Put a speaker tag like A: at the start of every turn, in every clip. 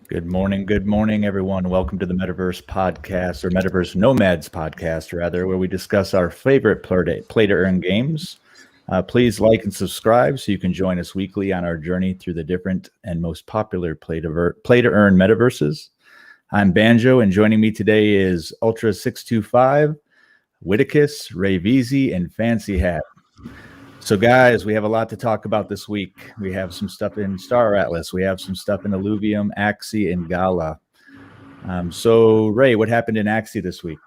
A: Good morning, everyone. Welcome to the Metaverse podcast, or Metaverse Nomads podcast, rather, where we discuss our favorite play to earn games. Please like and subscribe so you can join us weekly on our journey through the different and most popular play to earn metaverses. I'm Banjo, and joining me today is Ultra 625, Whitticus, Ray Veezy, and Fancy Hat. So, guys, we have a lot to talk about this week. We have some stuff in Star Atlas. We have some stuff in Illuvium, Axie, and Gala. So, Ray, what happened in Axie this week?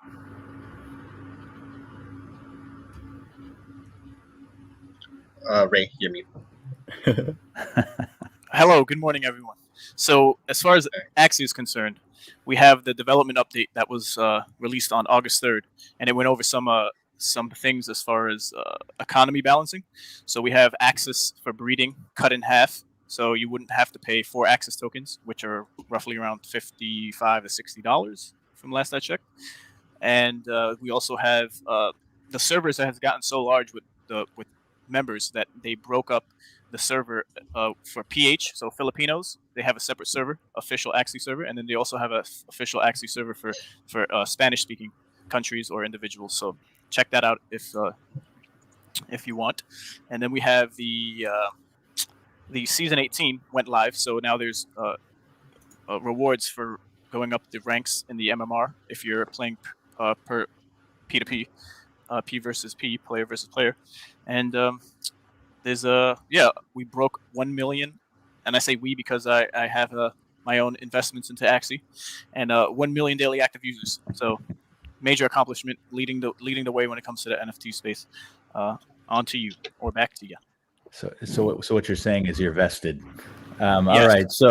B: Ray, you're mute.
C: Hello, good morning, everyone. So, as far as Axie is concerned, we have the development update that was released on August 3rd, and it went over some things as far as economy balancing. So we have access for breeding cut in half, so you wouldn't have to pay 4 access tokens, which are roughly around $55 to $60 from last I checked. And we also have the servers that has gotten so large with members that they broke up the server for PH, so Filipinos. They have a separate server, official Axie server, and then they also have an official Axie server for Spanish-speaking countries or individuals. So check that out if you want. And then we have the season 18 went live, so now there's rewards for going up the ranks in the MMR if you're playing per P2P, P versus P, player versus player. And there's we broke 1 million, and I say we because I have my own investments into Axie, and 1 million daily active users. So major accomplishment, leading the way when it comes to the NFT space. On to you, or back to you.
A: So what you're saying is you're vested. Yes. All right. So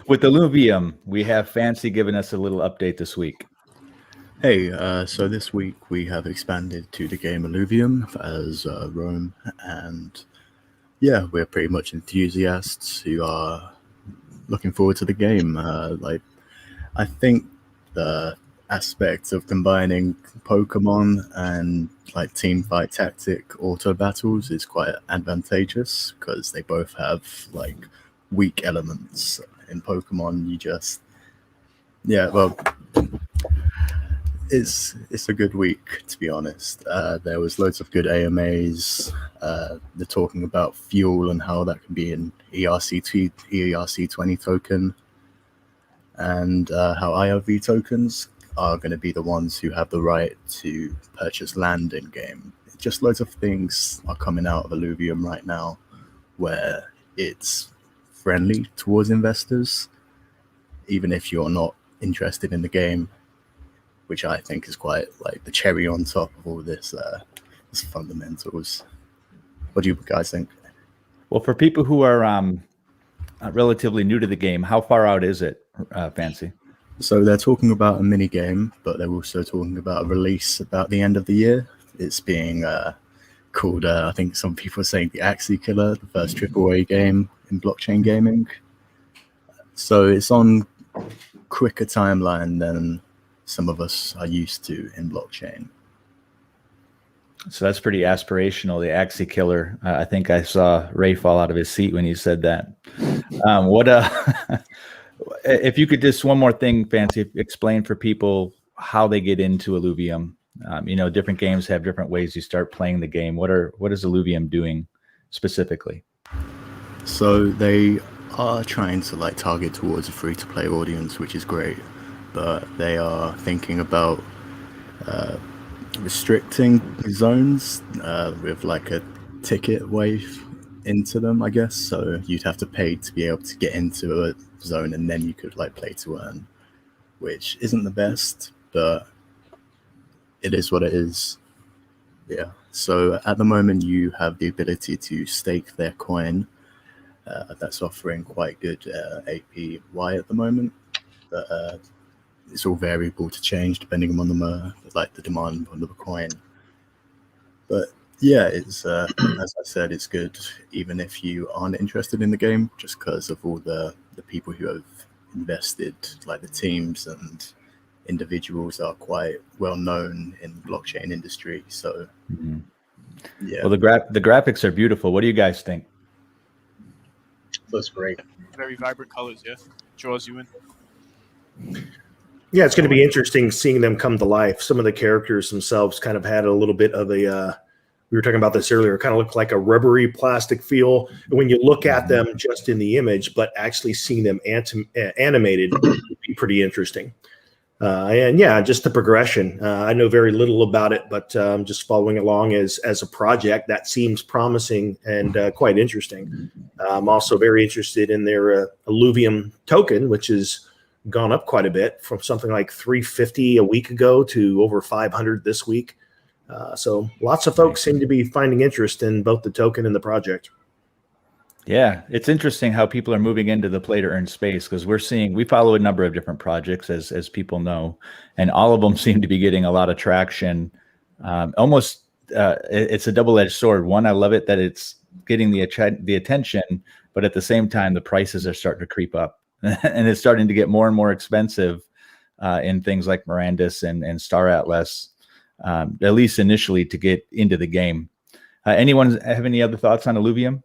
A: with Illuvium, we have Fancy giving us a little update this week.
D: Hey, so this week we have expanded to the game Illuvium as Rome, and yeah, we're pretty much enthusiasts who are looking forward to the game. I think the aspect of combining Pokemon and like team fight tactic auto battles is quite advantageous because they both have like weak elements. In Pokemon, it's a good week, to be honest. There was loads of good AMAs. They're talking about fuel and how that can be an ERC20 token, and how IOV tokens are going to be the ones who have the right to purchase land in game. Just loads of things are coming out of Illuvium right now where it's friendly towards investors, even if you're not interested in the game, which I think is quite like the cherry on top of all this fundamentals. What do you guys think?
A: Well, for people who are relatively new to the game, how far out is it, Fancy?
D: So they're talking about a mini game, but they're also talking about a release about the end of the year. It's being called, I think some people are saying, the Axie Killer, the first AAA game in blockchain gaming. So it's on quicker timeline than some of us are used to in blockchain.
A: So that's pretty aspirational, the Axie Killer. I think I saw Ray fall out of his seat when you said that. If you could just one more thing, Fancy, explain for people how they get into Illuvium. Different games have different ways you start playing the game. What is Illuvium doing specifically?
D: So they are trying to like target towards a free-to-play audience, which is great, but they are thinking about restricting zones with like a ticket wave into them, I guess. So you'd have to pay to be able to get into a zone, and then you could like play to earn, which isn't the best, but it is what it is. Yeah. So at the moment you have the ability to stake their coin. That's offering quite good APY at the moment, but it's all variable to change depending on the demand on the coin. But yeah, it's as I said, it's good even if you aren't interested in the game, just because of all the people who have invested, like the teams and individuals are quite well known in the blockchain industry. So
A: yeah. Well, the graphics are beautiful. What do you guys think?
B: Looks great.
C: Very vibrant colors, yeah. Draws you in.
E: Yeah, it's going to be interesting seeing them come to life. Some of the characters themselves kind of had a little bit of a, we were talking about this earlier, kind of looked like a rubbery plastic feel when you look at them just in the image, but actually seeing them animated would be pretty interesting. And yeah, just the progression. I know very little about it, but just following along as a project that seems promising and quite interesting. I'm also very interested in their Alluvium token, which has gone up quite a bit from something like 350 a week ago to over 500 this week. So lots of folks seem to be finding interest in both the token and the project.
A: Yeah, it's interesting how people are moving into the play to earn space, because we follow a number of different projects as people know, and all of them seem to be getting a lot of traction. It's a double-edged sword. One, I love it that it's getting the attention, but at the same time, the prices are starting to creep up, and it's starting to get more and more expensive in things like Mirandus and Star Atlas, at least initially, to get into the game. Anyone have any other thoughts on Alluvium?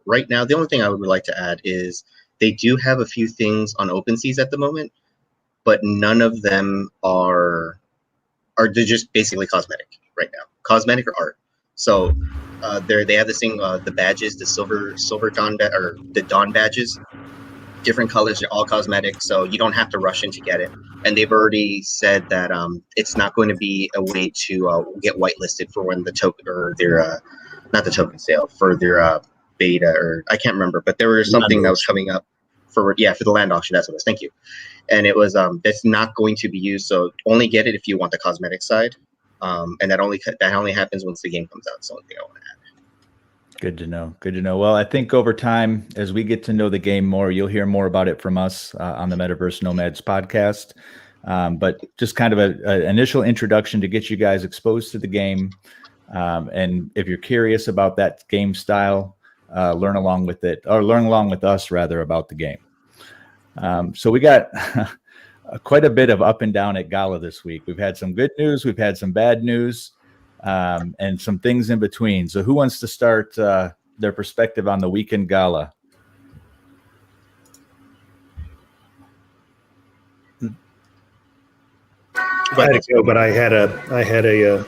B: Right now, the only thing I would like to add is they do have a few things on OpenSeas at the moment, but none of them are they're just basically cosmetic right now, cosmetic or art. So they have this thing, the badges, the silver dawn or the dawn badges, different colors. They're all cosmetic, so you don't have to rush in to get it. And they've already said that it's not going to be a way to get whitelisted for when the token or their not the token sale for their beta, or I can't remember, but there was something that was coming up for the land auction. That's what it was. Thank you. And it was that's not going to be used, so only get it if you want the cosmetic side, and that only happens once the game comes out. That's the only thing I want to add.
A: Good to know. Good to know. Well, I think over time, as we get to know the game more, you'll hear more about it from us on the Metaverse Nomads podcast. But just kind of an initial introduction to get you guys exposed to the game. And if you're curious about that game style, learn along with us rather about the game. So we got quite a bit of up and down at Gala this week. We've had some good news, we've had some bad news, and some things in between. So who wants to start their perspective on the weekend Gala?
E: I had to go, but I had a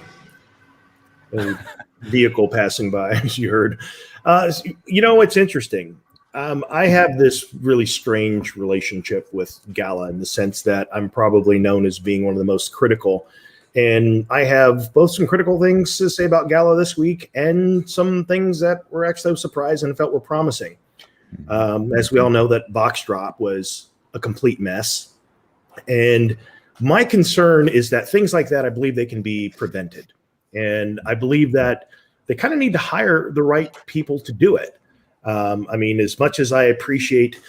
E: vehicle passing by, as you heard. It's interesting. I have this really strange relationship with Gala in the sense that I'm probably known as being one of the most critical. And I have both some critical things to say about Gala this week and some things that were actually a surprise and felt were promising. As we all know, that box drop was a complete mess. And my concern is that things like that, I believe they can be prevented. And I believe that they kind of need to hire the right people to do it. As much as I appreciate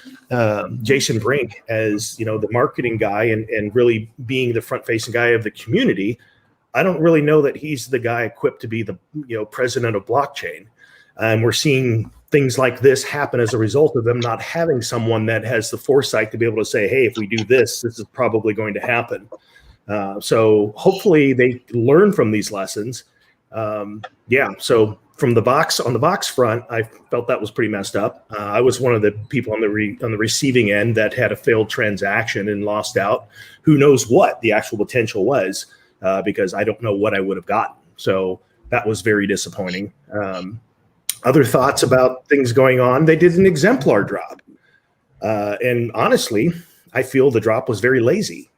E: Jason Brink as, the marketing guy and really being the front-facing guy of the community, I don't really know that he's the guy equipped to be the, president of blockchain. And we're seeing things like this happen as a result of them not having someone that has the foresight to be able to say, hey, if we do this, this is probably going to happen. So hopefully they learn from these lessons. So on the box front, I felt that was pretty messed up. I was one of the people on the receiving end that had a failed transaction and lost out. Who knows what the actual potential was, because I don't know what I would have gotten. So that was very disappointing. Other thoughts about things going on, they did an exemplar drop. And honestly, I feel the drop was very lazy.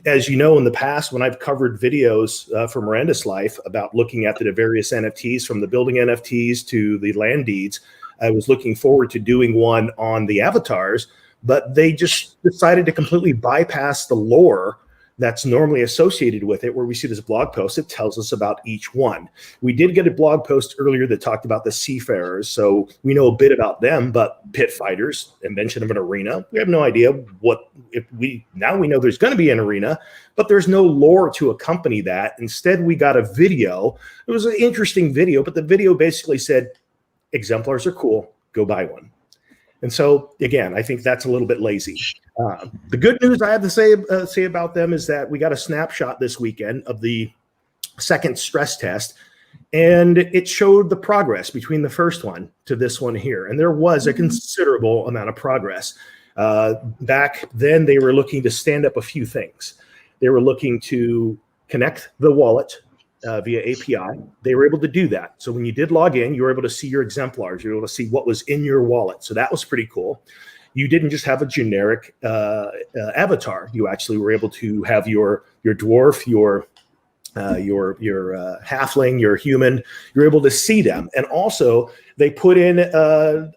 E: As you know, in the past, when I've covered videos for Miranda's Life about looking at the various NFTs, from the building NFTs to the land deeds, I was looking forward to doing one on the avatars, but they just decided to completely bypass the lore that's normally associated with it, where we see this blog post that tells us about each one. We did get a blog post earlier that talked about the seafarers, so we know a bit about them, but pit fighters, invention of an arena, we have no idea now we know there's going to be an arena, but there's no lore to accompany that. Instead, we got a video. It was an interesting video, but the video basically said, exemplars are cool, go buy one. And so, again, I think that's a little bit lazy. The good news I have to say about them is that we got a snapshot this weekend of the second stress test. and it showed the progress between the first one to this one here. And there was a considerable amount of progress. Back then, they were looking to stand up a few things. They were looking to connect the wallet via API. They were able to do that. So when you did log in, you were able to see your exemplars. You were able to see what was in your wallet. So that was pretty cool. You didn't just have a generic avatar. You actually were able to have your dwarf, your halfling, your human. You're able to see them. And also they put in,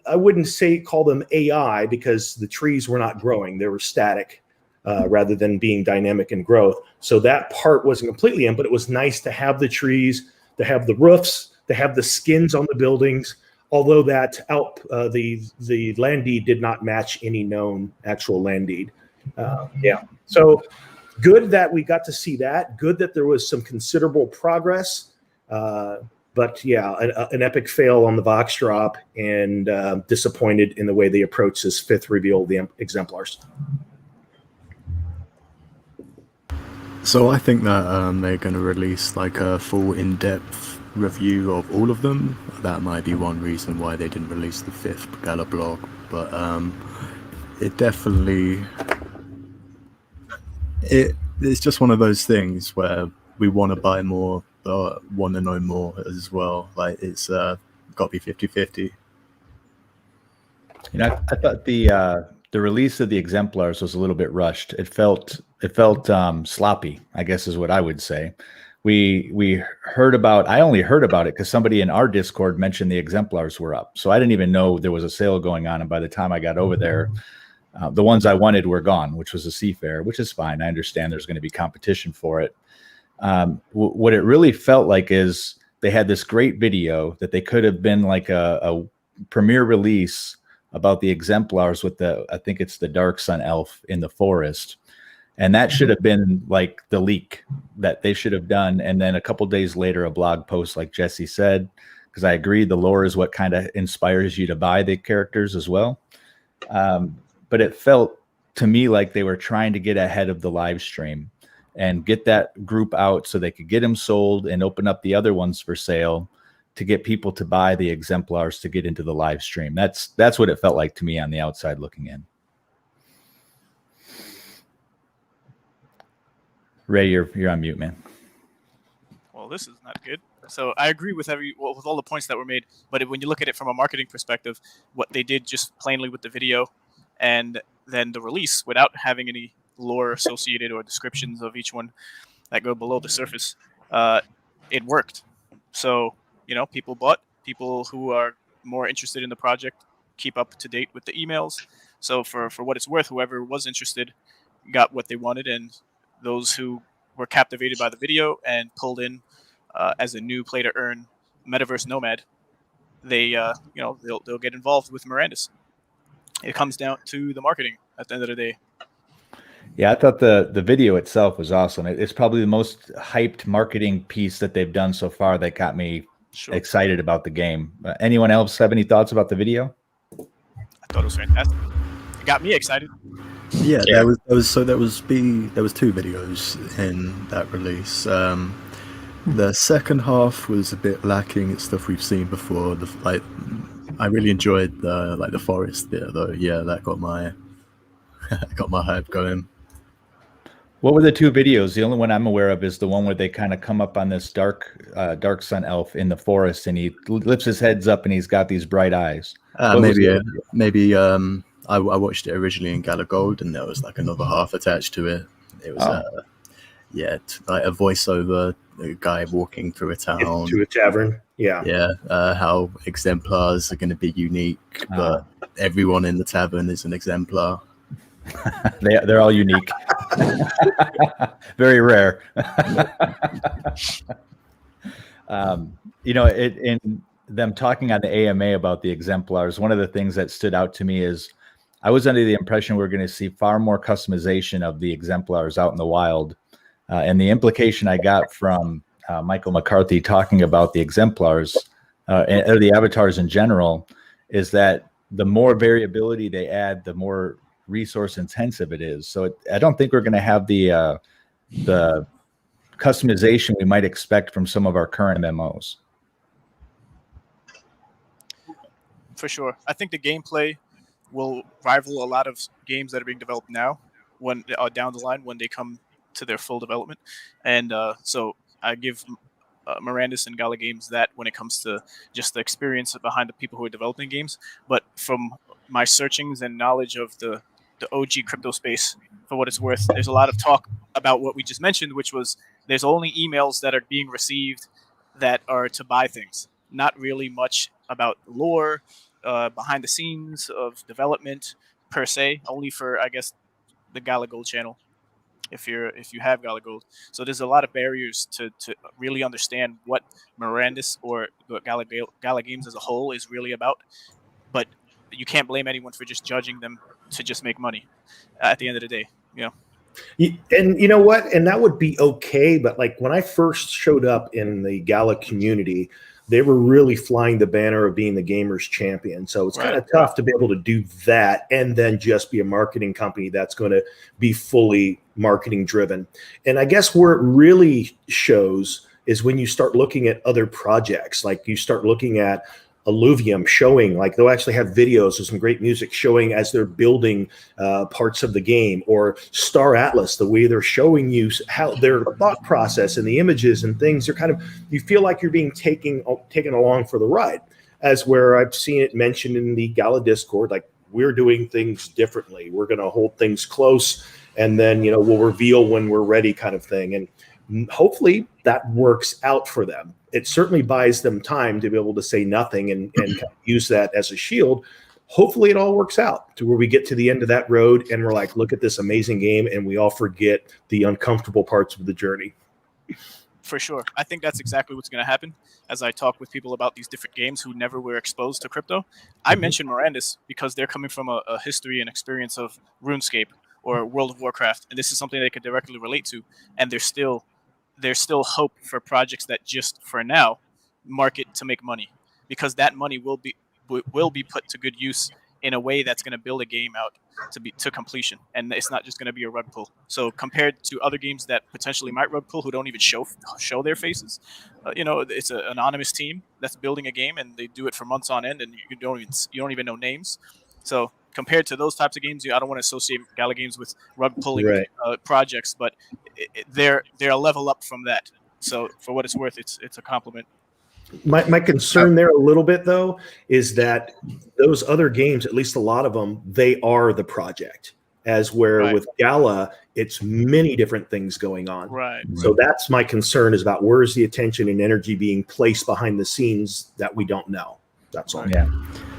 E: I wouldn't call them AI, because the trees were not growing. They were static rather than being dynamic in growth. So that part wasn't completely in, but it was nice to have the trees, to have the roofs, to have the skins on the buildings. Although that the land deed did not match any known actual land deed. So good that we got to see that. Good that there was some considerable progress. But yeah, an epic fail on the Vox drop, and disappointed in the way they approached this fifth reveal of the exemplars.
D: So I think that they're going to release like a full in-depth review of all of them. That might be one reason why they didn't release the fifth Gala blog, but it definitely it's just one of those things where we want to buy more, but want to know more as well. Like it's got to be 50-50.
A: You know, I thought the release of the exemplars was a little bit rushed. It felt sloppy, I guess is what I would say. We heard about, I only heard about it because somebody in our Discord mentioned the exemplars were up. So I didn't even know there was a sale going on. And by the time I got over there, the ones I wanted were gone, which was a Seafair, which is fine. I understand there's going to be competition for it. What it really felt like is they had this great video that they could have been like a premiere release about the exemplars with I think it's the Dark Sun Elf in the forest. And that should have been like the leak that they should have done. And then a couple days later, a blog post, like Jesse said, because I agree, the lore is what kind of inspires you to buy the characters as well. But it felt to me like they were trying to get ahead of the live stream and get that group out so they could get them sold and open up the other ones for sale to get people to buy the exemplars to get into the live stream. That's what it felt like to me on the outside looking in. Ray, you're on mute, man.
C: Well, this is not good. So I agree with with all the points that were made, but when you look at it from a marketing perspective, what they did just plainly with the video and then the release without having any lore associated or descriptions of each one that go below the surface, it worked. So, people bought, people who are more interested in the project keep up to date with the emails. So for what it's worth, whoever was interested got what they wanted, and those who were captivated by the video and pulled in as a new play to earn Metaverse Nomad, they'll get involved with Mirandus. It comes down to the marketing at the end of the day.
A: Yeah, I thought the video itself was awesome. It's probably the most hyped marketing piece that they've done so far that got me excited about the game. Anyone else have any thoughts about the video?
C: I thought it was fantastic. It got me excited.
D: Yeah, there was two videos in that release. The second half was a bit lacking. It's stuff we've seen before. I really enjoyed the forest bit though. Yeah, that got my hype going.
A: What were the two videos? The only one I'm aware of is the one where they kind of come up on this dark sun elf in the forest, and he lifts his heads up, and he's got these bright eyes.
D: Maybe. I watched it originally in Gala Gold, and there was like another half attached to it. It was like a voiceover, a guy walking through a town
E: to a tavern.
D: How exemplars are going to be unique, but everyone in the tavern is an exemplar.
A: They're all unique. Very rare. In them talking on the AMA about the exemplars, one of the things that stood out to me is I was under the impression we're going to see far more customization of the exemplars out in the wild. And the implication I got from Michael McCarthy talking about the exemplars or the avatars in general is that the more variability they add, the more resource intensive it is. So I don't think we're going to have the customization we might expect from some of our current MMOs.
C: For sure. I think the gameplay will rival a lot of games that are being developed now when down the line when they come to their full development. And so I give Mirandus and Gala Games that when it comes to just the experience behind the people who are developing games. But from my searchings and knowledge of the OG crypto space, for what it's worth, there's a lot of talk about what we just mentioned, which was there's only emails that are being received that are to buy things, not really much about lore, behind the scenes of development per se, only for, I guess, the Gala Gold channel if you have Gala Gold. So there's a lot of barriers to really understand what Mirandus or Gala Games as a whole is really about. But you can't blame anyone for just judging them to just make money at the end of the day. You know.
E: And you know what? And that would be okay. But like when I first showed up in the Gala community, they were really flying the banner of being the gamers champion. So it's kind of tough to be able to do that and then just be a marketing company that's going to be fully marketing driven. And I guess where it really shows is when you start looking at other projects, like you start looking at Alluvium showing, like they'll actually have videos of some great music showing as they're building parts of the game, or Star Atlas, the way they're showing you how their thought process and the images and things are kind of, you feel like you're being taken along for the ride. As where I've seen it mentioned in the Gala Discord, like we're doing things differently. We're going to hold things close and then, we'll reveal when we're ready kind of thing. And hopefully that works out for them. It certainly buys them time to be able to say nothing and kind of use that as a shield. Hopefully it all works out to where we get to the end of that road and we're like, look at this amazing game, and we all forget the uncomfortable parts of the journey.
C: For sure. I think that's exactly what's going to happen. As I talk with people about these different games who never were exposed to crypto, I mentioned Mirandus because they're coming from a history and experience of RuneScape or World of Warcraft, and this is something they could directly relate to, and there's still hope for projects that just for now market to make money, because that money will be put to good use in a way that's going to build a game out to completion, and it's not just going to be a rug pull. So compared to other games that potentially might rug pull who don't even show their faces, it's an anonymous team that's building a game and they do it for months on end, and you don't even know names. So compared to those types of games, I don't want to associate Gala Games with rug pulling projects, but they're a level up from that. So for what it's worth, it's a compliment.
E: My concern there a little bit though is that those other games, at least a lot of them, they are the project. As where with Gala, it's many different things going on.
C: Right.
E: So that's my concern, is about where's the attention and energy being placed behind the scenes that we don't know. That's all.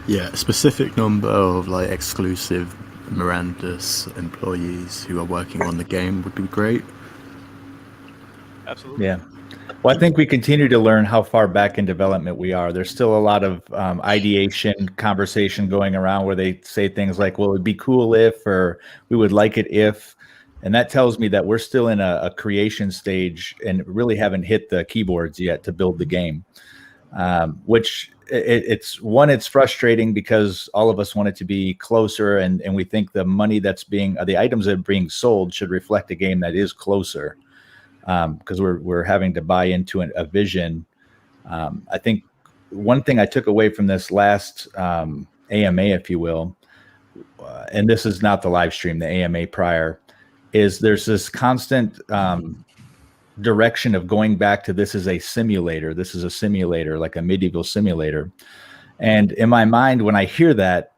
D: Yeah, a specific number of like exclusive Mirandus employees who are working on the game would be great.
C: Absolutely.
A: Yeah. Well, I think we continue to learn how far back in development we are. There's still a lot of ideation conversation going around where they say things like, well, it'd be cool if, or we would like it if. And that tells me that we're still in a creation stage and really haven't hit the keyboards yet to build the game, which it's frustrating because all of us want it to be closer, and we think the money the items that are being sold should reflect a game that is closer. Because we're having to buy into a vision. I think one thing I took away from this last AMA, if you will, and this is not the live stream, the AMA prior, is there's this constant direction of going back to this is a simulator. This is a simulator, like a medieval simulator. And in my mind, when I hear that,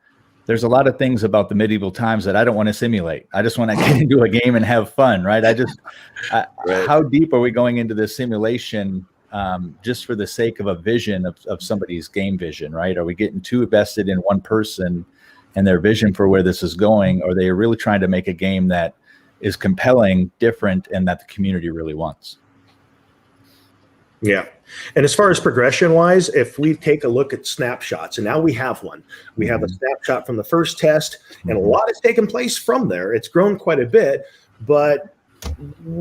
A: there's a lot of things about the medieval times that I don't want to simulate. I just want to get into a game and have fun, right? How deep are we going into this simulation just for the sake of a vision of somebody's game vision, right? Are we getting too invested in one person and their vision for where this is going? Or are they really trying to make a game that is compelling, different, and that the community really wants?
E: Yeah. And as far as progression wise, if we take a look at snapshots, and now we have one, we have a snapshot from the first test, and a lot has taken place from there. It's grown quite a bit, but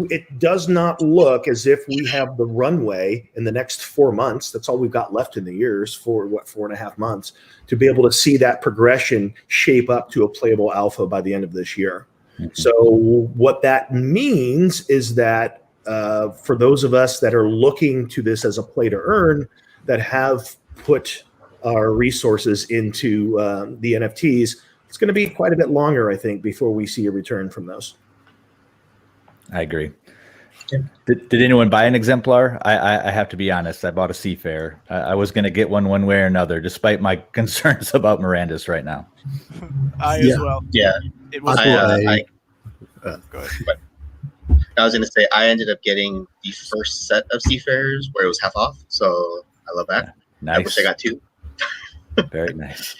E: it does not look as if we have the runway in the next 4 months. That's all we've got left in the years, for 4.5 months, to be able to see that progression shape up to a playable alpha by the end of this year. So what that means is that for those of us that are looking to this as a play to earn, that have put our resources into the NFTs, it's going to be quite a bit longer, I think, before we see a return from those.
A: I agree. Did anyone buy an exemplar? I have to be honest. I bought a Seafarer. I was going to get one way or another, despite my concerns about Mirandus right now.
C: As well.
B: Yeah.
C: It was.
B: Go ahead. I was going to say I ended up getting the first set of Seafarers where it was half off, so I love that.
A: Nice.
B: I wish I got 2.
A: Very nice.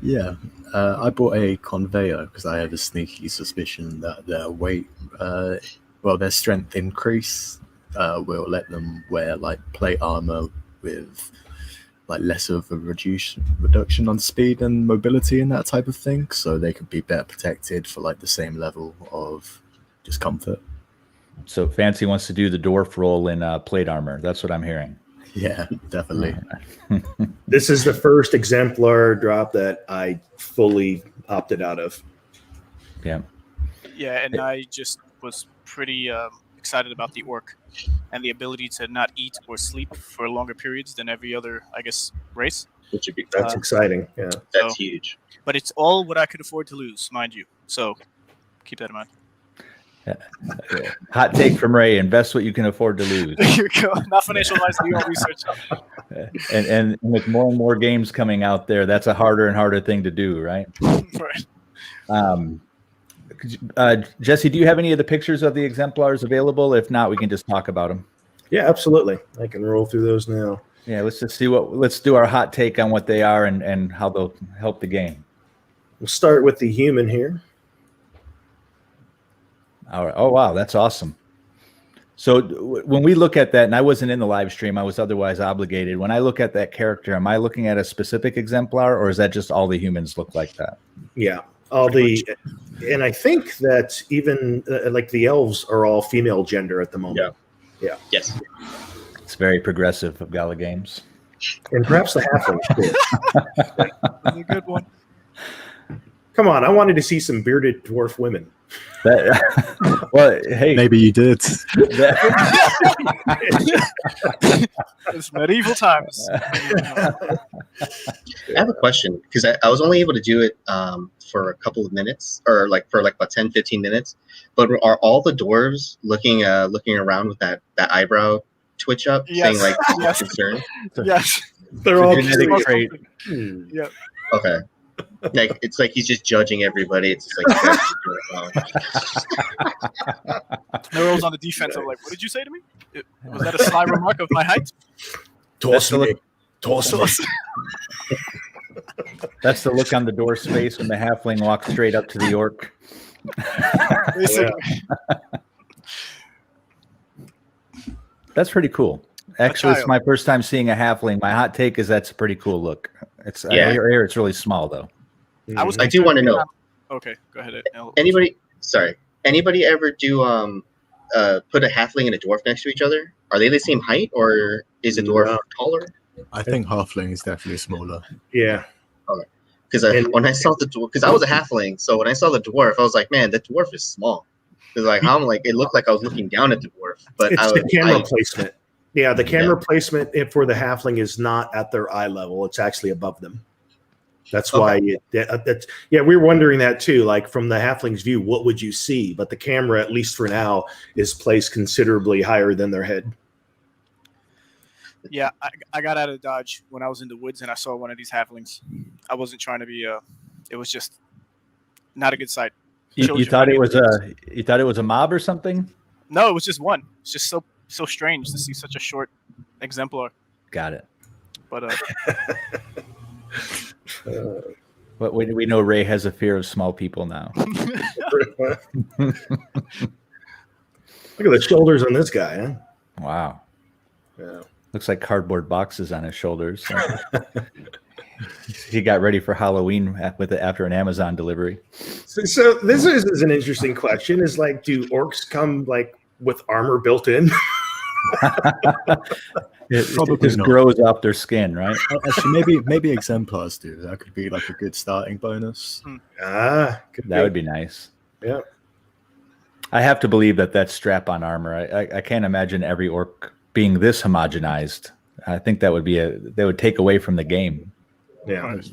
D: Yeah, I bought a conveyor because I have a sneaky suspicion that their weight, their strength increase will let them wear like plate armor with like less of a reduction on speed and mobility and that type of thing, so they could be better protected for like the same level of just comfort.
A: So Fancy wants to do the dwarf roll in plate armor. That's what I'm hearing.
D: Yeah, definitely.
E: This is the first exemplar drop that I fully opted out of.
A: Yeah.
C: Yeah, and I just was pretty excited about the orc and the ability to not eat or sleep for longer periods than every other, I guess, race.
B: Which would be
E: That's exciting. Yeah,
B: that's huge.
C: But it's all what I could afford to lose, mind you. So keep that in mind.
A: Hot take from Ray: invest what you can afford to lose.
C: There you go. Not financial advice, do your own research.
A: And with more and more games coming out there, that's a harder and harder thing to do, right?
C: Right.
A: Jesse, do you have any of the pictures of the exemplars available? If not, we can just talk about them.
E: Yeah, absolutely. I can roll through those now.
A: Yeah, let's do our hot take on what they are and how they'll help the game.
E: We'll start with the human here.
A: All right. Oh, wow. That's awesome. So when we look at that, and I wasn't in the live stream, I was otherwise obligated. When I look at that character, am I looking at a specific exemplar, or is that just all the humans look like that?
E: Yeah. And I think that even like the elves are all female gender at the moment. Yeah.
B: Yes.
A: It's very progressive of Gala Games.
E: And perhaps the halflings too.
C: That's a good one.
E: Come on, I wanted to see some bearded dwarf women.
A: Well, hey,
D: maybe you did.
C: It's medieval times.
B: I have a question because I was only able to do it for a couple of minutes, or for about 10, 15 minutes. But are all the dwarves looking around with that eyebrow twitch up, saying like
C: yes.
B: concern?
C: Yes.
E: They're all
A: genetic trait.
C: Yeah.
B: Okay. Like it's like he's just judging everybody. It's just like you guys are doing it wrong.
C: Nero's on the defense. I'm like, what did you say to me? Was that a sly remark of my height?
A: That's the look on the dwarf's face when the halfling walks straight up to the orc.
C: Basically.
A: That's pretty cool. Actually, it's my first time seeing a halfling. My hot take is that's a pretty cool look. It's here. It's really small though.
B: I do want to know.
C: Okay, go ahead.
B: Anybody ever do put a halfling and a dwarf next to each other? Are they the same height, or is a dwarf taller?
D: I think halfling is definitely smaller.
E: Yeah.
B: Okay. Because when I saw the dwarf, because I was a halfling, so when I saw the dwarf, I was like, man, the dwarf is small. Because it looked like I was looking down at the dwarf. But
E: it's the camera placement. Yeah, the camera placement for the halfling is not at their eye level. It's actually above them. That's why we were wondering that too. Like from the halfling's view, what would you see? But the camera, at least for now, is placed considerably higher than their head.
C: Yeah, I got out of Dodge when I was in the woods and I saw one of these halflings. I wasn't trying to be it was just not a good sight.
A: You thought it was a mob or something?
C: No, it was just one. It's just so strange to see such a short exemplar.
A: Got it.
C: But
A: but we know Ray has a fear of small people now.
E: Look at the shoulders on this guy, huh?
A: Wow.
E: Yeah.
A: Looks like cardboard boxes on his shoulders. He got ready for Halloween after an Amazon delivery.
E: So this is an interesting question. Is like, do orcs come like with armor built in?
A: It just grows off their skin, right?
D: Actually, maybe exemplars do. That could be like a good starting bonus.
A: That would be nice.
E: Yeah.
A: I have to believe that's strap-on armor. I can't imagine every orc being this homogenized I think that would they would take away from the game.
E: Yeah.
C: Right.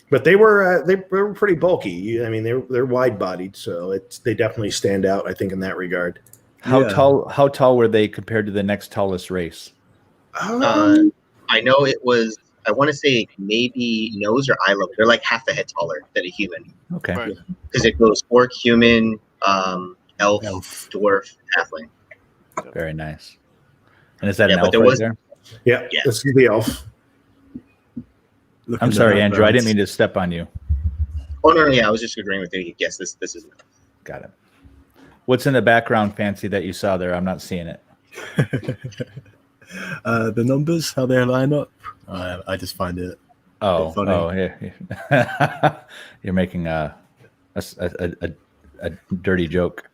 E: But they were pretty bulky. I mean, they're wide bodied, so they definitely stand out. I think in that regard.
A: How
D: Yeah.
A: tall were they compared to the next tallest race?
B: I know it was. I want to say maybe nose or eye level. They're like half a head taller than a human
A: Okay.
C: Right.
B: because it goes orc, human, elf,
D: Elf.
B: dwarf, halfling.
A: Very nice. And is that
B: Yeah,
A: an
B: but
A: elf
B: there
A: right
B: was-
A: there?
E: Yeah,
B: Yeah.
E: this is the elf.
A: I'm sorry, Andrew. I didn't mean to step on you.
B: Oh no, yeah, I was just agreeing with you. Yes, this is an elf.
A: Got it. What's in the background, Fancy, that you saw there? I'm not seeing it.
D: The numbers, how they line up. I just find it.
A: Oh,
D: Funny.
A: yeah. You're making a dirty joke.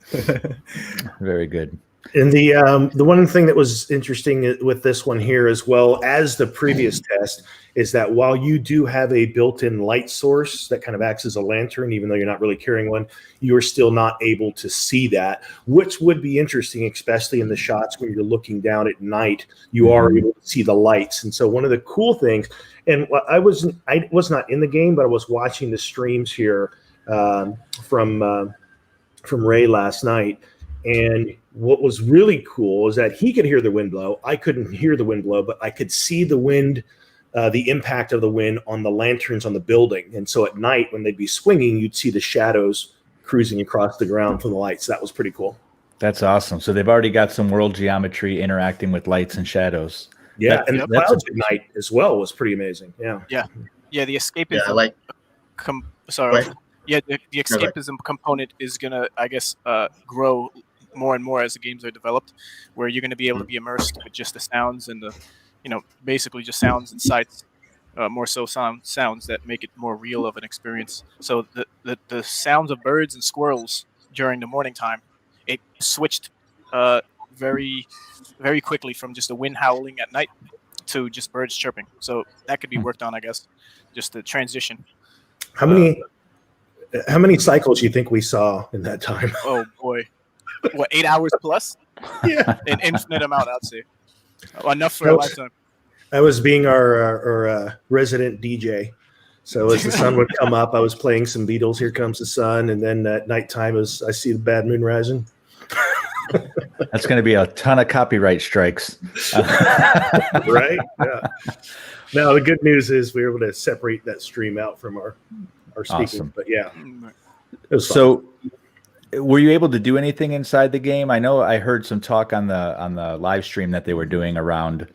A: Very good.
E: And the one thing that was interesting with this one here, as well as the previous test, is that while you do have a built-in light source that kind of acts as a lantern, even though you're not really carrying one, you are still not able to see that, which would be interesting, especially in the shots when you're looking down at night. You are able to see the lights, and so one of the cool things. And I was not in the game, but I was watching the streams here from Ray last night. And what was really cool is that he could hear the wind blow. I couldn't hear the wind blow, but I could see the wind, the impact of the wind on the lanterns on the building. And so at night, when they'd be swinging, you'd see the shadows cruising across the ground from the lights. That was pretty cool.
A: That's awesome. So they've already got some world geometry interacting with lights and shadows.
E: Yeah, and the
A: that's
E: clouds at night as well was pretty amazing. Yeah.
C: Yeah, the escapism.
B: Yeah, I like.
C: Sorry.
B: Right.
C: Yeah, the escapism component is gonna, I guess, grow more and more as the games are developed, where you're gonna be able to be immersed with just the sounds and the, basically just sounds and sights, more so sounds that make it more real of an experience. So the sounds of birds and squirrels during the morning time, it switched very, very quickly from just the wind howling at night to just birds chirping. So that could be worked on, I guess, just the transition.
E: How many cycles do you think we saw in that time?
C: Oh boy, what, 8 hours plus?
E: Yeah.
C: An infinite amount, I'd say. Enough for a lifetime.
E: I was being our resident DJ. So as the sun would come up, I was playing some Beatles, Here Comes the Sun. And then at nighttime, as I see the bad moon rising.
A: That's going to be a ton of copyright strikes.
E: Right? Yeah. Now, the good news is we were able to separate that stream out from our speaking.
A: Awesome.
E: But yeah, it was fun.
A: So were you able to do anything inside the game? I know I heard some talk on the live stream that they were doing around,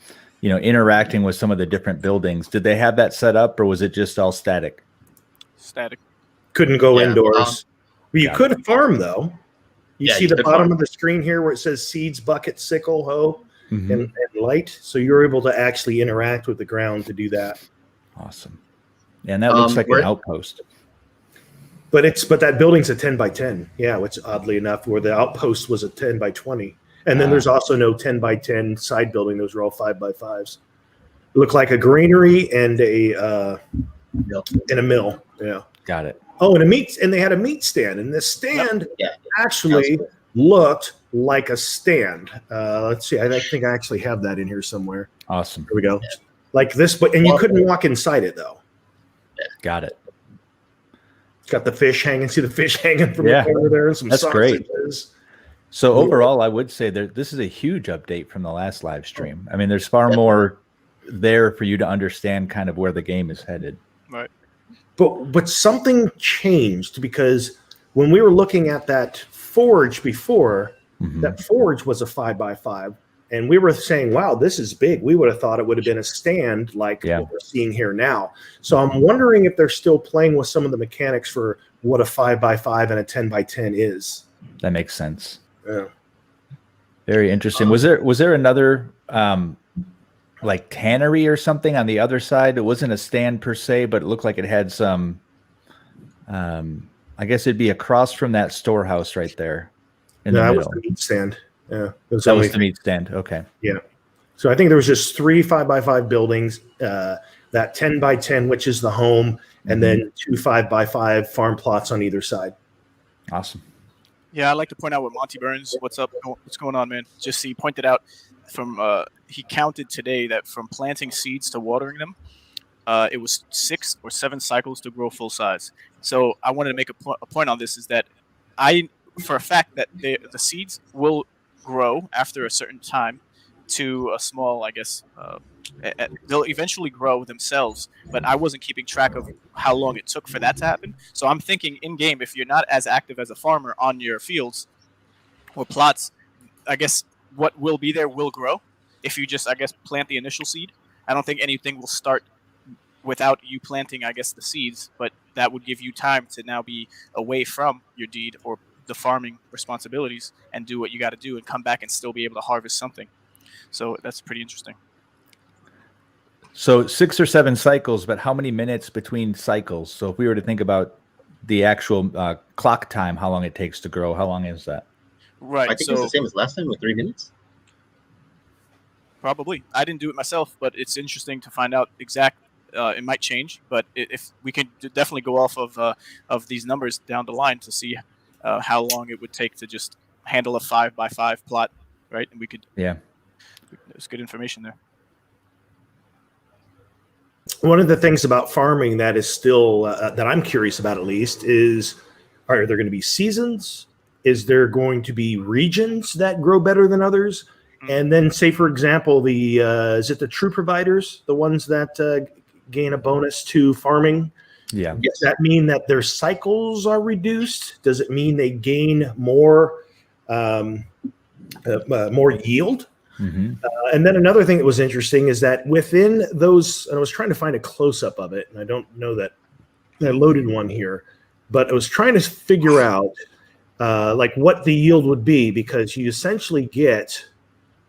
A: interacting with some of the different buildings. Did they have that set up, or was it just all static?
C: Static.
E: Couldn't go
B: Yeah,
E: indoors. Well, you
A: got
E: could farm, though. You
B: Yeah,
E: see
B: you
E: the
B: could
E: bottom
B: farm.
E: of the screen here where it says seeds, bucket, sickle, hoe,
A: Mhm.
E: and light. So you're able to actually interact with the ground to do that.
A: Awesome. And that looks like an
B: where-
A: outpost.
E: But that building's a 10 by 10. Yeah, which oddly enough, where the outpost was a 10 by 20. And then there's also no 10 by 10 side building. Those are all 5 by 5s. It looked like a granary and a mill. Yeah.
A: Got it.
E: Oh, and they had a meat stand. And this stand
B: Yeah.
E: actually looked like a stand. Let's see. I think I actually have that in here somewhere.
A: Awesome.
E: Here we go. Like this, and you couldn't walk inside it though.
A: Got it.
E: It's got the fish hanging. See the fish hanging from
A: Yeah.
E: the corner there, and some
A: That's great.
E: sausages.
A: So overall, I would say this is a huge update from the last live stream. I mean, there's far more there for you to understand kind of where the game is headed.
C: Right.
E: But something changed because when we were looking at that forge before,
A: Mhm.
E: that forge was a 5 by 5, and we were saying, "Wow, this is big." We would have thought it would have been a stand like what we're seeing here now. So I'm wondering if they're still playing with some of the mechanics for what a 5 by 5 and a 10 by 10 is.
A: That makes sense.
E: Yeah.
A: Very interesting. Was there another like tannery or something on the other side? It wasn't a stand per se, but it looked like it had some. I guess it'd be across from that storehouse right there in the
E: That
A: middle.
E: was the meat stand. Yeah, it was
A: That
E: only
A: was the meat stand. Okay.
E: So I think there was just 3 5 by 5 buildings, that 10 by 10, which is the home, and then 2 5 by 5 farm plots on either side.
A: Awesome.
C: Yeah, I'd like to point out with Monty Burns. What's up? What's going on, man? Just he pointed out he counted today that from planting seeds to watering them, it was 6 or 7 cycles to grow full size. So I wanted to make a point on this, is that for a fact that the seeds will grow after a certain time to a small, I guess, they'll eventually grow themselves, but I wasn't keeping track of how long it took for that to happen. So I'm thinking in game, if you're not as active as a farmer on your fields or plots, I guess what will be there will grow. If you just, I guess, plant the initial seed, I don't think anything will start without you planting, I guess, the seeds, but that would give you time to now be away from your deed or the farming responsibilities and do what you got to do and come back and still be able to harvest something. So that's pretty interesting.
A: So 6 or 7 cycles, but how many minutes between cycles? So if we were to think about the actual clock time, how long it takes to grow, how long is that?
C: Right.
B: I think it's the same as last time with 3 minutes.
C: Probably. I didn't do it myself, but it's interesting to find out exact. It might change, but if we can definitely go off of these numbers down the line to see how long it would take to just handle a 5x5 plot, right? And we could.
A: Yeah.
C: There's good information there.
E: One of the things about farming that is still that I'm curious about, at least, is are there going to be seasons? Is there going to be regions that grow better than others? And then, say for example, the is it the true providers, the ones that gain a bonus to farming?
A: Yeah.
E: Does that mean that their cycles are reduced? Does it mean they gain more yield?
A: Mm-hmm.
E: And then another thing that was interesting is that within those, and I was trying to find a close-up of it, and I don't know that I loaded one here, but I was trying to figure out like what the yield would be, because you essentially get,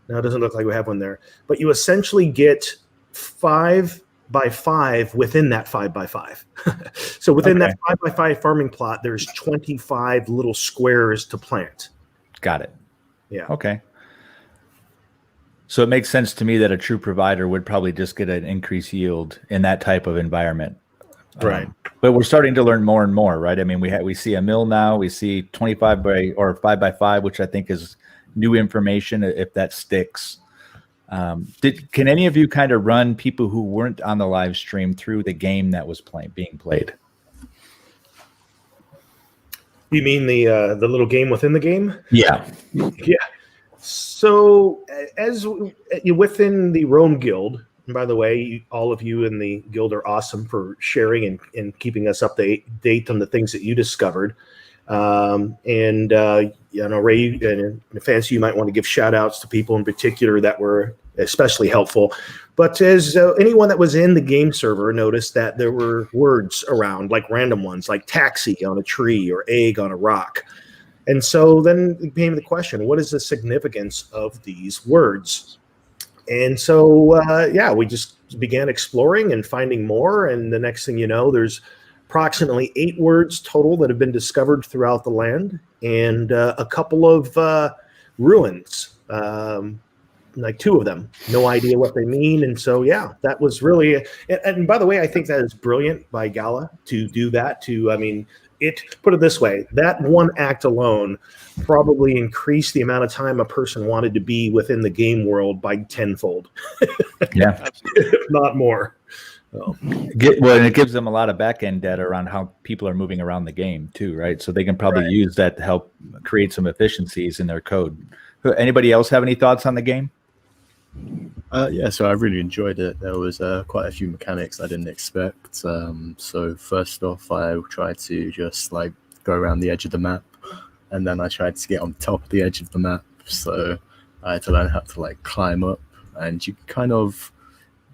E: now it doesn't look like we have one there, but you essentially get 5x5 within that 5x5. So within that 5x5 farming plot, there's 25 little squares to plant.
A: Got it.
E: Yeah.
A: Okay. So it makes sense to me that a true provider would probably just get an increased yield in that type of environment.
E: Right.
A: But we're starting to learn more and more, right? I mean, we see a mill now, we see 25 by or 5x5, which I think is new information if that sticks. Can any of you kind of run people who weren't on the live stream through the game that was being played?
E: You mean the little game within the game?
A: Yeah.
E: Yeah. So as within the Rome Guild, and by the way, all of you in the guild are awesome for sharing and keeping us up to date on the things that you discovered. Ray and Fancy, you might want to give shout outs to people in particular that were especially helpful. But as anyone that was in the game server noticed that there were words around, like random ones, like taxi on a tree or egg on a rock. And so then it came the question, what is the significance of these words? And so, we just began exploring and finding more. And the next thing you know, there's approximately 8 words total that have been discovered throughout the land, and a couple of ruins, like 2 of them. No idea what they mean. And so, that was really, and by the way, I think that is brilliant by Gala to do that. Put it this way, that one act alone probably increased the amount of time a person wanted to be within the game world by 10-fold.
A: Yeah.
E: If not more.
A: And it gives them a lot of back-end data around how people are moving around the game too, right? So they can probably use that to help create some efficiencies in their code. Anybody else have any thoughts on the game?
D: So I really enjoyed it. There was quite a few mechanics I didn't expect. So first off, I tried to just like go around the edge of the map, and then I tried to get on top of the edge of the map. So I had to learn how to like climb up, and you kind of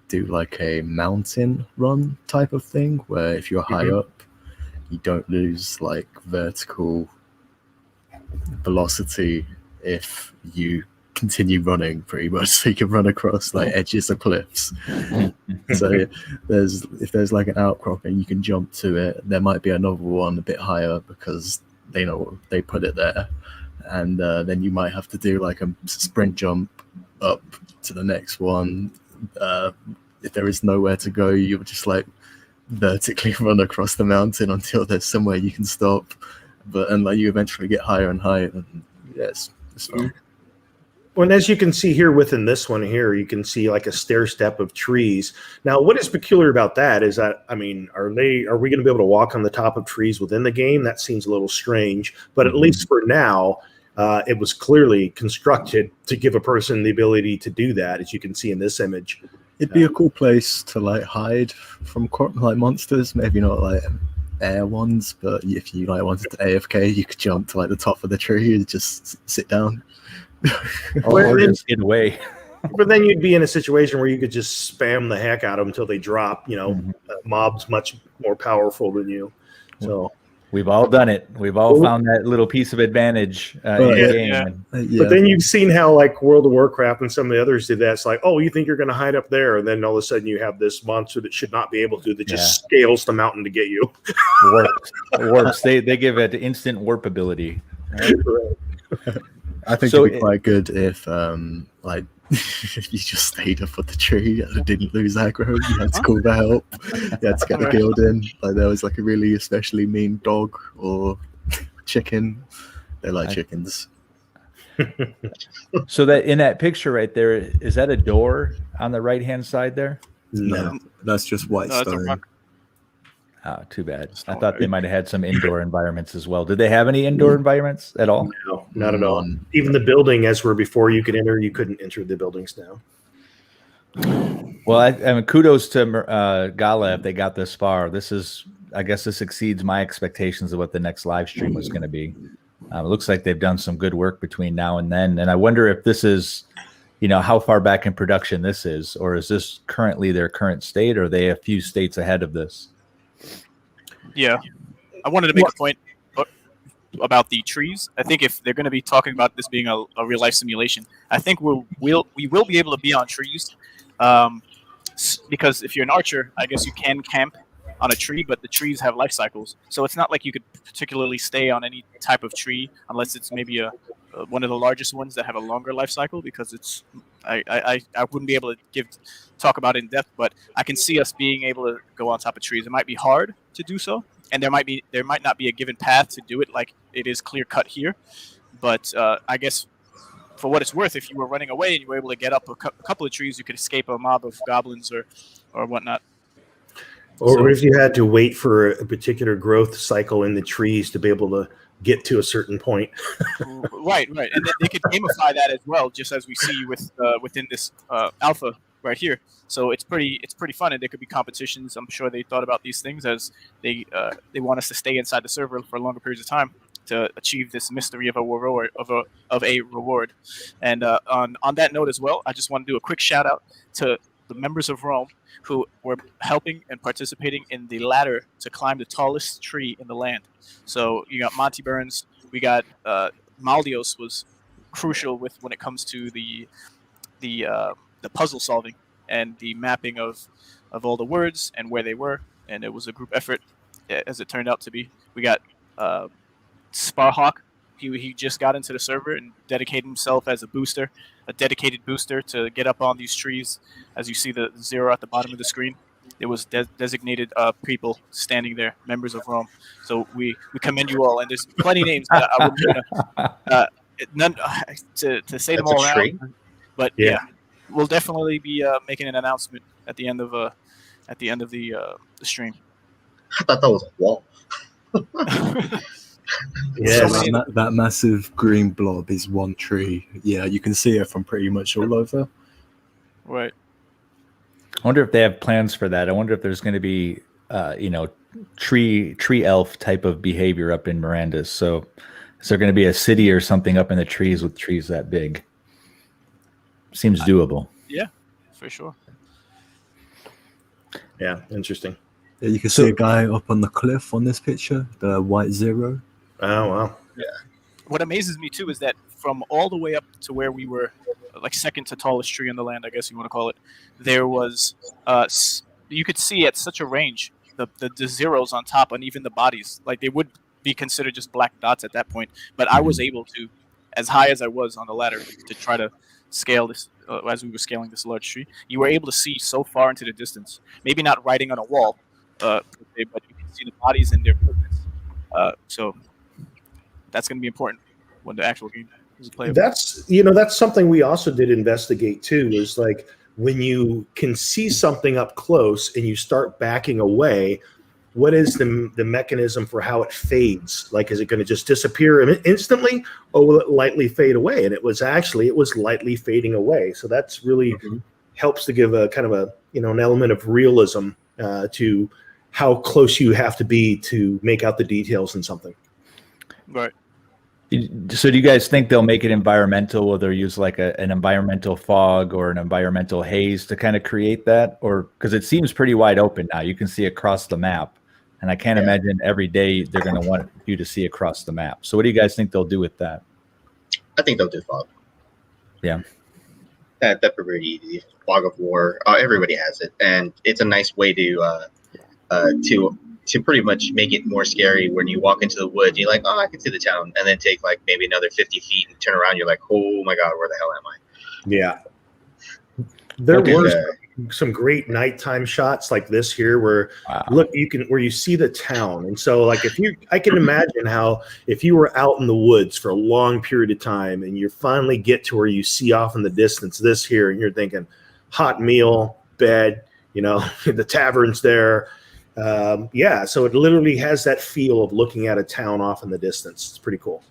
D: do like a mountain run type of thing, where if you're high up, you don't lose like vertical velocity if you continue running, pretty much. So you can run across like edges of cliffs. So if there's like an outcropping, you can jump to it. There might be another one a bit higher because they know they put it there, and then you might have to do like a sprint jump up to the next one. If there is nowhere to go, you'll just like vertically run across the mountain until there's somewhere you can stop. And like you eventually get higher and higher. And yes, it's fun.
E: Well, and as you can see here within this one here, you can see like a stair step of trees. Now, what is peculiar about that is that, I mean, are we going to be able to walk on the top of trees within the game? That seems a little strange, but at least for now, it was clearly constructed to give a person the ability to do that, as you can see in this image.
D: It'd be a cool place to like hide from like monsters. Maybe not like air ones, but if you like wanted to AFK, you could jump to like the top of the tree and just sit down.
A: or just get away.
E: But then you'd be in a situation where you could just spam the heck out of them until they drop. You know, mobs much more powerful than you. So
A: we've all done it. We've all found that little piece of advantage in the game.
E: But then you've seen how like World of Warcraft and some of the others did that. It's like, oh, you think you're going to hide up there, and then all of a sudden you have this monster that should not be able to that just scales the mountain to get you.
A: Warps. They give it instant warp ability. Right?
D: I think it'd be quite good if like if you just stayed up at the tree and didn't lose aggro. You had to call for help. You had to get the guild in. Like there was like a really especially mean dog or chicken. They like chickens.
A: So that in that picture right there, is that a door on the right hand side there?
D: No, that's just white stone.
A: Oh, too bad. I thought they might have had some indoor environments as well. Did they have any indoor environments at all?
E: No, not at all. Even the building, as where before you could enter, you couldn't enter the buildings now.
A: Well, I mean, kudos to Gala if they got this far. I guess this exceeds my expectations of what the next live stream was going to be. It looks like they've done some good work between now and then. And I wonder if this is, how far back in production this is, or is this currently their current state, or are they a few states ahead of this?
C: Yeah, I wanted to make a point about the trees. I think if they're going to be talking about this being a real life simulation, I think we will be able to be on trees, because if you're an archer, I guess you can camp on a tree, but the trees have life cycles, so it's not like you could particularly stay on any type of tree unless it's maybe one of the largest ones that have a longer life cycle. Because it's I wouldn't be able to talk about it in depth, but I can see us being able to go on top of trees. It might be hard to do so, and there might not be a given path to do it like it is clear cut here. But I guess for what it's worth, if you were running away and you were able to get up a couple of trees, you could escape a mob of goblins or whatnot.
E: Or if you had to wait for a particular growth cycle in the trees to be able to get to a certain point.
C: Right. And they could gamify that as well, just as we see within this alpha right here. So it's pretty fun, and there could be competitions. I'm sure they thought about these things as they want us to stay inside the server for longer periods of time to achieve this mystery of a reward. And on that note as well, I just want to do a quick shout out to the members of Rome who were helping and participating in the ladder to climb the tallest tree in the land. So you got Monty Burns, we got Maldios was crucial when it comes to the puzzle solving and the mapping of all the words and where they were, and it was a group effort as it turned out to be. We got Sparhawk. He just got into the server and dedicated himself as a dedicated booster to get up on these trees. As you see the 0 at the bottom of the screen, it was designated people standing there, members of Rome. So we commend you all, and there's plenty of names that I wouldn't to say them all around. But yeah, we'll definitely be making an announcement at the end of the stream.
B: I thought that was a wall.
D: Yeah, that massive green blob is one tree. Yeah, you can see it from pretty much all over.
C: Right.
A: I wonder if they have plans for that. I wonder if there's going to be, tree elf type of behavior up in Miranda's. So is there going to be a city or something up in the trees with trees that big? Seems doable.
C: Yeah, for sure.
E: Yeah, interesting.
D: Yeah, you can see a guy up on the cliff on this picture, the white 0.
E: Oh, wow.
C: Yeah. What amazes me, too, is that from all the way up to where we were, like second to tallest tree in the land, I guess you want to call it, there was, you could see at such a range, the zeros on top and even the bodies. Like, they would be considered just black dots at that point. But I was able to, as high as I was on the ladder, to try to scale this, as we were scaling this large tree, you were able to see so far into the distance. Maybe not writing on a wall, but you can see the bodies and their movements. So that's going to be important when the actual game Is it playable?
E: That's something we also did investigate too, is like when you can see something up close and you start backing away, what is the mechanism for how it fades? Like, is it going to just disappear instantly, or will it lightly fade away? And it was lightly fading away. So that's really helps to give a kind of a, an element of realism to how close you have to be to make out the details in something.
C: Right.
A: So do you guys think they'll make it environmental, or they'll use like an environmental fog or an environmental haze to kind of create that? Or because it seems pretty wide open now, you can see across the map. And I can't imagine every day they're going to want you to see across the map. So what do you guys think they'll do with that?
B: I think they'll do fog.
A: Yeah.
B: That'd be pretty easy. Fog of war. Everybody has it. And it's a nice way to pretty much make it more scary. When you walk into the woods, you're like, oh, I can see the town. And then take like maybe another 50 feet and turn around. You're like, oh my God, where the hell am I?
E: Yeah. There were some great nighttime shots like this here where where you see the town. And so like I can imagine how if you were out in the woods for a long period of time and you finally get to where you see off in the distance this here, and you're thinking hot meal, bed, the tavern's there. So it literally has that feel of looking at a town off in the distance. It's pretty cool.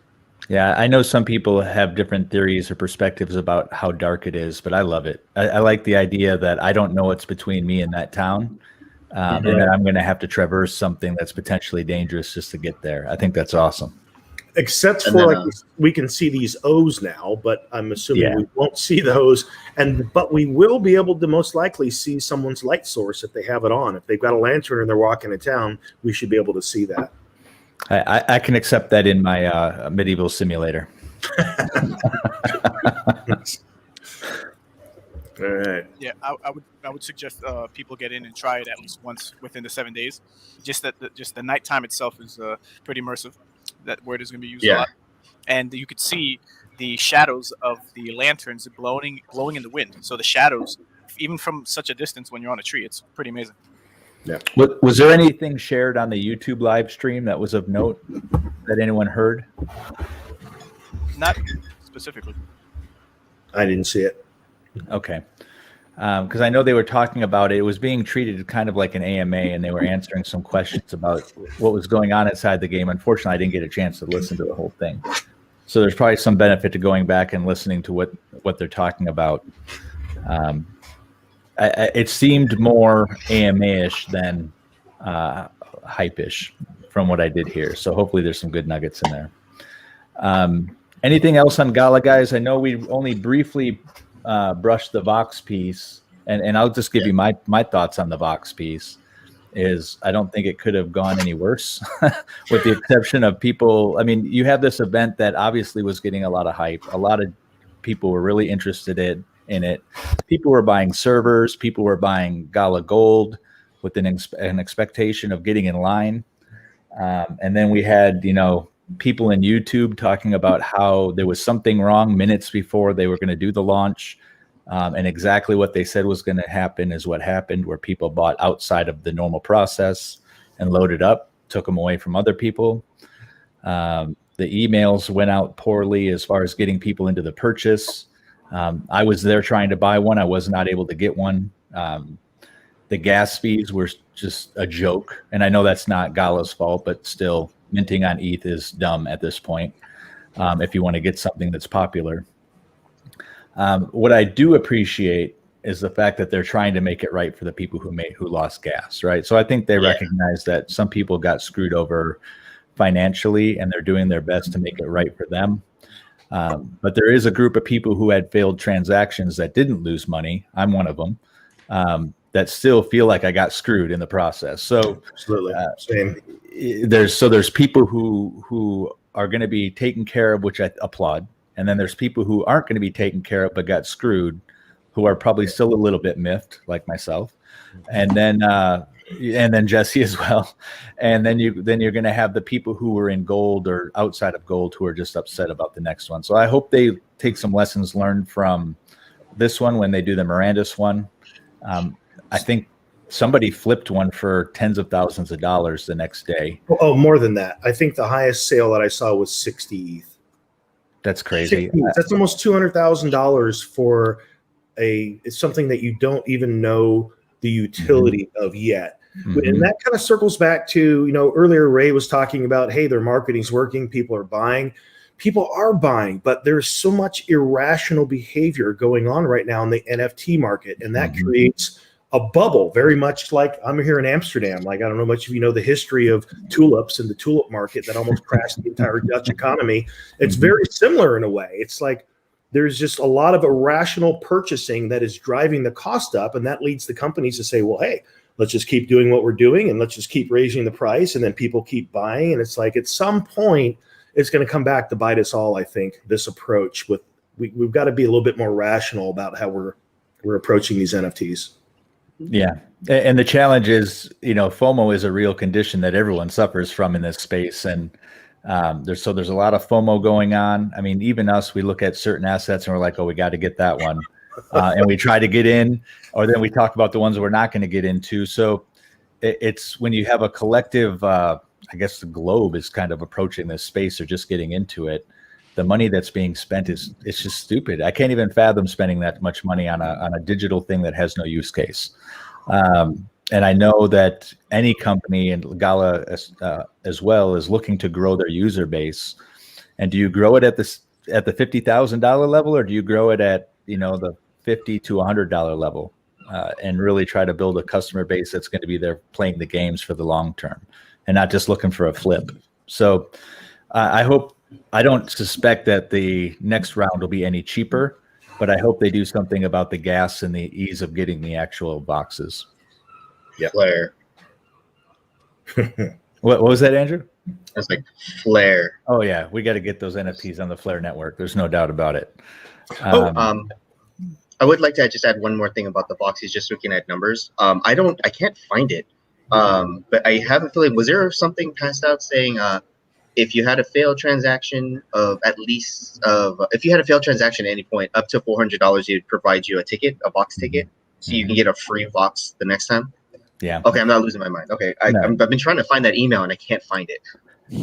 A: Yeah, I know some people have different theories or perspectives about how dark it is, but I love it. I like the idea that I don't know what's between me and that town, and that I'm going to have to traverse something that's potentially dangerous just to get there. I think that's awesome.
E: Except for we can see these O's now, but I'm assuming we won't see those. But we will be able to most likely see someone's light source if they have it on. If they've got a lantern and they're walking in town, we should be able to see that.
A: I can accept that in my medieval simulator.
E: All right.
C: Yeah, I would suggest people get in and try it at least once within the 7 days. Just the nighttime itself is pretty immersive. That word is going to be used a lot, and you could see the shadows of the lanterns blowing in the wind. So the shadows, even from such a distance, when you're on a tree, it's pretty amazing.
E: Yeah.
A: Was there anything shared on the YouTube live stream that was of note that anyone heard?
C: Not specifically.
E: I didn't see it.
A: Okay. Because I know they were talking about it. It was being treated kind of like an AMA, and they were answering some questions about what was going on inside the game. Unfortunately, I didn't get a chance to listen to the whole thing. So there's probably some benefit to going back and listening to what they're talking about. It seemed more AMA-ish than hype-ish from what I did here. So hopefully there's some good nuggets in there. Anything else on Gala, guys? I know we only briefly brushed the Vox piece, and I'll just give you my thoughts on the Vox piece. Is I don't think it could have gone any worse, with the exception of people. I mean, you have this event that obviously was getting a lot of hype. A lot of people were really interested in it. People were buying servers. People were buying Gala Gold with an expectation of getting in line. And then we had, people in YouTube talking about how there was something wrong minutes before they were going to do the launch. And exactly what they said was going to happen is what happened, where people bought outside of the normal process and loaded up, took them away from other people. The emails went out poorly as far as getting people into the purchase. I was there trying to buy one. I was not able to get one. The gas fees were just a joke. And I know that's not Gala's fault, but still, minting on ETH is dumb at this point if you want to get something that's popular. What I do appreciate is the fact that they're trying to make it right for the people who lost gas, right? So I think they recognize that some people got screwed over financially, and they're doing their best to make it right for them. But there is a group of people who had failed transactions that didn't lose money. I'm one of them. That still feel like I got screwed in the process. So
E: absolutely, same.
A: There's people who are going to be taken care of, which I applaud, and then there's people who aren't going to be taken care of but got screwed, who are probably still a little bit miffed, like myself, and then Jesse as well, and then you're going to have the people who were in gold or outside of gold who are just upset about the next one. So I hope they take some lessons learned from this one when they do the Miranda's one. I think somebody flipped one for tens of thousands of dollars the next day.
E: Oh, more than that. I think the highest sale that I saw was 60 ETH.
A: That's crazy.
E: That's almost $200,000 for it's something that you don't even know the utility of yet. And that kind of circles back to, earlier Ray was talking about, hey, their marketing's working, people are buying. People are buying, but there's so much irrational behavior going on right now in the NFT market, and that creates a bubble, very much like I'm here in Amsterdam. Like, I don't know much if you know the history of tulips and the tulip market that almost crashed the entire Dutch economy. It's very similar in a way. It's like there's just a lot of irrational purchasing that is driving the cost up, and that leads the companies to say, well, hey, let's just keep doing what we're doing, and let's just keep raising the price, and then people keep buying. And it's like at some point, it's going to come back to bite us all, I think, this approach. We've got to be a little bit more rational about how we're approaching these NFTs.
A: Yeah. And the challenge is, FOMO is a real condition that everyone suffers from in this space. And there's a lot of FOMO going on. I mean, even us, we look at certain assets and we're like, oh, we got to get that one. And we try to get in, or then we talk about the ones we're not going to get into. So it's when you have a collective, I guess the globe is kind of approaching this space or just getting into it. The money that's being spent it's just stupid. I can't even fathom spending that much money on a digital thing that has no use case. And I know that any company, and Gala as well, is looking to grow their user base. And do you grow it at the $50,000 level, or do you grow it at the $50 to $100 level, and really try to build a customer base that's going to be there playing the games for the long term and not just looking for a flip? So I don't suspect that the next round will be any cheaper, but I hope they do something about the gas and the ease of getting the actual boxes.
B: Yeah. Flare.
A: What was that, Andrew?
B: It's like Flare.
A: Oh yeah, we got to get those NFTs on the Flare network. There's no doubt about it.
B: I would like to just add one more thing about the boxes. Just looking at numbers, I can't find it, but I have a feeling. Was there something passed out saying if you had a failed transaction if you had a failed transaction at any point up to $400, you'd provide you a box ticket, so you can get a free box the next time?
A: Yeah.
B: Okay, I'm not losing my mind. Okay, I've been trying to find that email and I can't find it.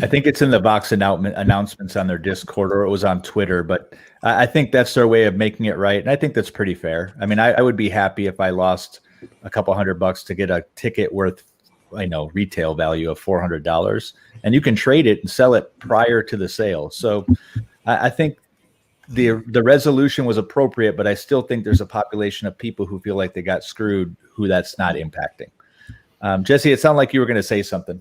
A: I think it's in the box announcements on their Discord, or it was on Twitter, but I think that's their way of making it right. And I think that's pretty fair. I mean, I would be happy if I lost a couple $100 to get a ticket worth, retail value of $400, and you can trade it and sell it prior to the sale. So I think the resolution was appropriate, but I still think there's a population of people who feel like they got screwed, who that's not impacting. Jesse, it sounded like you were going to say something.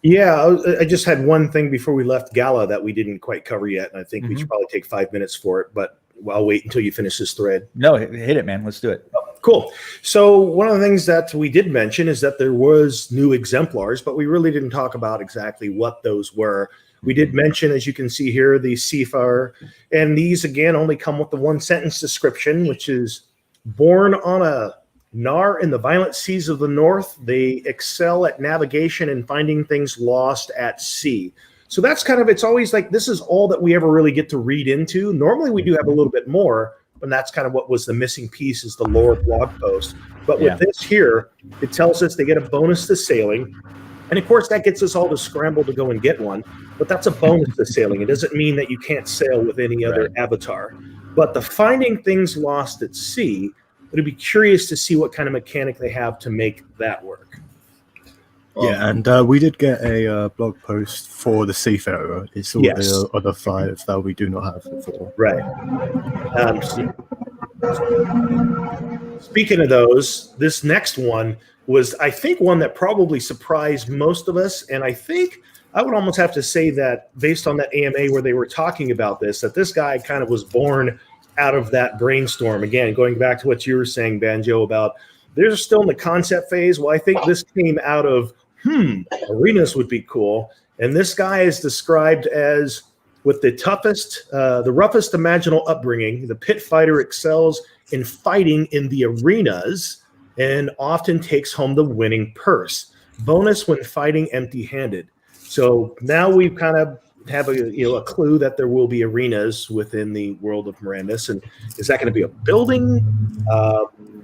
E: Yeah, I just had one thing before we left Gala that we didn't quite cover yet, and I think we should probably take 5 minutes for it, but I'll wait until you finish this thread.
A: No, hit it, man. Let's do it.
E: Cool. So one of the things that we did mention is that there was new exemplars, but we really didn't talk about exactly what those were. We did mention, as you can see here, the Seafarer, and these, again, only come with the one-sentence description, which is born on a Nar in the violent seas of the north. They excel at navigation and finding things lost at sea. So that's kind of, it's always like, this is all that we ever really get to read into. Normally we do have a little bit more, and that's kind of what was the missing piece, is the lore blog post. But with this here, it tells us they get a bonus to sailing. And of course, that gets us all to scramble to go and get one. But that's a bonus to sailing. It doesn't mean that you can't sail with any other avatar. But the finding things lost at sea, it'd be curious to see what kind of mechanic they have to make that work.
D: Yeah, and we did get a blog post for the Seafarer. It's all the other 5 that we do not have before.
E: Right. Speaking of those, this next one was, I think, one that probably surprised most of us. And I think I would almost have to say that, based on that AMA where they were talking about this, that this guy kind of was born out of that brainstorm. Again, going back to what you were saying, Banjo, about they're still in the concept phase. Well, I think this came out of, arenas would be cool. And this guy is described as, with the roughest imaginable upbringing, the pit fighter excels in fighting in the arenas and often takes home the winning purse. Bonus when fighting empty-handed. So now we've kind of have a clue that there will be arenas within the world of Mirandus. And is that going to be a building?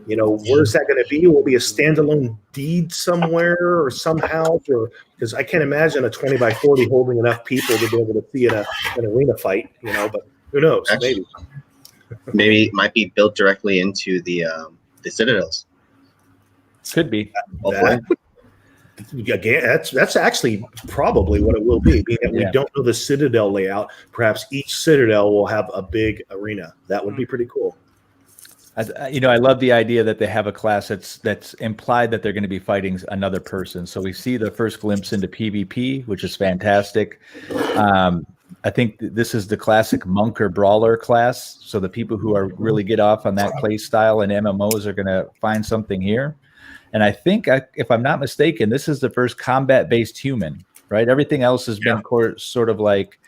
E: Where's that going to be? Will it be a standalone deed somewhere or somehow? Because I can't imagine a 20 by 40 holding enough people to be able to see an arena fight. But Who knows?
B: Actually,
E: Maybe.
B: maybe it might be built directly into the citadels.
A: Could be.
E: That again, that's actually probably what it will be. Being that we
A: Yeah.
E: don't know the citadel layout, perhaps each citadel will have a big arena. That would be pretty cool.
A: I love the idea that they have a class that's implied that they're going to be fighting another person. So we see the first glimpse into PvP, which is fantastic. I think this is the classic monk or brawler class. So the people who are really get off on that play style and MMOs are going to find something here. And I think, if I'm not mistaken, this is the first combat-based human, right? Everything else has been sort of like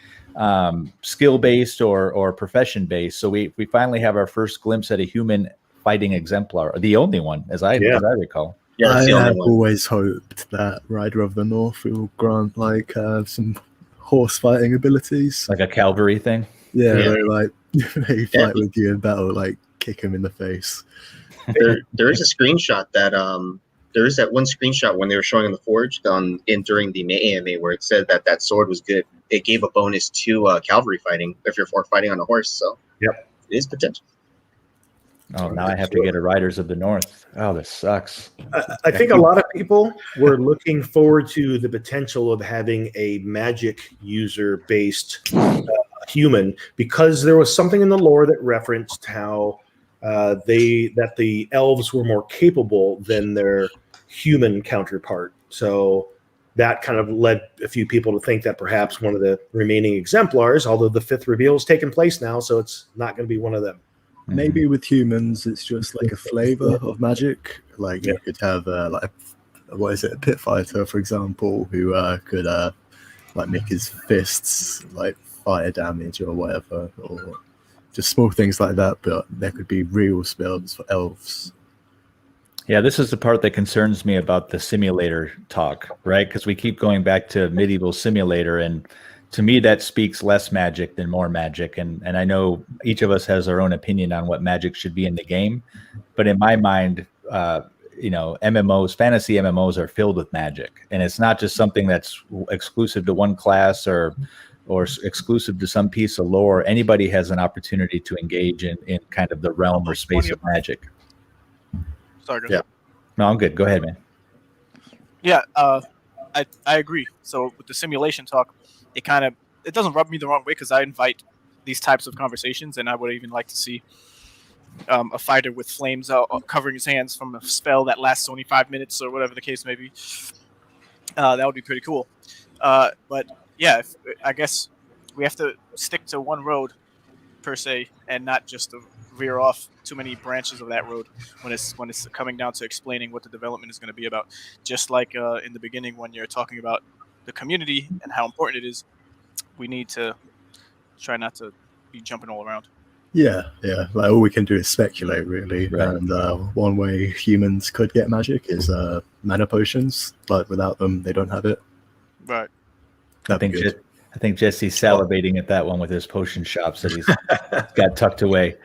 A: skill-based or profession-based. So we finally have our first glimpse at a human fighting exemplar, the only one, as I recall.
B: Yeah, that's
D: I
B: the only
D: have
B: one.
D: always hoped that Rider of the North will grant like some horse fighting abilities.
A: Like a cavalry thing.
D: Yeah,
B: Yeah.
D: they like they fight with you in battle, like kick him in the face.
B: There is a screenshot that there is that one screenshot when they were showing in the forge during the AMA where it said that sword was good. It gave a bonus to cavalry fighting if you're fighting on a horse. So it is potential.
A: Oh, now I have to get a Riders of the North. Oh, this sucks.
E: I think a lot of people were looking forward to the potential of having a magic user-based human because there was something in the lore that referenced how the elves were more capable than their human counterpart. So that kind of led a few people to think that perhaps one of the remaining exemplars, although the fifth reveal has taken place now, so it's not going to be one of them.
D: Maybe with humans, it's just like a flavor of magic. Like you could have like what is it, a pit fighter, for example, who could like make his fists like fire damage or whatever, or just small things like that. But there could be real spells for elves.
A: Yeah, this is the part that concerns me about the simulator talk, right? Because we keep going back to medieval simulator, and to me, that speaks less magic than more magic. And I know each of us has our own opinion on what magic should be in the game. But in my mind, MMOs, fantasy MMOs are filled with magic. And it's not just something that's exclusive to one class or exclusive to some piece of lore. Anybody has an opportunity to engage in kind of the realm or space of magic.
C: Sorry.
A: Yeah. No, I'm good. Go ahead, man.
C: Yeah, I agree. So with the simulation talk, it doesn't rub me the wrong way because I invite these types of conversations, and I would even like to see a fighter with flames covering his hands from a spell that lasts only 5 minutes or whatever the case may be. That would be pretty cool. But yeah, I guess we have to stick to one road per se, and not just to veer off too many branches of that road when it's coming down to explaining what the development is going to be about. Just like in the beginning when you're talking about the community and how important it is, we need to try not to be jumping all around.
D: Yeah. Like all we can do is speculate, really.
A: Right.
D: And one way humans could get magic is mana potions. But without them, they don't have it.
C: Right.
A: I think Jesse's salivating at that one with his potion shops that he's got tucked away.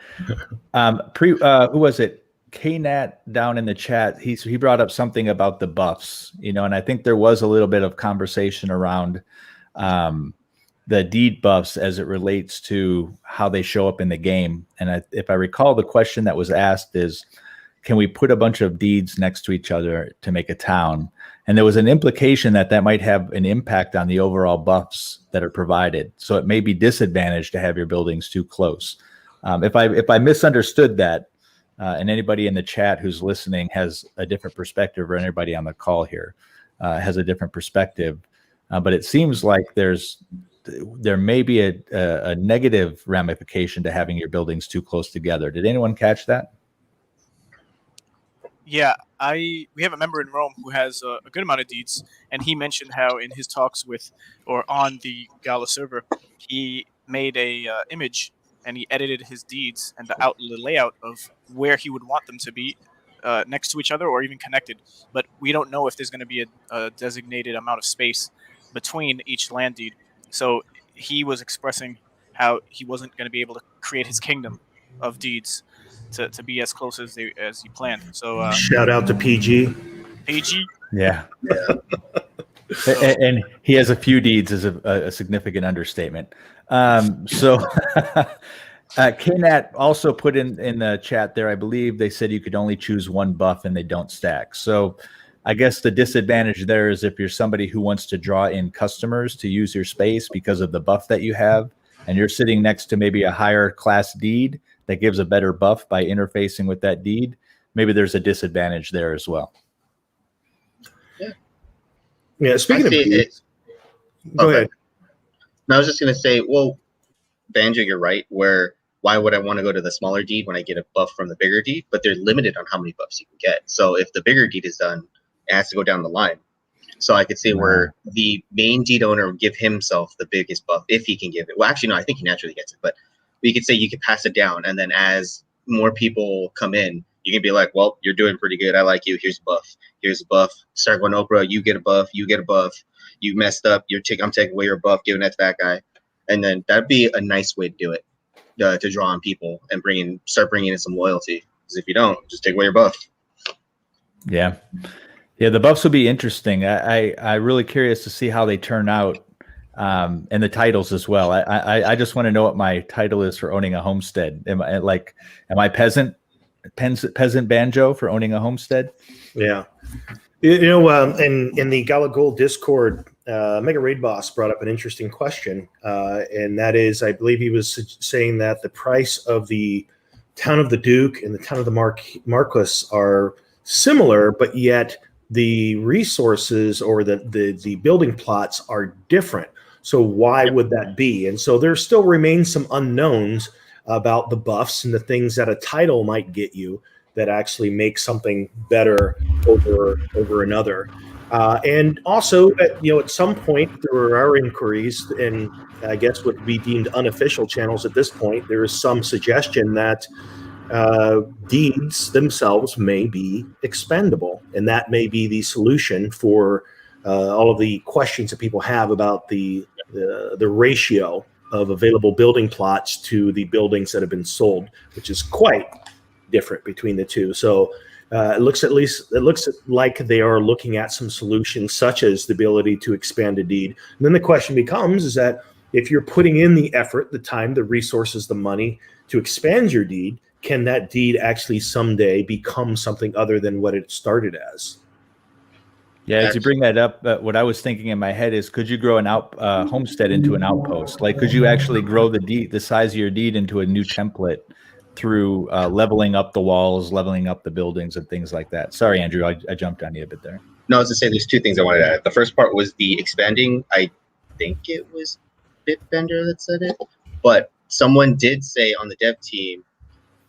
A: Who was it? KNat down in the chat. He brought up something about the buffs, and I think there was a little bit of conversation around the deed buffs as it relates to how they show up in the game. And if I recall, the question that was asked is, can we put a bunch of deeds next to each other to make a town? And there was an implication that might have an impact on the overall buffs that are provided. So it may be disadvantaged to have your buildings too close. If I misunderstood that, and anybody in the chat who's listening has a different perspective, or anybody on the call here has a different perspective, but it seems like there may be a negative ramification to having your buildings too close together. Did anyone catch that?
C: Yeah, we have a member in Rome who has a good amount of deeds, and he mentioned how in his talks on the Gala server, he made a image and he edited his deeds and the layout of where he would want them to be next to each other or even connected. But we don't know if there's going to be a designated amount of space between each land deed. So he was expressing how he wasn't going to be able to create his kingdom of deeds to be as close as he planned. So
E: shout out to PG.
C: PG.
A: Yeah. And he has a few deeds is a significant understatement. So KNAT also put in the chat there, I believe they said you could only choose one buff and they don't stack. So I guess the disadvantage there is if you're somebody who wants to draw in customers to use your space because of the buff that you have, and you're sitting next to maybe a higher class deed that gives a better buff by interfacing with that deed, maybe there's a disadvantage there as well.
E: Yeah, speaking of deeds, go ahead.
B: I was just going to say, well, Banjo, you're right. Why would I want to go to the smaller deed when I get a buff from the bigger deed? But they're limited on how many buffs you can get. So if the bigger deed is done, it has to go down the line. So I could say where the main deed owner would give himself the biggest buff if he can give it. Well, actually, no, I think he naturally gets it. But we could say you could pass it down. And then as more people come in, you can be like, well, you're doing pretty good. I like you. Here's a buff. Here's a buff. Start going Oprah. You get a buff. You get a buff. You messed up. I'm taking away your buff, giving that to that guy. And then that'd be a nice way to do it, to draw on people and start bringing in some loyalty. Because if you don't, just take away your buff.
A: Yeah. Yeah, the buffs will be interesting. I'm really curious to see how they turn out, and the titles as well. I just want to know what my title is for owning a homestead. Am I peasant banjo for owning a homestead?
E: Yeah. In the Gala Gold Discord, Mega Raid Boss brought up an interesting question, and that is, I believe he was saying that the price of the Town of the Duke and the Town of the Marquis are similar, but yet the resources or the building plots are different. So why would that be? And so there still remains some unknowns about the buffs and the things that a title might get you that actually make something better over another. And also, at some point through our inquiries, and I guess would be deemed unofficial channels at this point, there is some suggestion that deeds themselves may be expendable, and that may be the solution for all of the questions that people have about the ratio of available building plots to the buildings that have been sold, which is quite different between the two. So it looks like they are looking at some solutions, such as the ability to expand a deed. And then the question becomes, is that if you're putting in the effort, the time, the resources, the money to expand your deed, can that deed actually someday become something other than what it started as?
A: Yeah, as you bring that up, what I was thinking in my head is, could you grow an homestead into an outpost? Like, could you actually grow the size of your deed into a new template through leveling up the walls, leveling up the buildings, and things like that? Sorry, Andrew, I jumped on you a bit there.
B: No, I was to say there's two things I wanted to add. The first part was the expanding. I think it was Bitbender that said it, but someone did say on the dev team,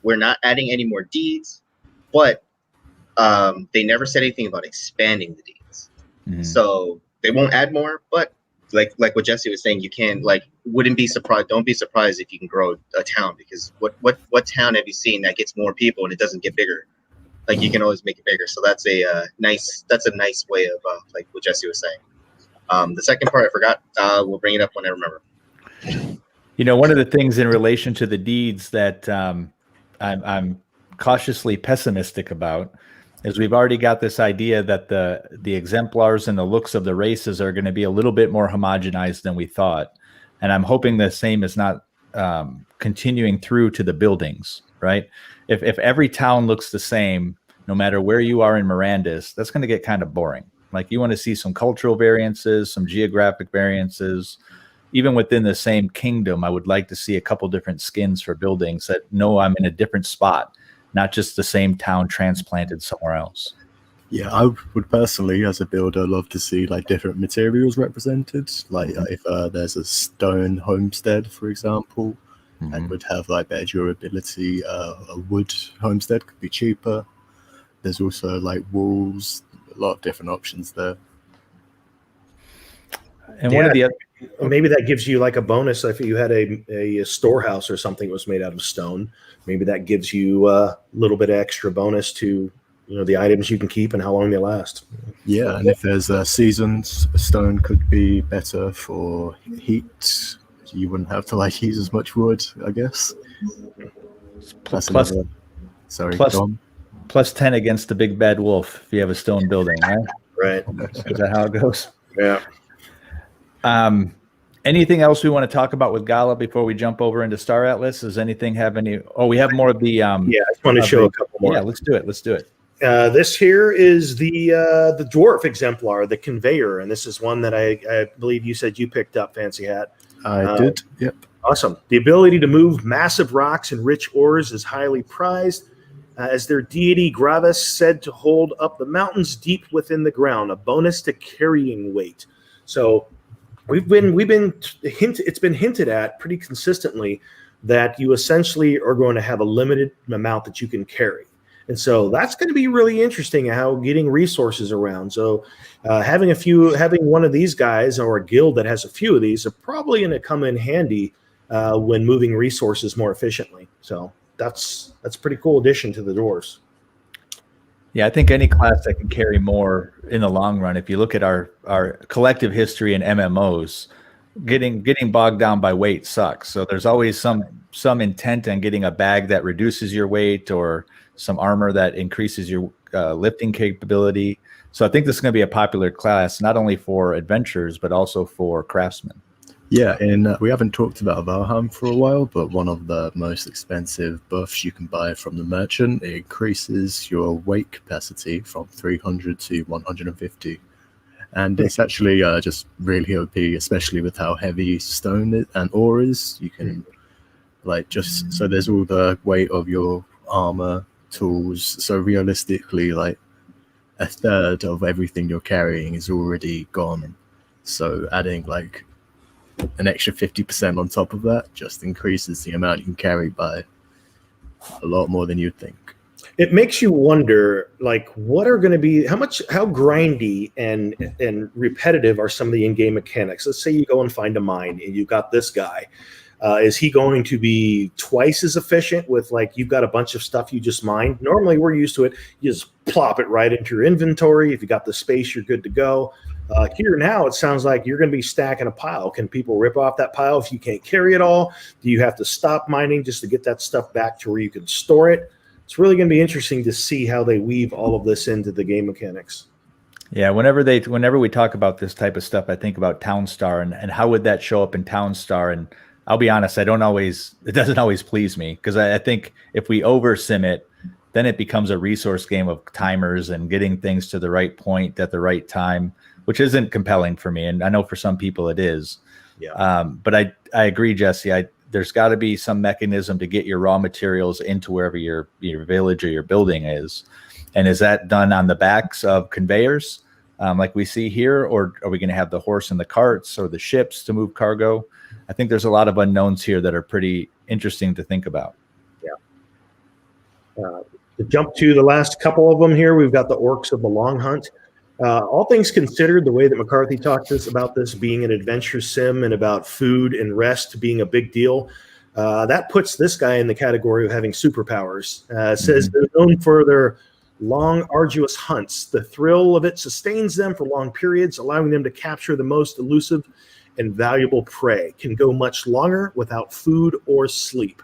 B: we're not adding any more deeds, but they never said anything about expanding the deeds. Mm-hmm. So they won't add more, but like what Jesse was saying, you can don't be surprised if you can grow a town, because what town have you seen that gets more people and it doesn't get bigger? Like, you can always make it bigger. So that's a nice way of like what Jesse was saying. The second part I forgot. We'll bring it up when I remember.
A: One of the things in relation to the deeds that I'm cautiously pessimistic about is we've already got this idea that the exemplars and the looks of the races are going to be a little bit more homogenized than we thought. And I'm hoping the same is not continuing through to the buildings, right? If every town looks the same, no matter where you are in Mirandus, that's going to get kind of boring. Like, you want to see some cultural variances, some geographic variances. Even within the same kingdom, I would like to see a couple different skins for buildings that know I'm in a different spot, not just the same town transplanted somewhere else.
D: Yeah, I would personally, as a builder, love to see different materials represented. If there's a stone homestead, for example, and would have better durability. A wood homestead could be cheaper. There's also walls, a lot of different options there.
A: And one of the other,
E: maybe that gives you a bonus if you had a storehouse or something that was made out of stone. Maybe that gives you a little bit of extra bonus to the items you can keep and how long they last.
D: Yeah, and if there's seasons, a stone could be better for heat. You wouldn't have to use as much wood, I guess. Plus
A: 10 against the big bad wolf if you have a stone building, right?
E: Right.
A: Is that how it goes?
E: Yeah.
A: Anything else we want to talk about with Gala before we jump over into Star Atlas? Does anything have any? Oh, we have more of the.
E: Yeah, I just want to show a couple more.
A: Yeah, let's do it. Let's do it.
E: This here is the dwarf exemplar, the conveyor, and this is one that I believe you said you picked up, Fancy Hat.
D: I did. Yep.
E: Awesome. The ability to move massive rocks and rich ores is highly prized, as their deity Gravis said to hold up the mountains deep within the ground, a bonus to carrying weight. So it's been hinted at pretty consistently that you essentially are going to have a limited amount that you can carry. And so that's going to be really interesting how getting resources around. So having one of these guys or a guild that has a few of these are probably going to come in handy when moving resources more efficiently. So that's a pretty cool addition to the dwarves.
A: Yeah, I think any class that can carry more in the long run, if you look at our collective history in MMOs, getting bogged down by weight sucks. So there's always some intent on getting a bag that reduces your weight or some armor that increases your lifting capability. So I think this is going to be a popular class, not only for adventurers, but also for craftsmen.
D: Yeah, and we haven't talked about Valheim for a while, but one of the most expensive buffs you can buy from the merchant, it increases your weight capacity from 300 to 150. And it's actually just really OP, especially with how heavy stone and ore is. You can, so there's all the weight of your armor, tools. So realistically, like a third of everything you're carrying is already gone. So adding like an extra 50% on top of that just increases the amount you can carry by a lot more than you'd think.
E: It makes you wonder, like, what are going to be how grindy and repetitive are some of the in-game mechanics? Let's say you go and find a mine and you got this guy. Is he going to be twice as efficient with, like, you've got a bunch of stuff you just mined? Normally, we're used to it. You just plop it right into your inventory. If you got the space, you're good to go. Here now, it sounds like you're going to be stacking a pile. Can people rip off that pile if you can't carry it all? Do you have to stop mining just to get that stuff back to where you can store it? It's really going to be interesting to see how they weave all of this into the game mechanics.
A: Yeah, whenever we talk about this type of stuff, I think about Townstar and how would that show up in Townstar. And I'll be honest, it doesn't always please me, because I think if we over sim it, then it becomes a resource game of timers and getting things to the right point at the right time, which isn't compelling for me. And I know for some people it is. Yeah. But I agree, Jesse. There's got to be some mechanism to get your raw materials into wherever your village or your building is. And is that done on the backs of conveyors like we see here? Or are we going to have the horse and the carts or the ships to move cargo? I think there's a lot of unknowns here that are pretty interesting to think about.
E: Yeah. To jump to the last couple of them here, we've got the Orcs of the Long Hunt. All things considered, the way that McCarthy talked about this being an adventure sim and about food and rest being a big deal, that puts this guy in the category of having superpowers. It says they're known for their long, arduous hunts. The thrill of it sustains them for long periods, allowing them to capture the most elusive and valuable prey. Can go much longer without food or sleep.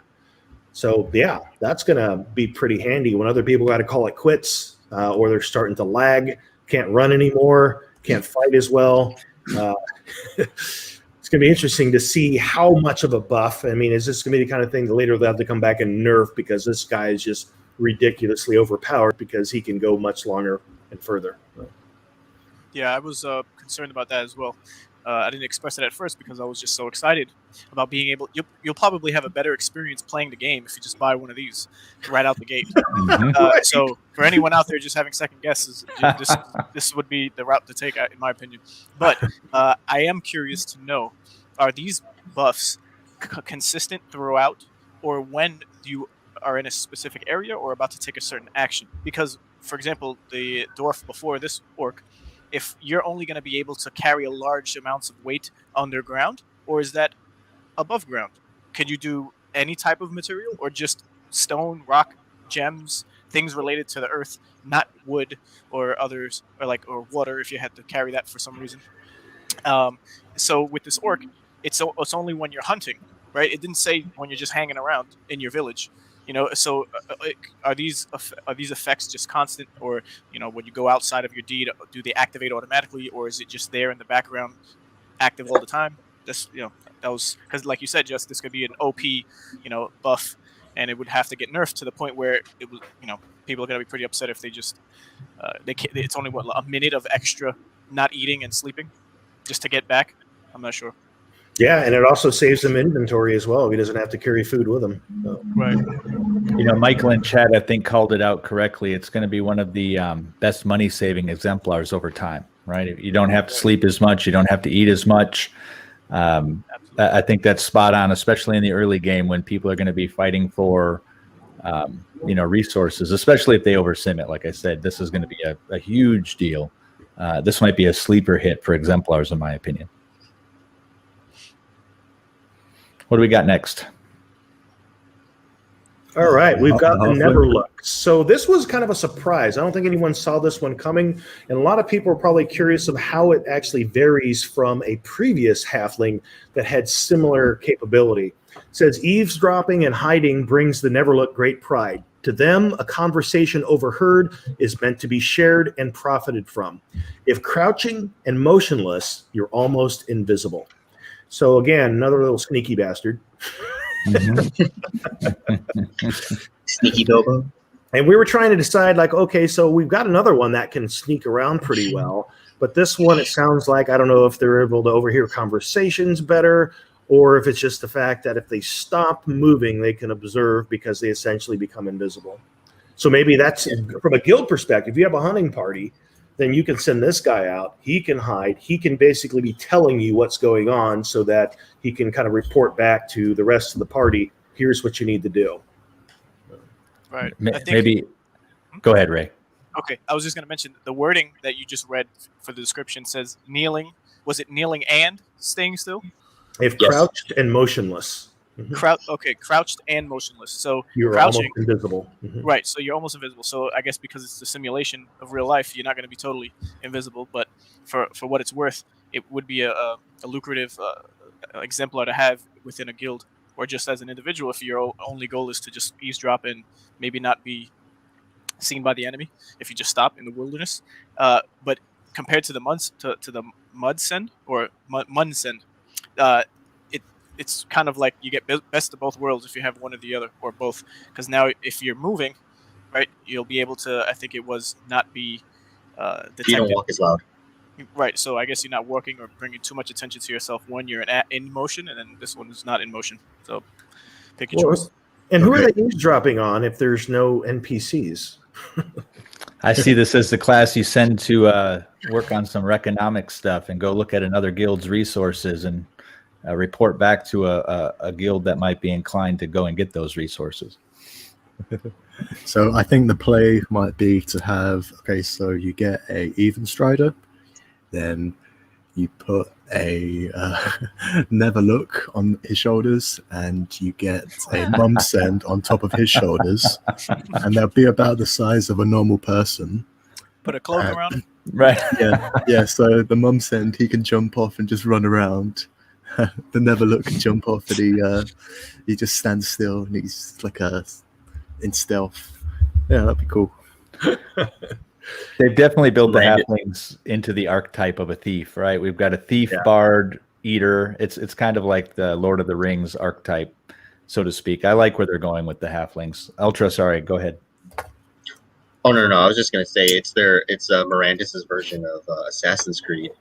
E: So, yeah, that's going to be pretty handy when other people got to call it quits or they're starting to lag. Can't run anymore, can't fight as well. It's going to be interesting to see how much of a buff. I mean, is this going to be the kind of thing that later they'll have to come back and nerf because this guy is just ridiculously overpowered because he can go much longer and further.
C: Yeah, I was concerned about that as well. I didn't express it at first because I was just so excited about being able. You'll probably have a better experience playing the game if you just buy one of these right out the gate. So for anyone out there just having second guesses, this would be the route to take, in my opinion. But I am curious to know: are these buffs consistent throughout, or when you are in a specific area or about to take a certain action? Because, for example, the dwarf before this orc, if you're only going to be able to carry large amounts of weight underground, or is that above ground? Can you do any type of material, or just stone, rock, gems, things related to the earth, not wood or others, or water if you had to carry that for some reason? So with this orc, it's only when you're hunting, right? It didn't say when you're just hanging around in your village. So are these effects just constant, or when you go outside of your deed, do they activate automatically, or is it just there in the background, active all the time? That was because, like you said, just this could be an OP, buff, and it would have to get nerfed to the point where it was, people are gonna be pretty upset if they just it's only a minute of extra not eating and sleeping just to get back. I'm not sure.
E: Yeah, and it also saves him inventory as well. He doesn't have to carry food with him. So.
C: Right.
A: Michael in chat, I think, called it out correctly. It's going to be one of the best money-saving exemplars over time, right? You don't have to sleep as much. You don't have to eat as much. I think that's spot on, especially in the early game when people are going to be fighting for, resources, especially if they oversim it. Like I said, this is going to be a huge deal. This might be a sleeper hit for exemplars, in my opinion. What do we got next?
E: All right, we've got the Neverlook. So this was kind of a surprise. I don't think anyone saw this one coming, and a lot of people are probably curious of how it actually varies from a previous halfling that had similar capability. It says, eavesdropping and hiding brings the Neverlook great pride. To them, a conversation overheard is meant to be shared and profited from. If crouching and motionless, you're almost invisible. So again, another little sneaky bastard.
B: Sneaky Dobo.
E: And we were trying to decide, like, okay, so we've got another one that can sneak around pretty well. But this one, it sounds like, I don't know if they're able to overhear conversations better, or if it's just the fact that if they stop moving, they can observe because they essentially become invisible. So maybe that's, from a guild perspective, if you have a hunting party, then you can send this guy out. He can hide. He can basically be telling you what's going on so that he can kind of report back to the rest of the party, here's what you need to do.
C: Right.
A: Maybe. Go ahead, Ray.
C: Okay. I was just going to mention the wording that you just read for the description says kneeling. Was it kneeling and staying still?
E: If crouched and motionless.
C: Crouched and motionless. So
E: you're
C: crouching,
E: almost invisible.
C: Right, so you're almost invisible. So I guess because it's a simulation of real life, you're not going to be totally invisible. But for what it's worth, it would be a lucrative exemplar to have within a guild, or just as an individual if your only goal is to just eavesdrop and maybe not be seen by the enemy if you just stop in the wilderness. But compared to the Mudsend or Munsend, it's kind of like you get best of both worlds if you have one or the other, or both. Because now if you're moving, right, you'll be able to, I think it was, not be detected.
B: You don't walk as loud.
C: Right, so I guess you're not walking or bringing too much attention to yourself when you're in motion, and then this one is not in motion. So pick your choice.
E: And who are they eavesdropping on if there's no NPCs?
A: I see this as the class you send to work on some economic stuff and go look at another guild's resources and report back to a guild that might be inclined to go and get those resources.
D: So I think the play might be to have, so you get a even strider, then you put a never look on his shoulders, and you get a mum send on top of his shoulders, and they'll be about the size of a normal person.
C: Put a cloak around him.
A: Right.
D: Yeah. So the mum send, he can jump off and just run around. The never look can jump off, and he just stands still, and he's like in stealth. Yeah, that'd be cool.
A: They've definitely built the halflings into the archetype of a thief, right? We've got a thief, bard, eater. It's kind of like the Lord of the Rings archetype, so to speak. I like where they're going with the halflings. Ultra, sorry, go ahead.
B: Oh no, I was just gonna say it's Mirandus's version of Assassin's Creed,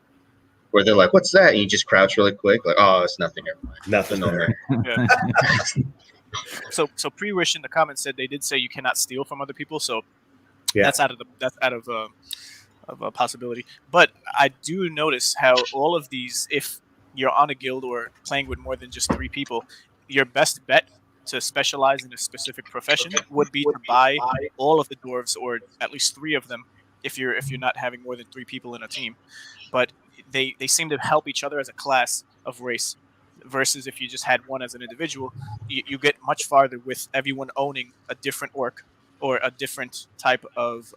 B: where they're like, "What's that?" And you just crouch really quick, like, "Oh, it's nothing. Never mind.
E: Nothing there."
C: Yeah. So Pre-Wish in the comments said they did say you cannot steal from other people. So that's out of a possibility. But I do notice how all of these, if you're on a guild or playing with more than just 3 people, your best bet to specialize in a specific profession would be to buy all of the dwarves, or at least 3 of them, if you're not having more than 3 people in a team. But they seem to help each other as a class of race, versus if you just had one as an individual, you get much farther with everyone owning a different orc or a different type of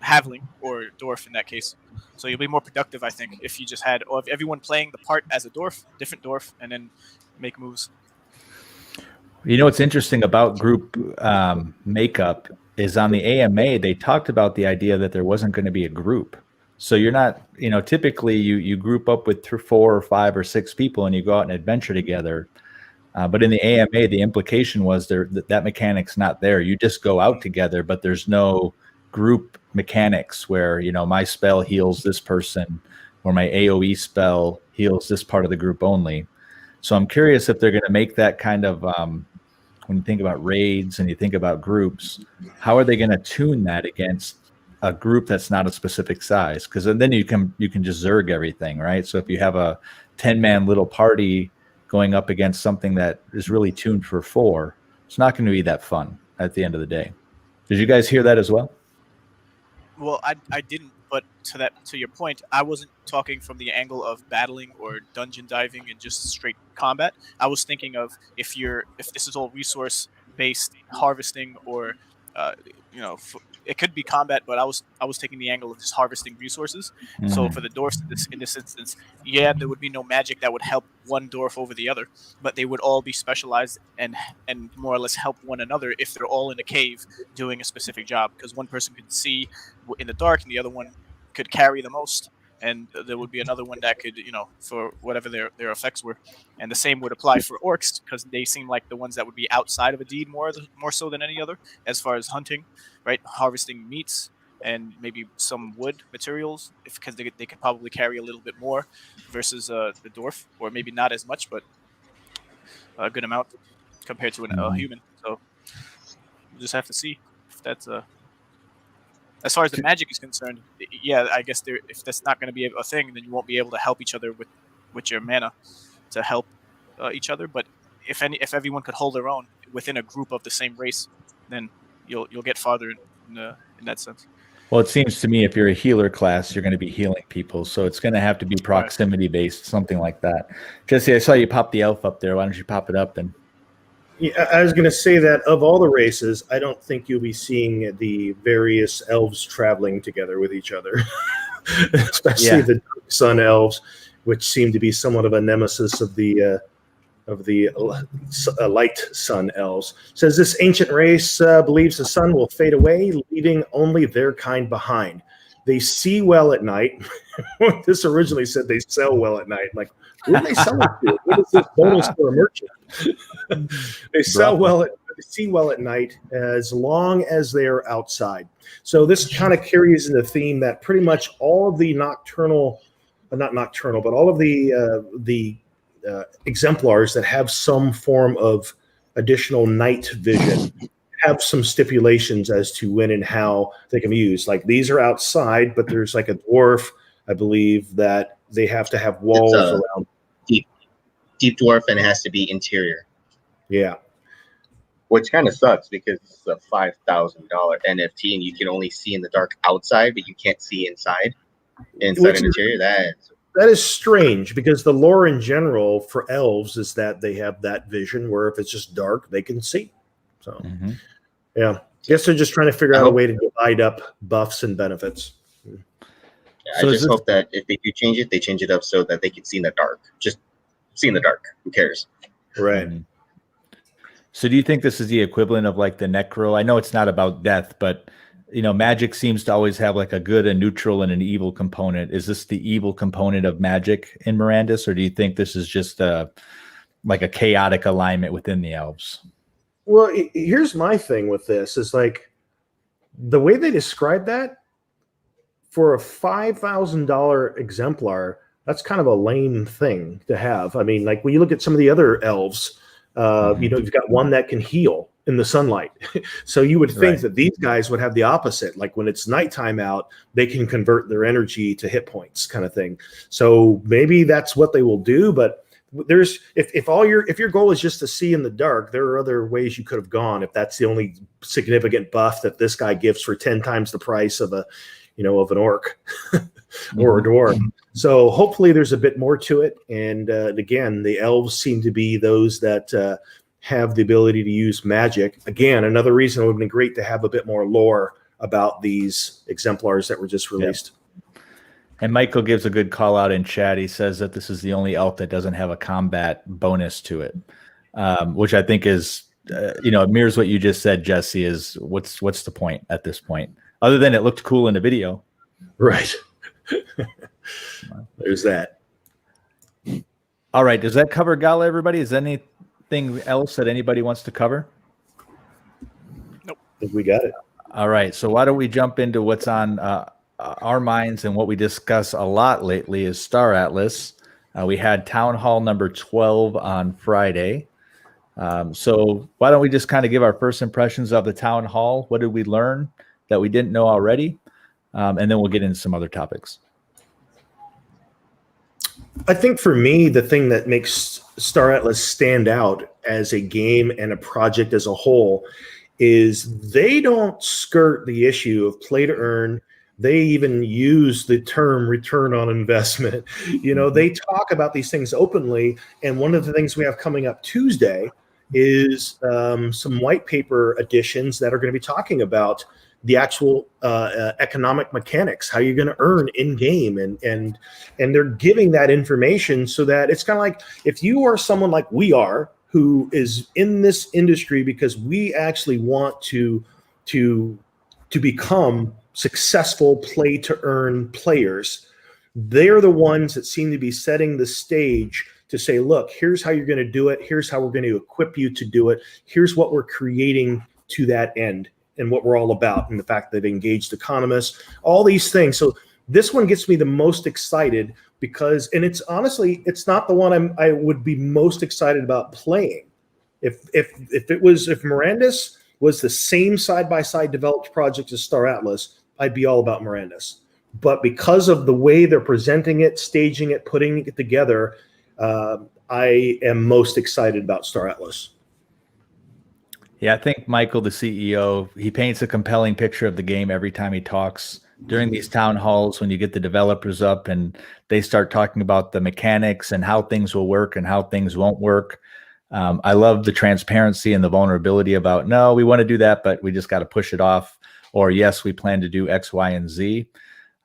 C: halfling or dwarf in that case. So you'll be more productive, I think, if you just had everyone playing the part as a different dwarf, and then make moves.
A: You know what's interesting about group makeup is on the AMA, they talked about the idea that there wasn't going to be a group. So you're not, typically you group up with 4 or 5 or 6 people and you go out and adventure together. But in the AMA, the implication was that mechanic's not there. You just go out together, but there's no group mechanics where, my spell heals this person or my AoE spell heals this part of the group only. So I'm curious if they're going to make that kind of, when you think about raids and you think about groups, how are they going to tune that against a group that's not a specific size? Because then you can just zerg everything, right? So if you have a 10-man little party going up against something that is really tuned for 4, it's not going to be that fun at the end of the day. Did you guys hear that as well?
C: Well, I didn't, but to your point, I wasn't talking from the angle of battling or dungeon diving and just straight combat. I was thinking of if this is all resource based harvesting or it could be combat, but I was taking the angle of just harvesting resources. Mm-hmm. So for the dwarfs in this instance, there would be no magic that would help one dwarf over the other, but they would all be specialized and more or less help one another if they're all in a cave doing a specific job. Because one person could see in the dark and the other one could carry the most, and there would be another one that could, for whatever their effects were. And the same would apply for orcs, because they seem like the ones that would be outside of a deed more so than any other, as far as hunting, right? Harvesting meats and maybe some wood materials, because they could probably carry a little bit more versus the dwarf, or maybe not as much, but a good amount compared to a human. So we'll just have to see if that's as far as the magic is concerned, I guess if that's not going to be a thing, then you won't be able to help each other with your mana to help each other. But if everyone could hold their own within a group of the same race, then you'll get farther in that sense.
A: Well, it seems to me if you're a healer class, you're going to be healing people, so it's going to have to be proximity based, something like that. Jesse, I saw you pop the elf up there. Why don't you pop it up and?
E: Yeah, I was going to say that of all the races, I don't think you'll be seeing the various elves traveling together with each other, especially the sun elves, which seem to be somewhat of a nemesis of the light sun elves. It says this ancient race believes the sun will fade away, leaving only their kind behind. They see well at night. This originally said they sell well at night. Like, who are they selling to? What is this bonus for a merchant? They see well at night as long as they are outside. So this kind of carries in the theme that pretty much all of the all of the exemplars that have some form of additional night vision have some stipulations as to when and how they can be used. Like these are outside, but there's like a dwarf, I believe, that they have to have walls around.
B: Deep dwarf, and it has to be interior.
E: Yeah.
B: Which kind of sucks because it's a $5,000 NFT and you can only see in the dark outside, but you can't see inside an interior.
E: That is strange because the lore in general for elves is that they have that vision where if it's just dark, they can see. So, yeah. I guess they're just trying to figure out a way to divide up buffs and benefits.
B: Yeah, so I just hope that if they do change it, they change it up so that they can see in the dark. Just see in the dark. Who cares?
E: Right.
A: So do you think this is the equivalent of like the Necro? I know it's not about death, but magic seems to always have like a good, a neutral, and an evil component. Is this the evil component of magic in Mirandus, or do you think this is just like a chaotic alignment within the elves?
E: Well, here's my thing with this is like the way they describe that for a $5,000 exemplar, that's kind of a lame thing to have. I mean, like when you look at some of the other elves, you've got one that can heal in the sunlight. So you would think that these guys would have the opposite. Like when it's nighttime out, they can convert their energy to hit points kind of thing. So maybe that's what they will do. But there's if your goal is just to see in the dark, there are other ways you could have gone if that's the only significant buff that this guy gives for 10 times the price of an orc or a dwarf. So hopefully there's a bit more to it. And again, the elves seem to be those that have the ability to use magic. Again, another reason it would have been great to have a bit more lore about these exemplars that were just released.
A: And Michael gives a good call out in chat. He says that this is the only elf that doesn't have a combat bonus to it, which I think is it mirrors what you just said, Jesse. Is what's the point at this point, other than it looked cool in the video?
E: Right. There's that.
A: All right. Does that cover Gala, everybody? Is there anything else that anybody wants to cover?
C: Nope.
E: I think we got it.
A: All right. So why don't we jump into what's on our minds, and what we discuss a lot lately is Star Atlas. We had Town Hall number 12 on Friday. So why don't we just kind of give our first impressions of the Town Hall? What did we learn that we didn't know already? And then we'll get into some other topics.
E: I think for me, the thing that makes Star Atlas stand out as a game and a project as a whole is they don't skirt the issue of play to earn. They even use the term return on investment. They talk about these things openly. And one of the things we have coming up Tuesday is some white paper editions that are going to be talking about the actual economic mechanics, how you're going to earn in game, and they're giving that information so that it's kind of like if you are someone like we are who is in this industry because we actually want to become successful play to earn players. They're the ones that seem to be setting the stage to say, look, here's how you're going to do it. Here's how we're going to equip you to do it. Here's what we're creating to that end and what we're all about, and the fact that they've engaged economists, all these things. So this one gets me the most excited because, and it's honestly, it's not the one I would be most excited about playing. If Mirandus was the same side-by-side developed project as Star Atlas, I'd be all about Mirandus. But because of the way they're presenting it, staging it, putting it together, I am most excited about Star Atlas.
A: Yeah, I think Michael, the CEO, he paints a compelling picture of the game every time he talks. During these town halls, when you get the developers up and they start talking about the mechanics and how things will work and how things won't work. I love the transparency and the vulnerability about, no, we want to do that, but we just got to push it off. Or yes, we plan to do X, Y, and Z.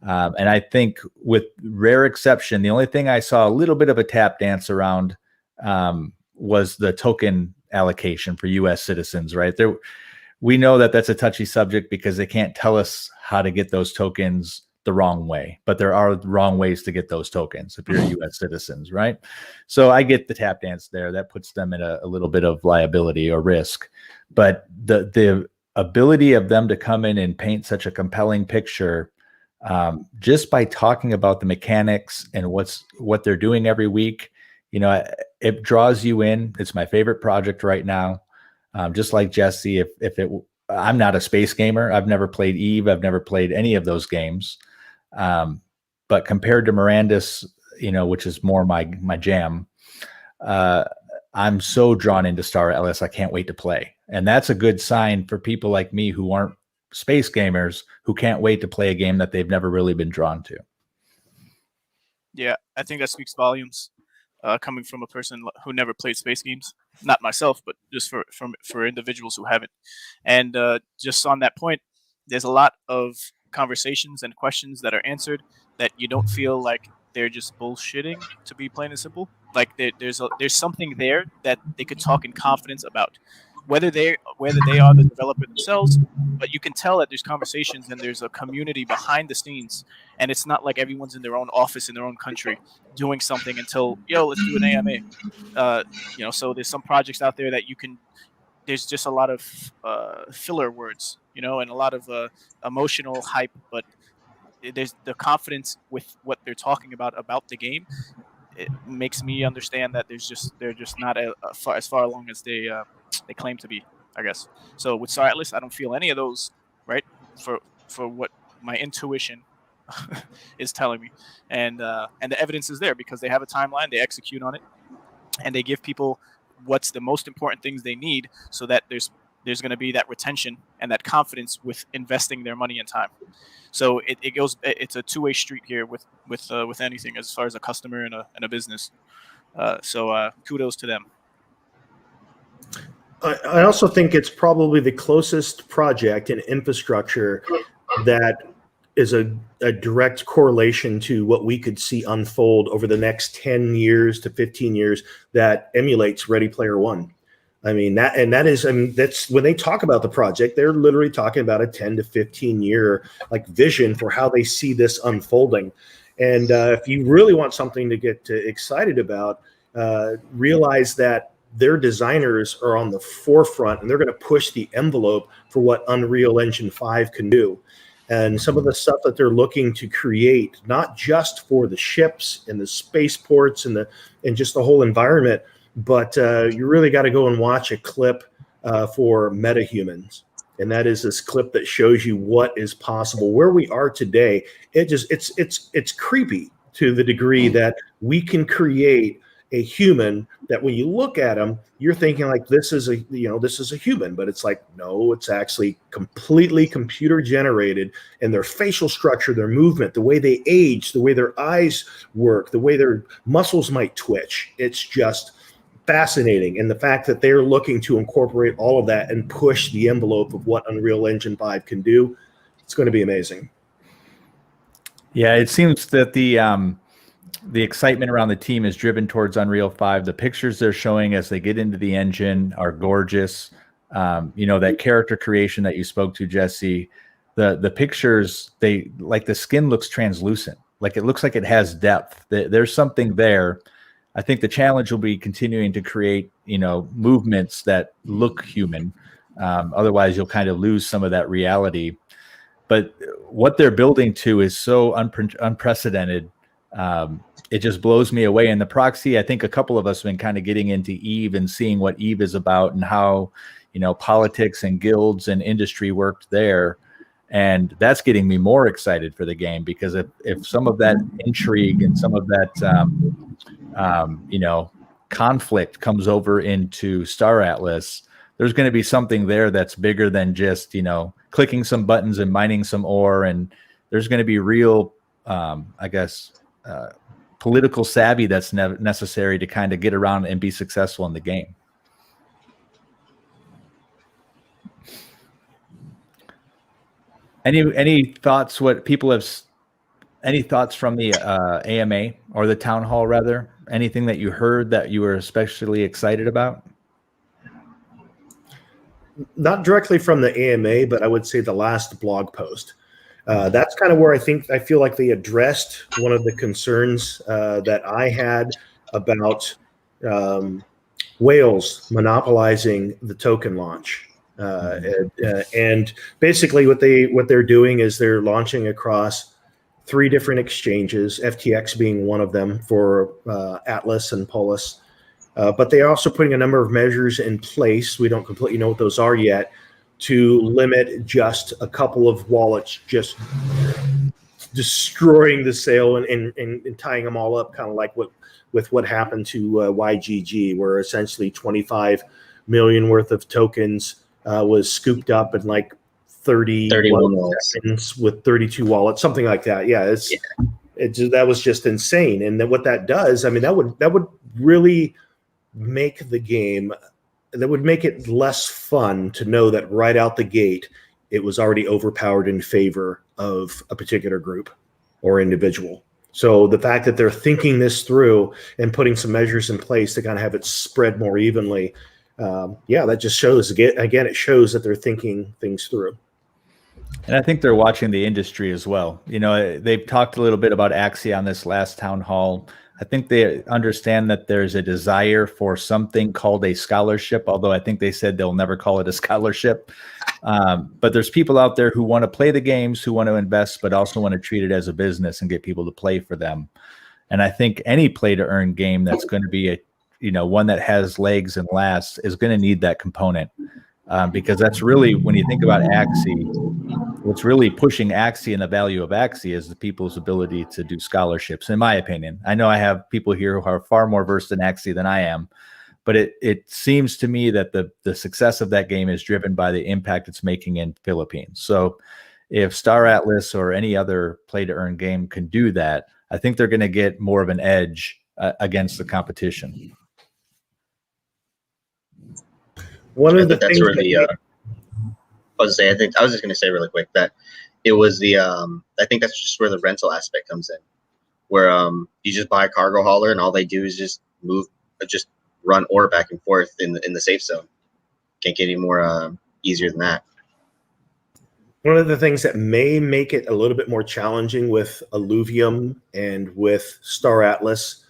A: And I think with rare exception, the only thing I saw a little bit of a tap dance around was the token allocation for U.S. citizens, right? We know that that's a touchy subject because they can't tell us how to get those tokens the wrong way, but there are wrong ways to get those tokens if you're U.S. citizens, right? So I get the tap dance there. That puts them in a little bit of liability or risk, but the ability of them to come in and paint such a compelling picture just by talking about the mechanics and what they're doing every week, it draws you in. It's my favorite project right now. Just like Jesse, I'm not a space gamer. I've never played Eve. I've never played any of those games. But compared to Mirandus, which is more my jam, I'm so drawn into Star Atlas. I can't wait to play. And that's a good sign for people like me who aren't space gamers, who can't wait to play a game that they've never really been drawn to.
C: Yeah, I think that speaks volumes. Coming from a person who never played space games, not myself, but just for individuals who haven't. And just on that point, there's a lot of conversations and questions that are answered that you don't feel like they're just bullshitting, to be plain and simple. Like there's something there that they could talk in confidence about, whether they are the developer themselves, but you can tell that there's conversations and there's a community behind the scenes, and it's not like everyone's in their own office in their own country doing something until let's do an AMA. So there's some projects out there that there's just a lot of filler words, and a lot of emotional hype, but there's the confidence with what they're talking about the game. It makes me understand that they're just not as far along as they claim to be, I guess. So with Star Atlas, I don't feel any of those, right? For what my intuition is telling me, and the evidence is there because they have a timeline, they execute on it, and they give people what's the most important things they need, so that there's going to be that retention and that confidence with investing their money and time. So it's a two-way street here with anything as far as a customer and a business. So kudos to them.
E: I also think it's probably the closest project in infrastructure that is a direct correlation to what we could see unfold over the next 10 years to 15 years that emulates Ready Player One. I mean, that is, I mean, that's when they talk about the project, they're literally talking about a 10 to 15 year like vision for how they see this unfolding. And if you really want something to get excited about, realize that their designers are on the forefront and they're going to push the envelope for what Unreal Engine 5 can do. And some of the stuff that they're looking to create, not just for the ships and the spaceports and just the whole environment, but you really got to go and watch a clip for metahumans. And that is this clip that shows you what is possible. Where we are today, it's creepy to the degree that we can create a human that when you look at them, you're thinking like this is a human, but it's like, no, it's actually completely computer generated, and their facial structure, their movement, the way they age, the way their eyes work, the way their muscles might twitch. It's just fascinating. And the fact that they're looking to incorporate all of that and push the envelope of what Unreal Engine 5 can do, it's going to be amazing.
A: Yeah, it seems that the excitement around the team is driven towards Unreal 5. The pictures they're showing as they get into the engine are gorgeous. That character creation that you spoke to, Jesse, the pictures, they like the skin looks translucent. Like it looks like it has depth. There's something there. I think the challenge will be continuing to create, movements that look human. Otherwise, you'll kind of lose some of that reality. But what they're building to is so unprecedented. It just blows me away. And the proxy, I think a couple of us have been kind of getting into Eve and seeing what Eve is about and how, politics and guilds and industry worked there. And that's getting me more excited for the game, because if some of that intrigue and some of that, conflict comes over into Star Atlas, there's going to be something there that's bigger than just, clicking some buttons and mining some ore. And there's going to be real, political savvy that's necessary to kind of get around and be successful in the game. Any thoughts? What people have? Any thoughts from the AMA or the town hall, rather? Anything that you heard that you were especially excited about?
E: Not directly from the AMA, but I would say the last blog post. That's kind of where I feel like they addressed one of the concerns that I had about whales monopolizing the token launch. And basically what they're doing is they're launching across 3 different exchanges, FTX being one of them for Atlas and Polis. But they're also putting a number of measures in place. We don't completely know what those are yet, to limit just a couple of wallets just destroying the sale and tying them all up, kind of like what happened to YGG, where essentially 25 million worth of tokens was scooped up in like 31 seconds with 32 wallets, something like that. Yeah, that was just insane. And then what that does, I mean, that would really make the game, that would make it less fun to know that right out the gate, it was already overpowered in favor of a particular group or individual. So the fact that they're thinking this through and putting some measures in place to kind of have it spread more evenly, that just shows, again, it shows that they're thinking things through.
A: And I think they're watching the industry as well. They've talked a little bit about Axie on this last town hall. I think they understand that there's a desire for something called a scholarship, although I think they said they'll never call it a scholarship. But there's people out there who want to play the games, who want to invest, but also want to treat it as a business and get people to play for them. And I think any play to earn game that's going to be one that has legs and lasts is going to need that component. Because that's really, when you think about Axie, what's really pushing Axie and the value of Axie is the people's ability to do scholarships, in my opinion. I know I have people here who are far more versed in Axie than I am, but it seems to me that the success of that game is driven by the impact it's making in Philippines. So if Star Atlas or any other play-to-earn game can do that, I think they're going to get more of an edge against the competition.
E: One of the things
B: I was just going to say really quick that it was I think that's just where the rental aspect comes in, where you just buy a cargo hauler and all they do is just run ore back and forth in the safe zone. Can't get any more easier than that.
E: One of the things that may make it a little bit more challenging with Alluvium and with Star Atlas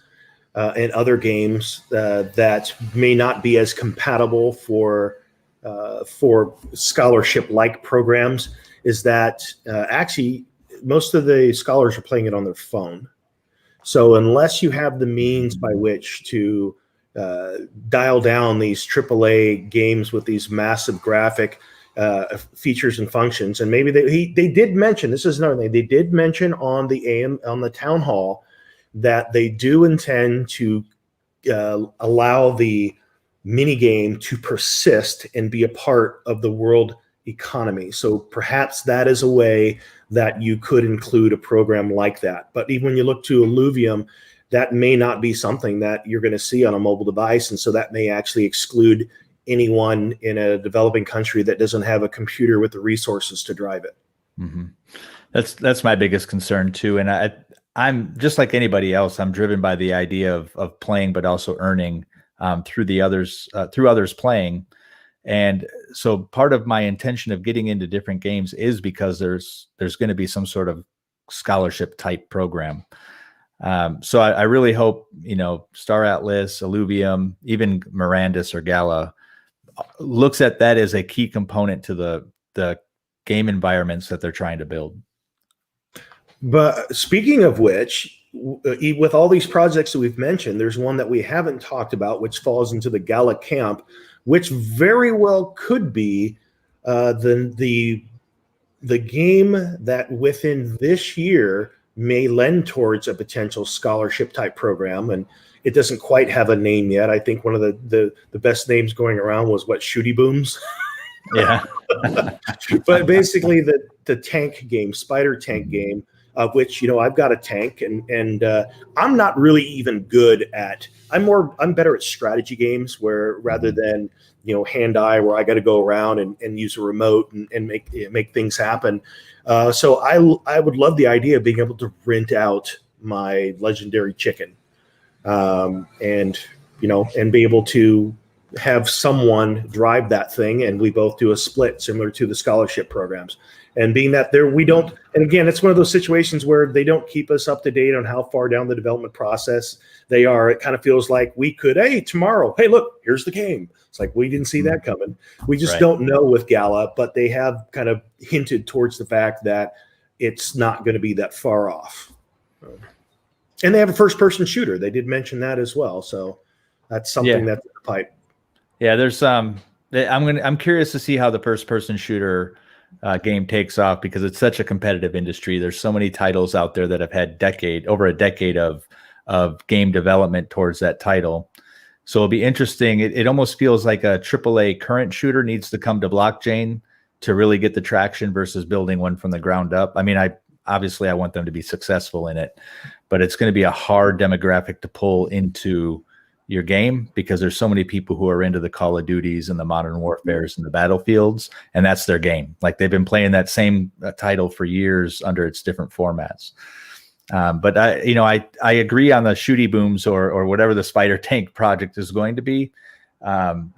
E: and other games that may not be as compatible for scholarship-like programs is that actually most of the scholars are playing it on their phone. So unless you have the means by which to dial down these AAA games with these massive graphic features and functions, and maybe they did mention, this is another thing, they did mention on the town hall that they do intend to allow the mini game to persist and be a part of the world economy. So perhaps that is a way that you could include a program like that. But even when you look to Alluvium, that may not be something that you're going to see on a mobile device. And so that may actually exclude anyone in a developing country that doesn't have a computer with the resources to drive it.
A: Mm-hmm. That's my biggest concern too. And I'm just like anybody else. I'm driven by the idea of playing, but also earning through others playing. And so part of my intention of getting into different games is because there's going to be some sort of scholarship type program. So I really hope, Star Atlas, Alluvium, even Mirandus or Gala looks at that as a key component to the game environments that they're trying to build.
E: But speaking of which, with all these projects that we've mentioned, there's one that we haven't talked about, which falls into the Gala camp, which very well could be the game that within this year may lend towards a potential scholarship type program. And it doesn't quite have a name yet. I think one of the best names going around was Shooty Booms.
A: Yeah.
E: But basically the tank game, spider tank game, of which, I've got a tank and I'm not really even good at, I'm better at strategy games where rather than, hand-eye where I got to go around and use a remote and make things happen. So I would love the idea of being able to rent out my legendary chicken and be able to have someone drive that thing and we both do a split similar to the scholarship programs. And being that we don't, and again, it's one of those situations where they don't keep us up to date on how far down the development process they are. It kind of feels like we could, hey, tomorrow, hey, look, here's the game. It's like, we didn't see that coming. We just don't know with Gala, but they have kind of hinted towards the fact that it's not going to be that far off. And they have a first-person shooter. They did mention that as well. So that's something that's in the pipe. Yeah,
A: there's I'm curious to see how the first-person shooter game takes off because it's such a competitive industry. There's so many titles out there that have had over a decade of game development towards that title. So it'll be interesting. It almost feels like a AAA current shooter needs to come to blockchain to really get the traction versus building one from the ground up. I mean, I want them to be successful in it, but it's going to be a hard demographic to pull into your game because there's so many people who are into the Call of Duties and the Modern Warfares and the Battlefields, and that's their game. Like they've been playing that same title for years under its different formats. But I agree on the Shooty Booms or whatever the Spider Tank project is going to be.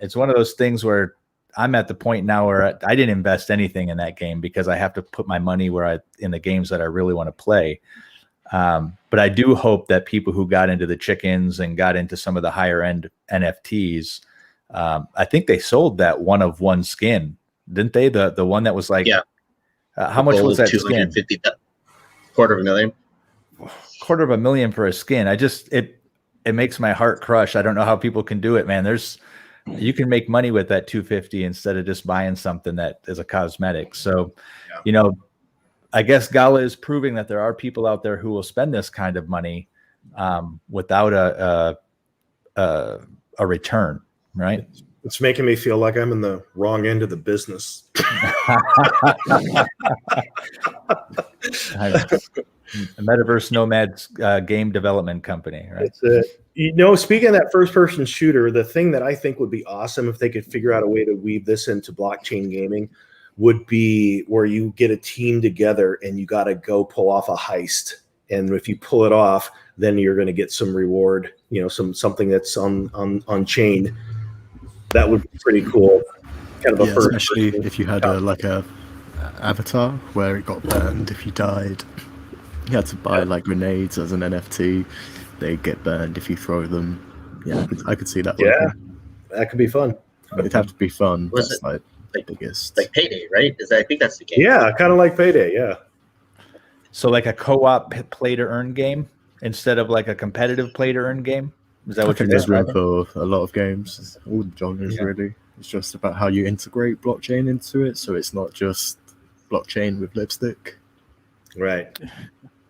A: It's one of those things where I'm at the point now where I didn't invest anything in that game because I have to put my money in the games that I really want to play. But I do hope that people who got into the chickens and got into some of the higher end NFTs, I think they sold that one of one skin, didn't they? The one that was like, how much was that skin?
B: $250,000.
A: $250,000 for a skin. It makes my heart crush. I don't know how people can do it, man. You can make money with that 250 instead of just buying something that is a cosmetic. So, I guess Gala is proving that there are people out there who will spend this kind of money without a return, right?
E: It's making me feel like I'm in the wrong end of the business.
A: Metaverse Nomads game development company, right?
E: It's speaking of that first-person shooter, the thing that I think would be awesome if they could figure out a way to weave this into blockchain gaming would be where you get a team together and you got to go pull off a heist and if you pull it off, then you're going to get some reward. Something that's on chain. That would be pretty cool. Kind of a first,
D: especially if you had a avatar where it got burned if you died. You had to buy like grenades as an NFT. They get burned if you throw them. Yeah, I could see that.
E: Yeah,
D: working.
E: That could be fun.
D: It'd have to be fun.
B: Was
D: That's
B: it
D: like biggest.
B: like Payday, right? I think that's the game.
E: Yeah, kind of like Payday. Yeah.
A: So like a co-op play to earn game instead of like a competitive play to earn game. Is that what you're
D: there's room
A: describing?
D: for a lot of games, all the genres really. It's just about how you integrate blockchain into it, so it's not just blockchain with lipstick.
E: Right.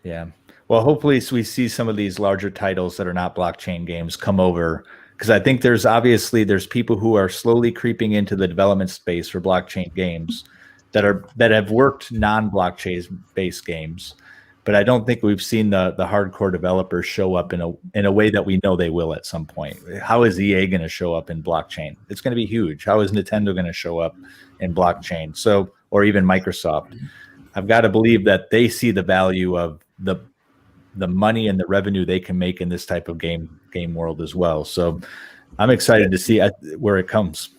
A: Yeah. Well, hopefully we see some of these larger titles that are not blockchain games come over, because I think there's people who are slowly creeping into the development space for blockchain games that have worked non-blockchain based games, but I don't think we've seen the hardcore developers show up in a way that we know they will at some point. How is EA going to show up in blockchain? It's going to be huge. How is Nintendo going to show up in blockchain? So, or even Microsoft. I've got to believe that they see the value of the money and the revenue they can make in this type of game world as well. So I'm excited to see where it comes.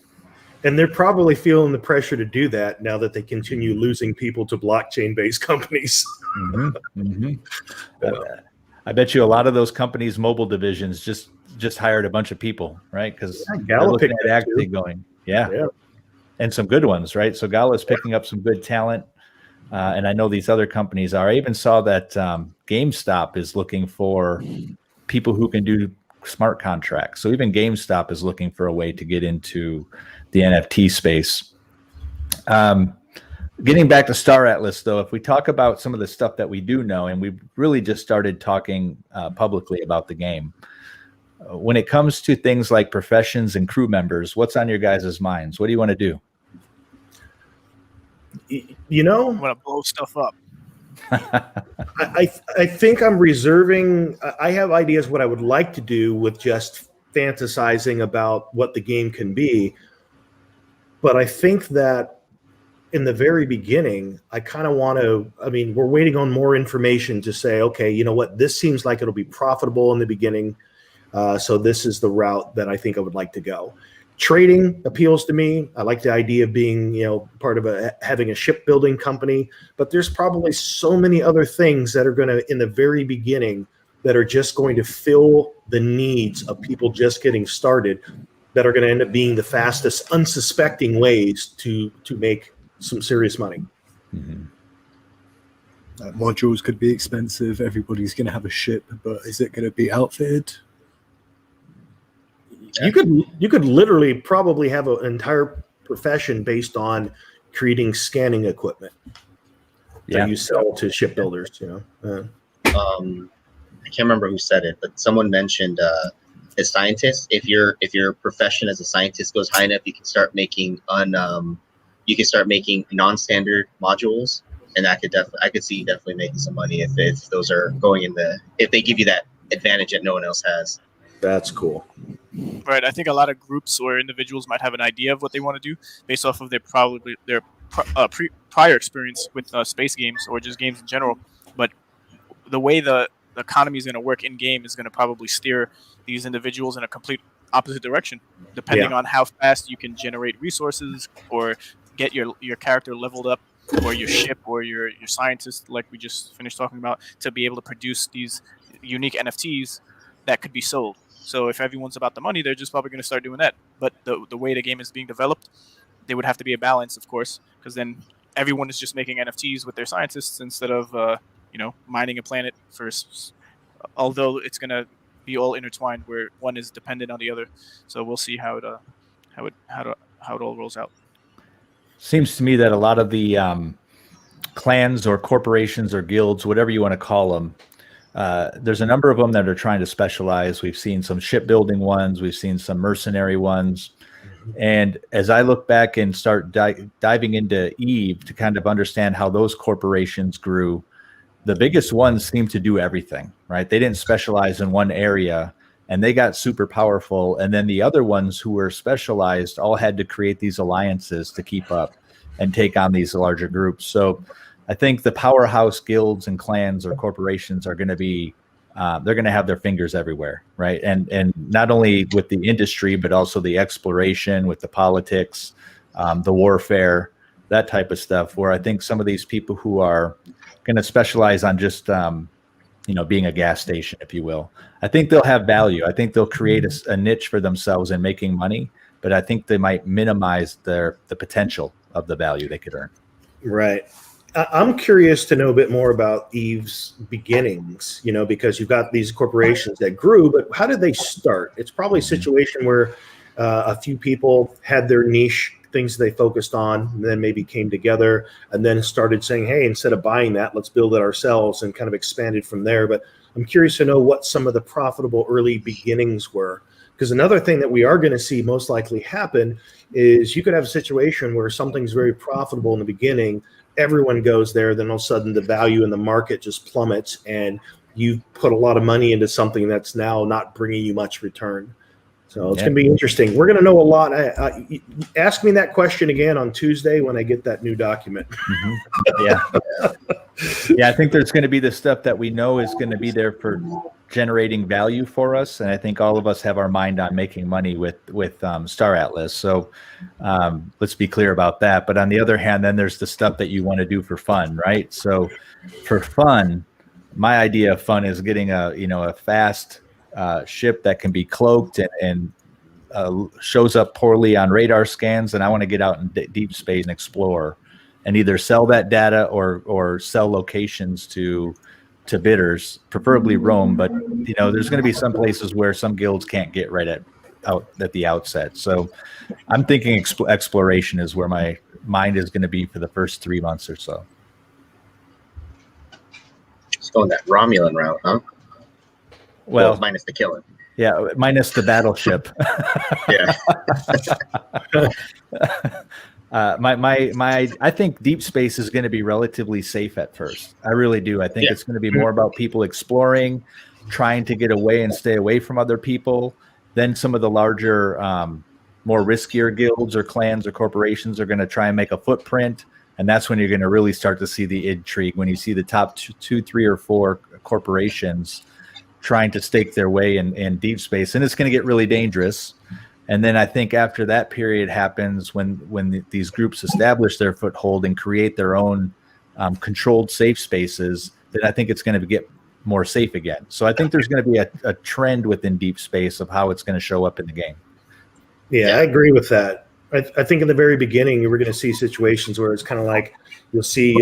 E: And they're probably feeling the pressure to do that now that they continue losing people to blockchain-based companies.
A: Mm-hmm. Mm-hmm. I bet you a lot of those companies' mobile divisions just hired a bunch of people, right? Because they're looking at actually going, yeah, and some good ones, right? So Gala's picking up some good talent. And I know these other companies are. I even saw that GameStop is looking for people who can do smart contracts. So even GameStop is looking for a way to get into the NFT space. Getting back to Star Atlas, though, if we talk about some of the stuff that we do know, and we've really just started talking publicly about the game, when it comes to things like professions and crew members, what's on your guys' minds? What do you want to do?
C: I want to blow stuff up.
E: I think I'm reserving. I have ideas what I would like to do with just fantasizing about what the game can be. But I think that in the very beginning, I kind of want to, we're waiting on more information to say, okay, you know what, this seems like it'll be profitable in the beginning. So this is the route that I think I would like to go. Trading appeals to me. I like the idea of being, part of having a shipbuilding company, but there's probably so many other things that are going to, in the very beginning, that are just going to fill the needs of people just getting started, that are going to end up being the fastest, unsuspecting ways to make some serious money.
A: Mm-hmm.
D: Modules could be expensive. Everybody's going to have a ship, but is it going to be outfitted?
E: You could literally probably have an entire profession based on creating scanning equipment that you sell to shipbuilders.
B: I can't remember who said it, but someone mentioned as scientists, if your profession as a scientist goes high enough, you can start making non-standard modules, and I could see definitely making some money if those are going if they give you that advantage that no one else has.
E: That's cool.
C: Right. I think a lot of groups or individuals might have an idea of what they want to do based off of their prior experience with space games or just games in general. But the way the economy is going to work in game is going to probably steer these individuals in a complete opposite direction, depending on how fast you can generate resources or get your character leveled up, or your ship or your scientist, like we just finished talking about, to be able to produce these unique NFTs that could be sold. So if everyone's about the money, they're just probably going to start doing that. But the way the game is being developed, there would have to be a balance, of course, because then everyone is just making NFTs with their scientists instead of mining a planet first. Although it's going to be all intertwined, where one is dependent on the other. So we'll see how it all rolls out.
A: Seems to me that a lot of the clans or corporations or guilds, whatever you want to call them, there's a number of them that are trying to specialize. We've seen some shipbuilding ones. We've seen some mercenary ones. And as I look back and start diving into EVE to kind of understand how those corporations grew, the biggest ones seem to do everything, right? They didn't specialize in one area and they got super powerful. And then the other ones who were specialized all had to create these alliances to keep up and take on these larger groups. So I think the powerhouse guilds and clans or corporations are going to be they're going to have their fingers everywhere, right? And not only with the industry, but also the exploration, with the politics, the warfare, that type of stuff. Where I think some of these people who are going to specialize on just being a gas station, if you will, I think they'll have value. I think they'll create a niche for themselves in making money, but I think they might minimize the potential of the value they could earn.
E: Right. I'm curious to know a bit more about Eve's beginnings, because you've got these corporations that grew, but how did they start? It's probably a situation where a few people had their niche things they focused on, and then maybe came together and then started saying, hey, instead of buying that, let's build it ourselves, and kind of expanded from there. But I'm curious to know what some of the profitable early beginnings were. Because another thing that we are going to see most likely happen is you could have a situation where something's very profitable in the beginning, everyone goes there, then all of a sudden the value in the market just plummets, and you put a lot of money into something that's now not bringing you much return. So it's going to be interesting. We're going to know a lot. Ask me that question again on Tuesday when I get that new document.
A: Yeah. I think there's going to be the stuff that we know is going to be there for generating value for us, and I think all of us have our mind on making money with Star Atlas. So let's be clear about that. But on the other hand, then there's the stuff that you want to do for fun, right? So for fun, my idea of fun is getting a fast ship that can be cloaked and shows up poorly on radar scans, and I want to get out in deep space and explore, and either sell that data or sell locations to bidders, preferably Rome. But there's going to be some places where some guilds can't get right at the outset. So I'm thinking exploration is where my mind is going to be for the first 3 months or so.
B: Just going that Romulan route, huh?
A: Well,
B: minus the killing.
A: Yeah, minus the battleship.
B: Yeah.
A: I think deep space is going to be relatively safe at first. I really do. I think it's going to be more about people exploring, trying to get away and stay away from other people. Then some of the larger, more riskier guilds or clans or corporations are going to try and make a footprint. And that's when you're going to really start to see the intrigue, when you see the top two, 3, or 4 corporations trying to stake their way in deep space. And it's going to get really dangerous. And then I think after that period happens, when these groups establish their foothold and create their own controlled safe spaces, then I think it's going to get more safe again. So I think there's going to be a trend within deep space of how it's going to show up in the game.
E: Yeah, I agree with that. I think in the very beginning, you were going to see situations where it's kind of like you'll see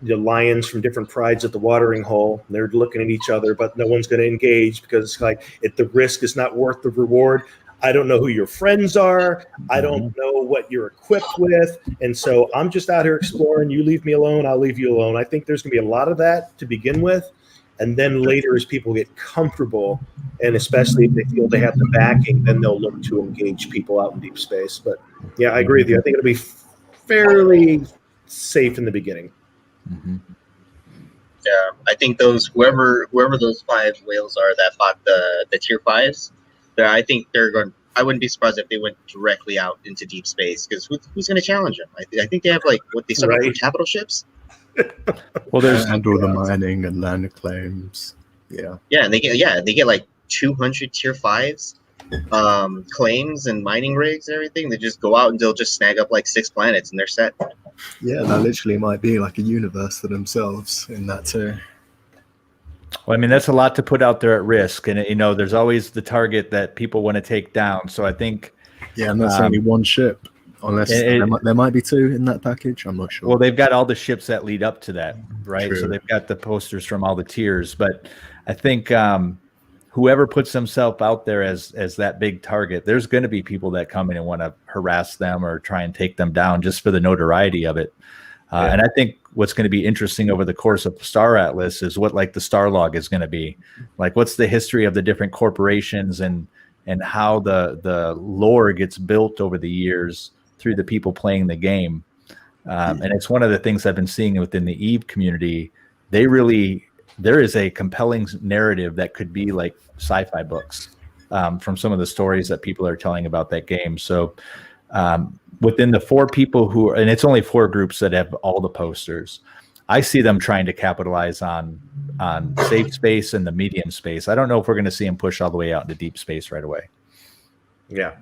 E: the lions from different prides at the watering hole. And they're looking at each other, but no one's going to engage because it's like the risk is not worth the reward. I don't know who your friends are. I don't know what you're equipped with. And so I'm just out here exploring. You leave me alone, I'll leave you alone. I think there's going to be a lot of that to begin with. And then later, as people get comfortable, and especially if they feel they have the backing, then they'll look to engage people out in deep space. But yeah, I agree with you. I think it'll be fairly safe in the beginning.
A: Mm-hmm.
B: Yeah, I think whoever those 5 whales are that bought the tier 5s, I think they're going. I wouldn't be surprised if they went directly out into deep space, because who's going to challenge them? I think they have what they start with capital ships.
A: Well, there's
D: handle the mining and land claims. Yeah,
B: and they get like 200 tier 5s, claims and mining rigs and everything. They just go out and they'll just snag up like 6 planets and they're set.
D: Yeah, that literally might be like a universe for themselves in that too.
A: Well, I mean, that's a lot to put out there at risk, and there's always the target that people want to take down. So I think,
D: and that's only one ship, unless there might be 2 in that package. I'm not sure.
A: Well, they've got all the ships that lead up to that, right?
D: True.
A: So they've got the posters from all the tiers. But I think whoever puts themselves out there as that big target, there's going to be people that come in and want to harass them or try and take them down just for the notoriety of it. And I think what's going to be interesting over the course of Star Atlas is what the Star Log is going to be. What's the history of the different corporations and how the lore gets built over the years through the people playing the game. And it's one of the things I've been seeing within the Eve community. There is a compelling narrative that could be like sci-fi books from some of the stories that people are telling about that game. So within the 4 people and it's only 4 groups that have all the posters. I see them trying to capitalize on safe space and the medium space. I don't know if we're going to see them push all the way out into deep space right away.
E: Yeah.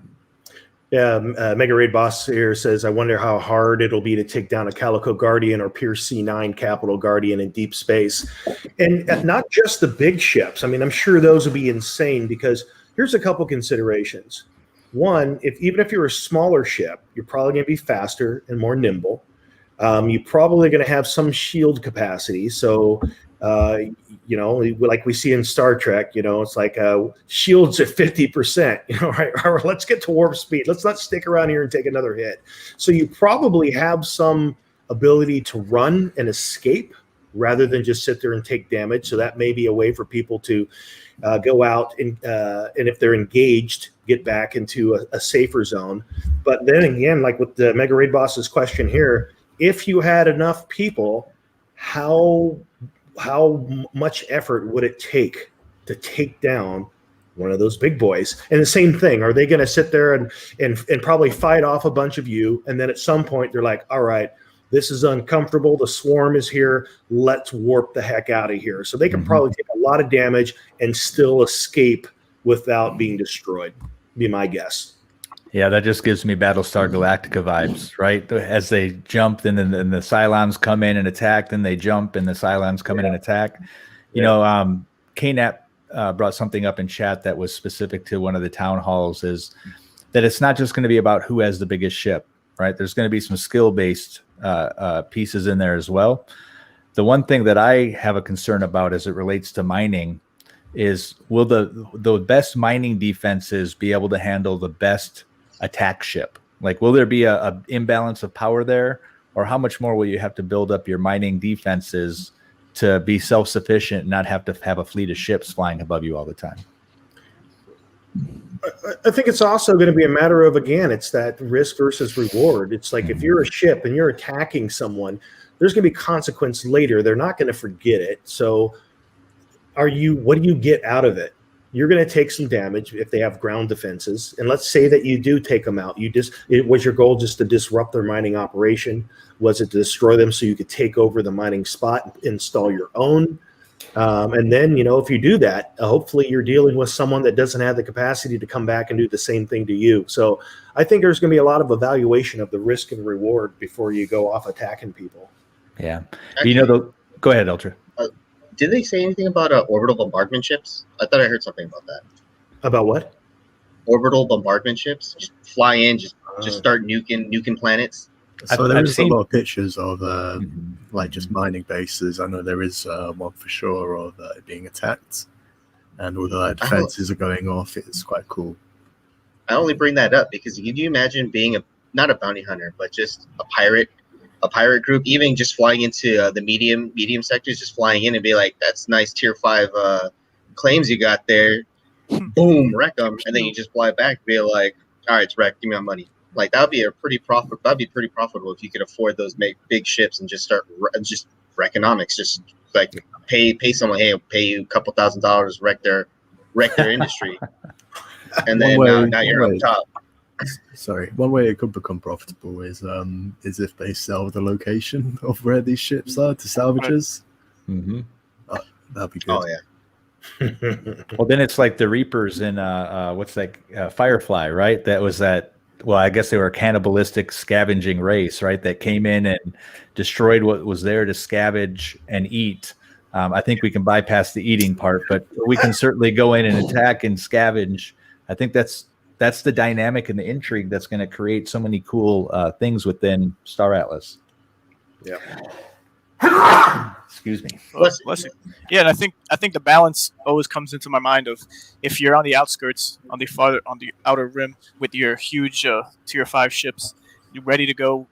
E: Yeah, Mega Raid Boss here says, I wonder how hard it'll be to take down a Calico Guardian or Pierce C9 Capital Guardian in deep space. And not just the big ships. I mean, I'm sure those would be insane, because here's a couple considerations. One, even if you're a smaller ship, you're probably going to be faster and more nimble. You're probably going to have some shield capacity. So, like we see in Star Trek, it's like shields at 50%, right? Or let's get to warp speed. Let's not stick around here and take another hit. So you probably have some ability to run and escape rather than just sit there and take damage. So that may be a way for people to go out and if they're engaged, get back into a safer zone. But then again, like with the Mega Raid Boss's question here, if you had enough people, how much effort would it take to take down one of those big boys? And the same thing, are they going to sit there and probably fight off a bunch of you, and then at some point they're like, all right, this is uncomfortable, the swarm is here, let's warp the heck out of here. So they can probably take a lot of damage and still escape without being destroyed, be my guess.
A: Yeah, that just gives me Battlestar Galactica vibes, right? As they jump, and then the Cylons come in and attack, then they jump, and the Cylons come in and attack. You know, KNAP brought something up in chat that was specific to one of the town halls, is that it's not just going to be about who has the biggest ship, right? There's going to be some skill-based pieces in there as well. The one thing that I have a concern about as it relates to mining is, will the best mining defenses be able to handle the best attack ship? Like, will there be a imbalance of power there, or how much more will you have to build up your mining defenses to be self-sufficient and not have to have a fleet of ships flying above you all the time?
E: I think it's also going to be a matter of, again, it's that risk versus reward. It's like, if you're a ship and you're attacking someone, there's going to be consequence later. They're not going to forget it. So what do you get out of it? You're going to take some damage if they have ground defenses. And let's say that you do take them out. Was your goal just to disrupt their mining operation? Was it to destroy them so you could take over the mining spot, install your own? And then, if you do that, hopefully you're dealing with someone that doesn't have the capacity to come back and do the same thing to you. So I think there's going to be a lot of evaluation of the risk and reward before you go off attacking people.
A: Yeah. Actually, go ahead, Ultra.
B: Did they say anything about orbital bombardment ships? I thought I heard something about that.
E: About what?
B: Orbital bombardment ships. Just fly in, just start nuking planets.
D: So there's a lot of pictures of just mining bases. I know there is one for sure of being attacked, and all the defenses are going off. It's quite cool.
B: I only bring that up because can you imagine being not a bounty hunter, but just a pirate group, even just flying into the medium sectors, just flying in and be like, that's nice tier 5 claims you got there. Boom, wreck them, and then you just fly back and be like, all right, it's wrecked, give me my money. Like, that'd be pretty profitable if you could afford those big ships and just start just for economics, just like pay someone, hey, I'll pay you a couple $1,000s, wreck their industry, and then now you're on top.
D: Sorry, one way it could become profitable is if they sell the location of where these ships are to salvagers.
A: Mm-hmm.
D: That'd be good.
B: Oh yeah.
A: Well, then it's like the Reapers in Firefly, right? That was that. Well, I guess they were a cannibalistic scavenging race, right? That came in and destroyed what was there to scavenge and eat. I think we can bypass the eating part, but we can certainly go in and attack and scavenge. I think that's the dynamic and the intrigue that's going to create so many cool things within Star Atlas.
E: Yeah.
A: Excuse me.
C: Bless you. Yeah, and I think the balance always comes into my mind of, if you're on the outskirts, on the outer rim with your huge tier 5 ships, you're ready to go,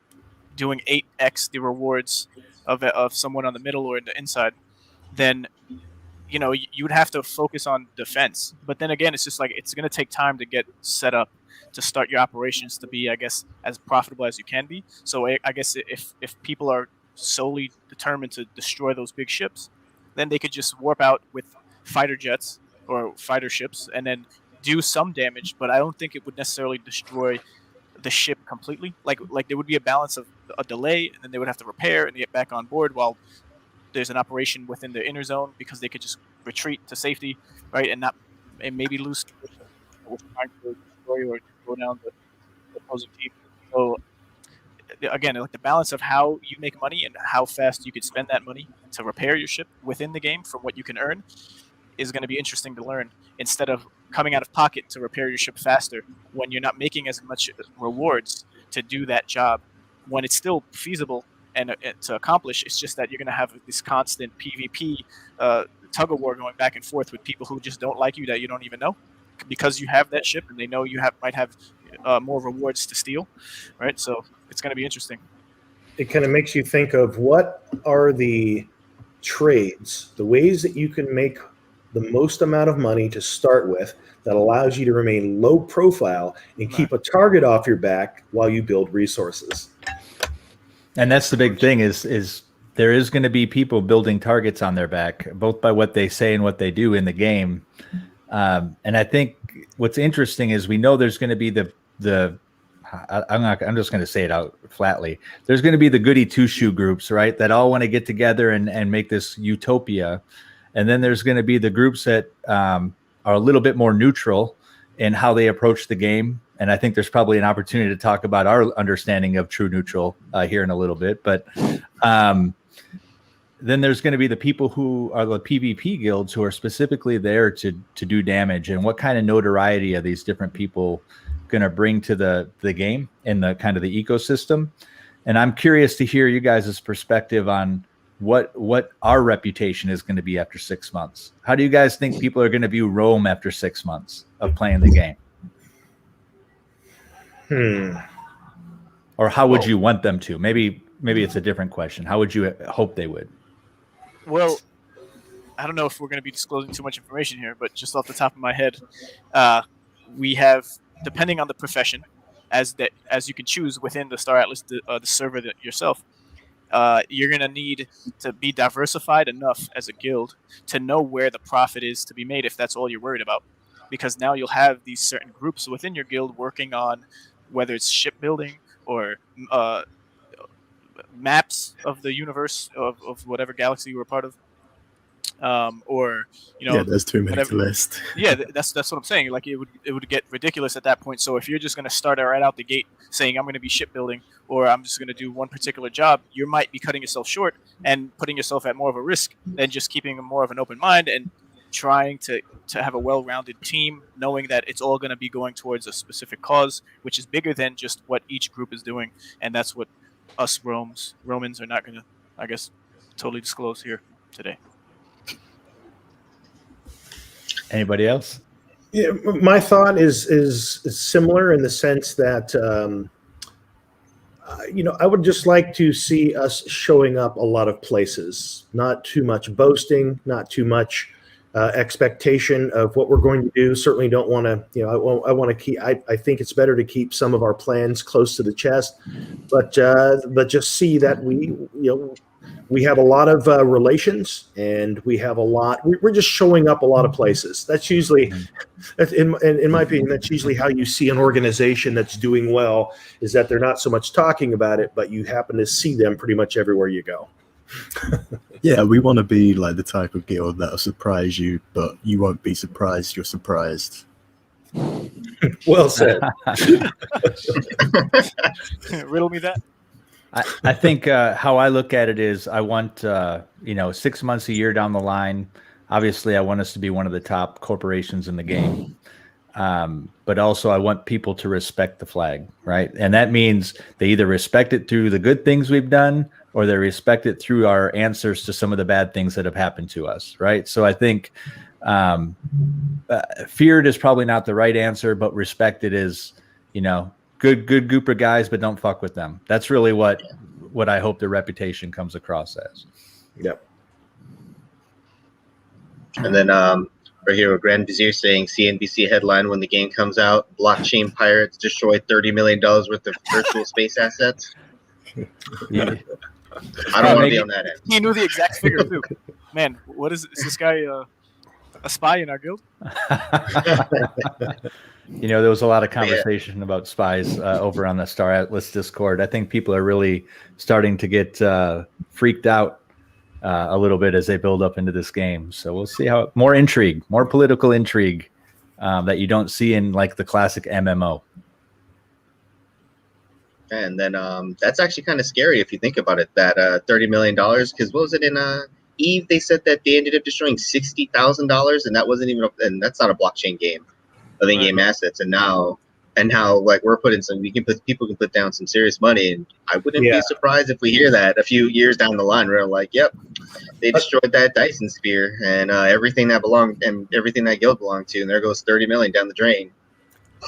C: doing 8x the rewards of someone on the middle or in the inside, then you would have to focus on defense. But then again, it's just like, it's going to take time to get set up to start your operations to be, I guess, as profitable as you can be. So I guess if people are solely determined to destroy those big ships, then they could just warp out with fighter jets or fighter ships and then do some damage. But I don't think it would necessarily destroy the ship completely. Like there would be a balance of a delay, and then they would have to repair and get back on board while there's an operation within the inner zone, because they could just retreat to safety, right, and maybe lose was trying to destroy or go down the opposing team. So again, like the balance of how you make money and how fast you could spend that money to repair your ship within the game from what you can earn is going to be interesting to learn, instead of coming out of pocket to repair your ship faster when you're not making as much rewards to do that job, when it's still feasible and to accomplish. It's just that you're going to have this constant PvP tug of war going back and forth with people who just don't like you, that you don't even know, because you have that ship and they know you might have more rewards to steal, right? So it's going to be interesting.
E: It kind of makes you think of what are the trades, the ways that you can make the most amount of money to start with that allows you to remain low profile and keep a target off your back while you build resources.
A: And that's the big thing is there is going to be people building targets on their back, both by what they say and what they do in the game. And I think what's interesting is we know there's going to be I'm just going to say it out flatly. There's going to be the goody two-shoe groups, right? That all want to get together and make this utopia. And then there's going to be the groups that are a little bit more neutral in how they approach the game. And I think there's probably an opportunity to talk about our understanding of true neutral here in a little bit. But then there's going to be the people who are the PvP guilds who are specifically there to do damage. And what kind of notoriety are these different people going to bring to the game and the kind of the ecosystem? And I'm curious to hear you guys' perspective on what our reputation is going to be after 6 months. How do you guys think people are going to view Rome after 6 months of playing the game? Or how would you want them to? Maybe it's a different question. How would you hope they would?
C: Well, I don't know if we're going to be disclosing too much information here, but just off the top of my head, we have, depending on the profession, as you can choose within the Star Atlas, the server yourself, you're going to need to be diversified enough as a guild to know where the profit is to be made, if that's all you're worried about. Because now you'll have these certain groups within your guild working on whether it's shipbuilding or maps of the universe of whatever galaxy you were part of, or
D: there's too many to list.
C: Yeah, that's what I'm saying. Like it would get ridiculous at that point. So if you're just going to start right out the gate saying I'm going to be shipbuilding or I'm just going to do one particular job, you might be cutting yourself short and putting yourself at more of a risk than just keeping more of an open mind and trying to have a well-rounded team, knowing that it's all going to be going towards a specific cause, which is bigger than just what each group is doing. And that's what us Romans are not going to, I guess, totally disclose here today.
A: Anybody else?
E: Yeah, my thought is similar in the sense that I would just like to see us showing up a lot of places. Not too much boasting, not too much expectation of what we're going to do. Certainly don't want to. I want to keep. I think it's better to keep some of our plans close to the chest, but just see that we have a lot of relations, and we have a lot. We're just showing up a lot of places. That's usually, in my opinion, that's usually how you see an organization that's doing well. Is that they're not so much talking about it, but you happen to see them pretty much everywhere you go.
D: Yeah, we want to be like the type of guild that'll surprise you, but you won't be surprised you're surprised.
E: Well said.
C: Riddle me that.
A: I think how I look at it is I want 6 months, a year down the line. Obviously, I want us to be one of the top corporations in the game. But also I want people to respect the flag, right? And that means they either respect it through the good things we've done or they respect it through our answers to some of the bad things that have happened to us, right? So I think feared is probably not the right answer, but respected is, good group of guys, but don't fuck with them. That's really what I hope the reputation comes across as.
E: Yep.
B: And then right here, with Grand Vizier saying CNBC headline when the game comes out: blockchain pirates destroy $30 million worth of virtual space assets.
A: Yeah.
B: I don't want to be on that end.
C: He knew the exact figure too. Man, what is this guy? A spy in our guild?
A: There was a lot of conversation about spies over on the Star Atlas Discord. I think people are really starting to get freaked out a little bit as they build up into this game. So we'll see how more intrigue, more political intrigue that you don't see in like the classic MMO.
B: And then that's actually kind of scary if you think about it. That $30 million, because what was it in Eve? They said that they ended up destroying $60,000, and that wasn't even, and that's not a blockchain game of in-game assets. And now like we're putting some, people can put down some serious money, and I wouldn't be surprised if we hear that a few years down the line. We're like, yep, they destroyed that Dyson sphere and everything that belonged and everything that guild belonged to, and there goes 30 million down the drain.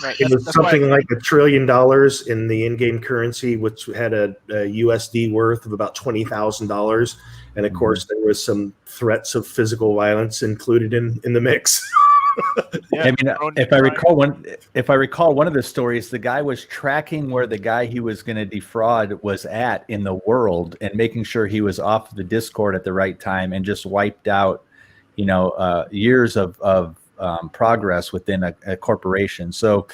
C: Right.
E: It was something like $1 trillion in the in-game currency, which had a USD worth of about $20,000, and of course there was some threats of physical violence included in the mix.
C: Yeah,
A: I mean, if I recall one of the stories, the guy was tracking where the guy he was going to defraud was at in the world and making sure he was off the Discord at the right time, and just wiped out, years of progress within a corporation. So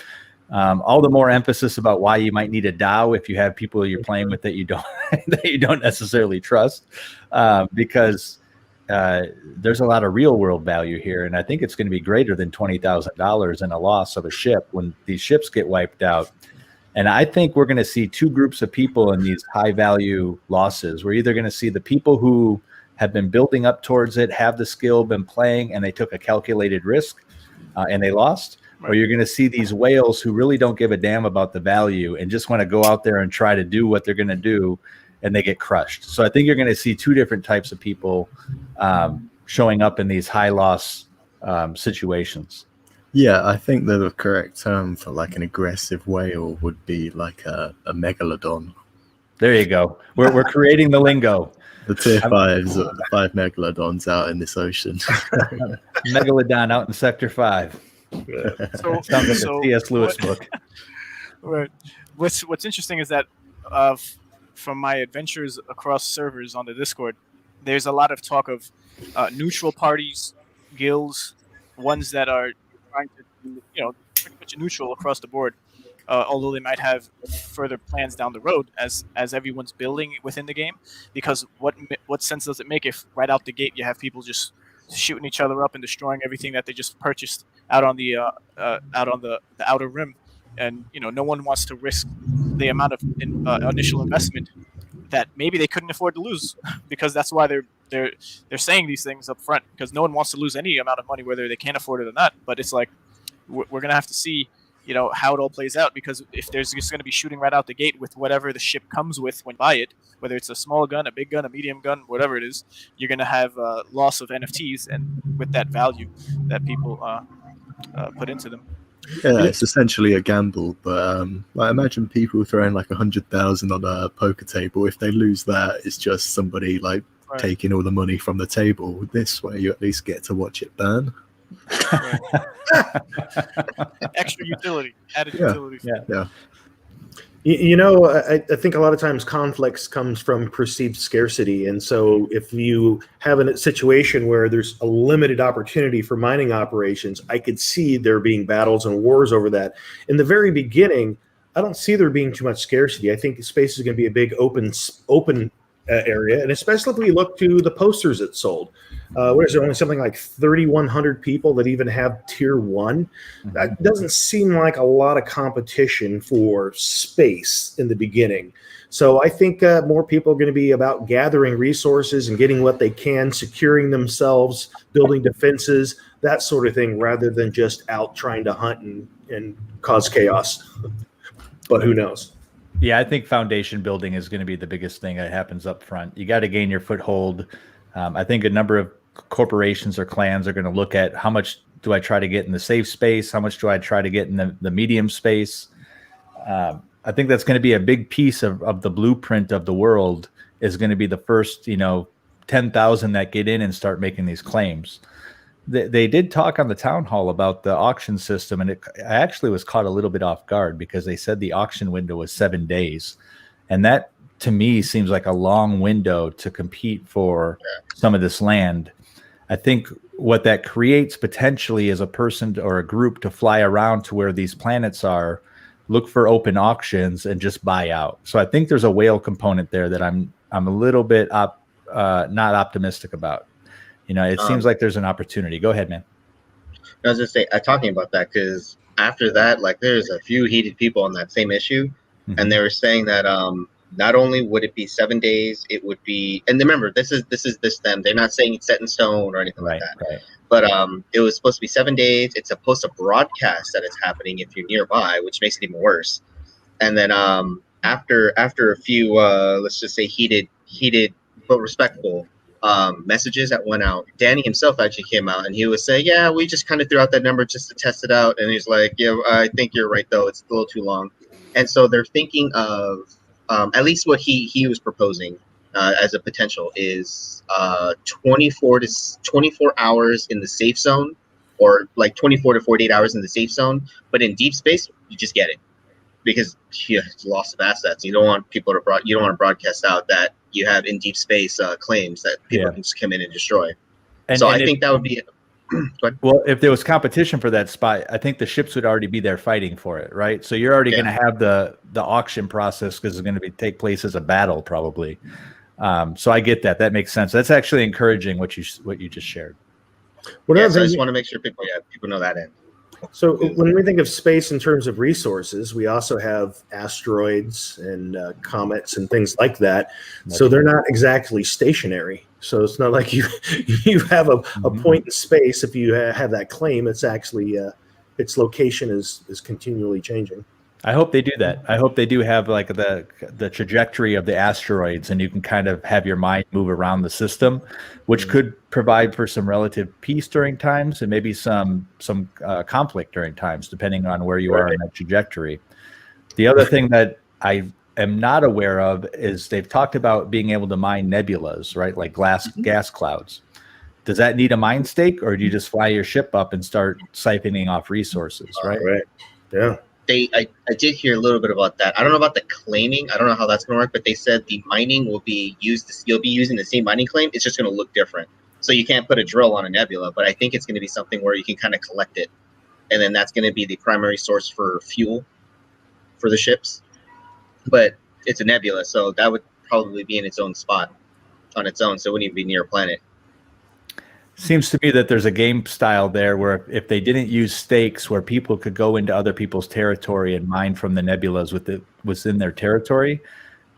A: all the more emphasis about why you might need a DAO if you have people you're playing with that you don't necessarily trust, because there's a lot of real world value here, and I think it's going to be greater than $20,000 in a loss of a ship when these ships get wiped out. And I think we're going to see two groups of people in these high value losses. We're either going to see the people who have been building up towards it, have the skill, been playing, and they took a calculated risk and they lost. Or you're going to see these whales who really don't give a damn about the value and just want to go out there and try to do what they're going to do, and they get crushed. So I think you're going to see two different types of people showing up in these high loss situations.
D: Yeah, I think the correct term for like an aggressive whale would be like a megalodon.
A: There you go. We're creating the lingo.
D: The tier 5s, the 5 megalodons out in this ocean.
A: Megalodon out in Sector 5.
C: So,
A: Sounds like a C.S. Lewis book.
C: Right. What's interesting is that from my adventures across servers on the Discord, there's a lot of talk of neutral parties, guilds, ones that are trying to, pretty much neutral across the board. Although they might have further plans down the road as everyone's building within the game, because what sense does it make if right out the gate you have people just shooting each other up and destroying everything that they just purchased out on the outer rim, and no one wants to risk the amount of initial investment that maybe they couldn't afford to lose, because that's why they're saying these things up front, because no one wants to lose any amount of money whether they can't afford it or not. But it's like we're gonna have to see how it all plays out, because if there's just going to be shooting right out the gate with whatever the ship comes with when you buy it, whether it's a small gun, a big gun, a medium gun, whatever it is, you're going to have loss of NFTs and with that value that people put into them.
D: Yeah, it's essentially a gamble, but I imagine people throwing like 100,000 on a poker table. If they lose that, it's just somebody like taking all the money from the table. This way, you at least get to watch it burn.
C: Extra utility, added utility.
D: Yeah.
E: I think a lot of times conflicts comes from perceived scarcity, and so if you have a situation where there's a limited opportunity for mining operations, I could see there being battles and wars over that. In the very beginning, I don't see there being too much scarcity. I think space is going to be a big open area, and especially if we look to the posters it sold. What is there, only something like 3,100 people that even have tier 1? That doesn't seem like a lot of competition for space in the beginning. So I think more people are going to be about gathering resources and getting what they can, securing themselves, building defenses, that sort of thing, rather than just out trying to hunt and cause chaos. But who knows?
A: Yeah, I think foundation building is going to be the biggest thing that happens up front. You got to gain your foothold. I think a number of corporations or clans are going to look at how much do I try to get in the safe space? How much do I try to get in the medium space? I think that's going to be a big piece of the blueprint of the world, is going to be the first, 10,000 that get in and start making these claims. They did talk on the town hall about the auction system, and I actually was caught a little bit off guard because they said the auction window was 7 days. And that, to me, seems like a long window to compete for some of this land. I think what that creates potentially is a person or a group to fly around to where these planets are, look for open auctions, and just buy out. So I think there's a whale component there that I'm a little bit not optimistic about. It seems like there's an opportunity. Go ahead, man.
B: I was just saying, talking about that because after that, like, there's a few heated people on that same issue, and they were saying that not only would it be 7 days, it would be, and remember, this is them. They're not saying it's set in stone or anything like that.
A: Right.
B: But it was supposed to be 7 days. It's supposed to broadcast that it's happening if you're nearby, which makes it even worse. And then after a few, let's just say heated but respectful messages that went out, Danny himself actually came out and he was saying, yeah, we just kind of threw out that number just to test it out. And he's like, yeah, I think you're right, though. It's a little too long. And so they're thinking of at least what he was proposing as a potential is 24 hours in the safe zone, or like 24 to 48 hours in the safe zone. But in deep space, you just get it because it's loss of assets. You don't want people to you don't want to broadcast out that you have in deep space claims that people can just come in and destroy. And I think that would be
A: well, if there was competition for that spot, I think the ships would already be there fighting for it, right? So you're already going to have the auction process because it's going to take place as a battle probably. So I get that. That makes sense. That's actually encouraging what you just shared.
B: So I just want to make sure people know that end.
E: So when we think of space in terms of resources, we also have asteroids and comets and things like that. So they're not exactly stationary. So it's not like you have a point in space. If you have that claim, it's actually its location is continually changing.
A: I hope they do that. I hope they do have like the trajectory of the asteroids, and you can kind of have your mind move around the system, which could provide for some relative peace during times and maybe some conflict during times, depending on where you are in that trajectory. The other thing that I am not aware of is they've talked about being able to mine nebulas, right? Like gas clouds. Does that need a mine stake, or do you just fly your ship up and start siphoning off resources, right?
E: Right. Yeah.
B: I did hear a little bit about that. I don't know about the claiming. I don't know how that's going to work, but they said the mining will be used. You'll be using the same mining claim. It's just going to look different. So you can't put a drill on a nebula, but I think it's going to be something where you can kind of collect it, and then that's going to be the primary source for fuel for the ships. But it's a nebula, so that would probably be in its own spot on its own, so it wouldn't even be near a planet.
A: Seems to me that there's a game style there where if they didn't use stakes where people could go into other people's territory and mine from the nebulas within their territory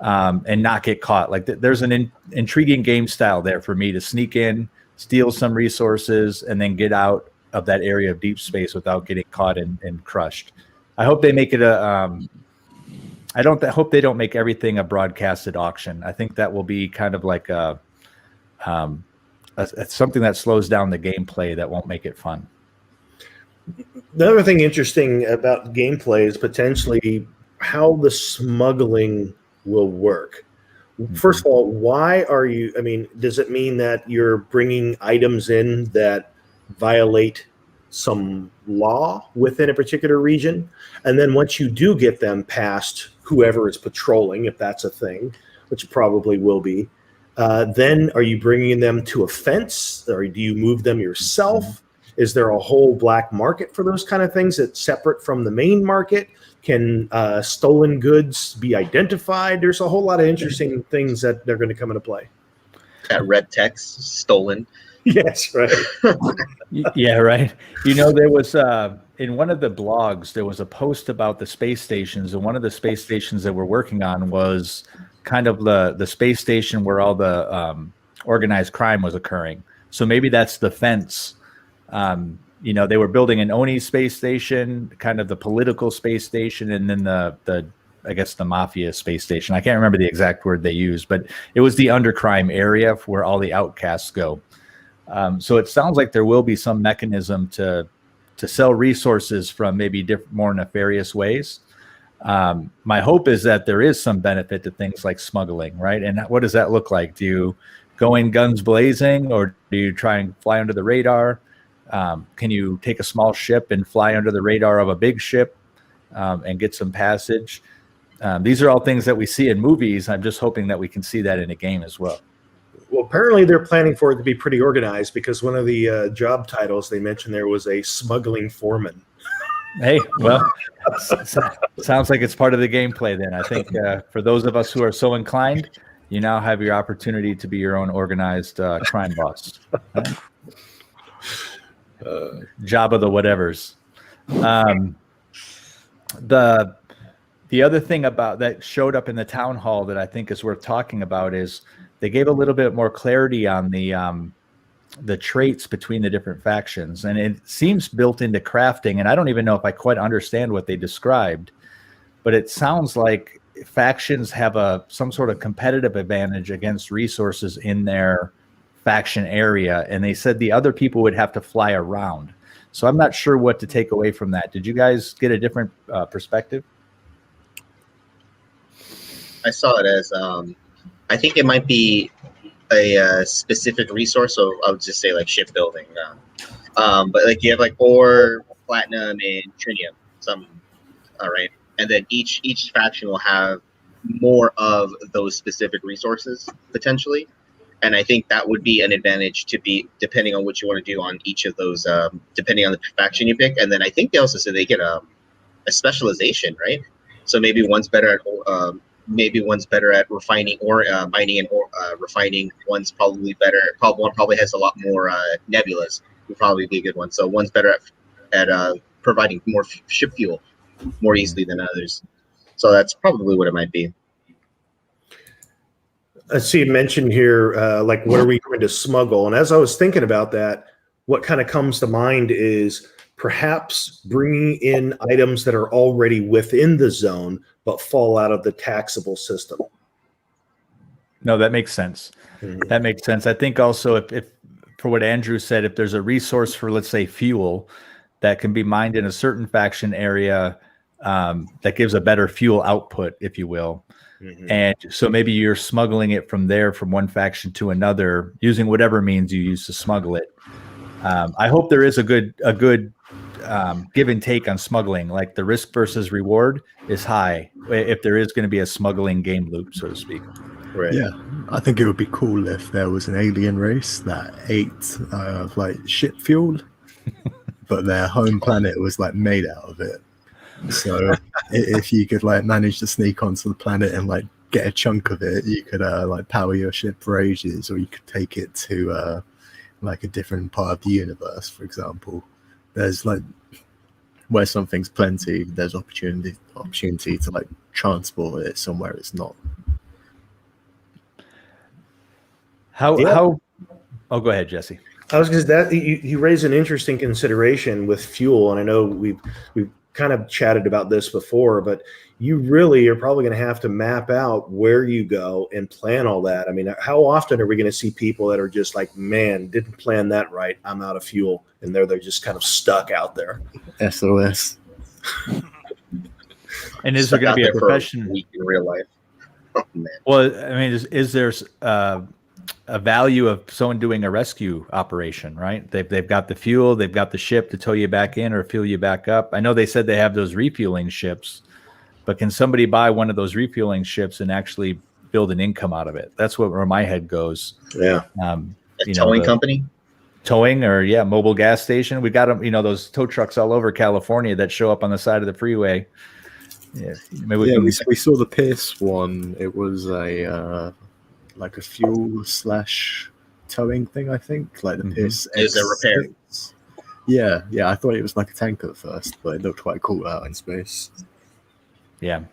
A: and not get caught. Like there's an intriguing game style there for me to sneak in, steal some resources, and then get out of that area of deep space without getting caught and crushed. I hope they make it I hope they don't make everything a broadcasted auction. I think that will be kind of like something that slows down the gameplay that won't make it fun.
E: The other thing interesting about gameplay is potentially how the smuggling will work. First of all, why are you, does it mean that you're bringing items in that violate some law within a particular region? And then once you do get them past whoever is patrolling, if that's a thing, which probably will be, then are you bringing them to a fence, or do you move them yourself? Is there a whole black market for those kind of things that's separate from the main market? Can stolen goods be identified? There's a whole lot of interesting things that they're going to come into play.
B: That red text, stolen.
E: Yes, right.
A: Yeah, right. There was in one of the blogs, there was a post about the space stations, and one of the space stations that we're working on was kind of the space station where all the organized crime was occurring. So maybe that's the fence. They were building an ONI space station, kind of the political space station, and then the I guess the mafia space station. I can't remember the exact word they used, but it was the undercrime area where all the outcasts go. So it sounds like there will be some mechanism to sell resources from maybe more nefarious ways. My hope is that there is some benefit to things like smuggling, right? And what does that look like? Do you go in guns blazing, or do you try and fly under the radar? Can you take a small ship and fly under the radar of a big ship and get some passage? These are all things that we see in movies. I'm just hoping that we can see that in a game as well.
E: Well, apparently they're planning for it to be pretty organized because one of the job titles they mentioned there was a smuggling foreman.
A: Hey, well, sounds like it's part of the gameplay then. I think for those of us who are so inclined, you now have your opportunity to be your own organized crime boss. Right? Job of the whatevers. The other thing about that showed up in the town hall that I think is worth talking about is they gave a little bit more clarity on the traits between the different factions, and it seems built into crafting. And I don't even know if I quite understand what they described, but it sounds like factions have some sort of competitive advantage against resources in their faction area, and they said the other people would have to fly around. So I'm not sure what to take away from that. Did you guys get a different perspective?
B: I saw it as I think it might be a specific resource, so I would just say like shipbuilding. But like you have like ore, platinum, and trinium. All right, and then each faction will have more of those specific resources potentially, and I think that would be an advantage to be depending on what you want to do on each of those, depending on the faction you pick. And then I think they also said they get a specialization, right? So maybe one's better at refining or mining and refining. One's probably better. One probably has a lot more nebulas. Would probably be a good one. So one's better at providing more ship fuel more easily than others. So that's probably what it might be.
E: I see you mentioned here, like, what are we going to smuggle? And as I was thinking about that, what kind of comes to mind is perhaps bringing in items that are already within the zone but fall out of the taxable system.
A: No, that makes sense.
E: Mm-hmm.
A: That makes sense. I think also if for what Andrew said, if there's a resource for, let's say, fuel that can be mined in a certain faction area that gives a better fuel output, if you will. Mm-hmm. And so maybe you're smuggling it from there, from one faction to another, using whatever means you use to smuggle it. I hope there is a good give and take on smuggling. Like the risk versus reward is high if there is going to be a smuggling game loop, so to speak.
E: Right.
D: Yeah, I think it would be cool if there was an alien race that ate like ship fuel, but their home planet was like made out of it. So if you could like manage to sneak onto the planet and like get a chunk of it, you could like power your ship for ages, or you could take it to like a different part of the universe, for example. There's like where something's plenty, there's opportunity to like transport it somewhere it's not.
A: How oh, go ahead, Jesse.
E: I was because that you raise an interesting consideration with fuel, and I know we've kind of chatted about this before, but you really are probably going to have to map out where you go and plan all that. I mean, how often are we going to see people that are just like, man, didn't plan that right, I'm out of fuel, and they're just kind of stuck out there.
D: SOS.
A: And is there going to be a profession
B: in real life? Oh, man.
A: Well, I mean, is there a value of someone doing a rescue operation, right? They've got the fuel, they've got the ship to tow you back in or fuel you back up. I know they said they have those refueling ships, but can somebody buy one of those refueling ships and actually build an income out of it? That's where my head goes.
E: Yeah.
B: A towing company?
A: Towing or mobile gas station. We got them, those tow trucks all over California that show up on the side of the freeway. Yeah, maybe
D: we saw the Pierce one. It was a like a fuel / towing thing, I think. Like the Pierce.
B: Is a repair.
D: Yeah. I thought it was like a tanker at first, but it looked quite cool out in space.
A: Yeah.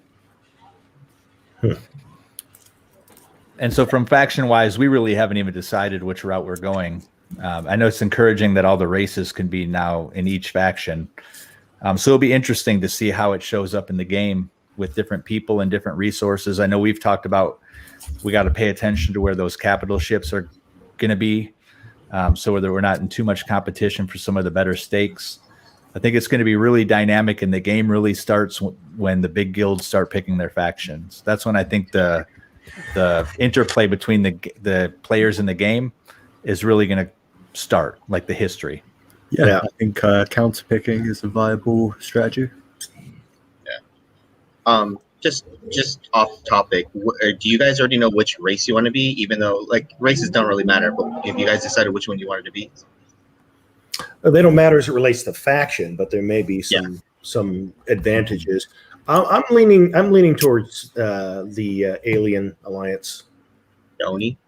A: And so from faction wise, we really haven't even decided which route we're going. I know it's encouraging that all the races can be now in each faction. So it'll be interesting to see how it shows up in the game with different people and different resources. I know we've talked about we got to pay attention to where those capital ships are going to be, so that we're not in too much competition for some of the better stakes. I think it's going to be really dynamic, and the game really starts when the big guilds start picking their factions. That's when I think the interplay between the players in the game is really going to start, like the history.
D: Yeah. I think counter picking is a viable strategy.
B: Yeah. just off topic, do you guys already know which race you want to be? Even though like races don't really matter, but have you guys decided which one you wanted to be?
E: They don't matter as it relates to faction, but there may be
B: Yeah.
E: some advantages. I'm leaning towards the Alien Alliance.
B: The Oni?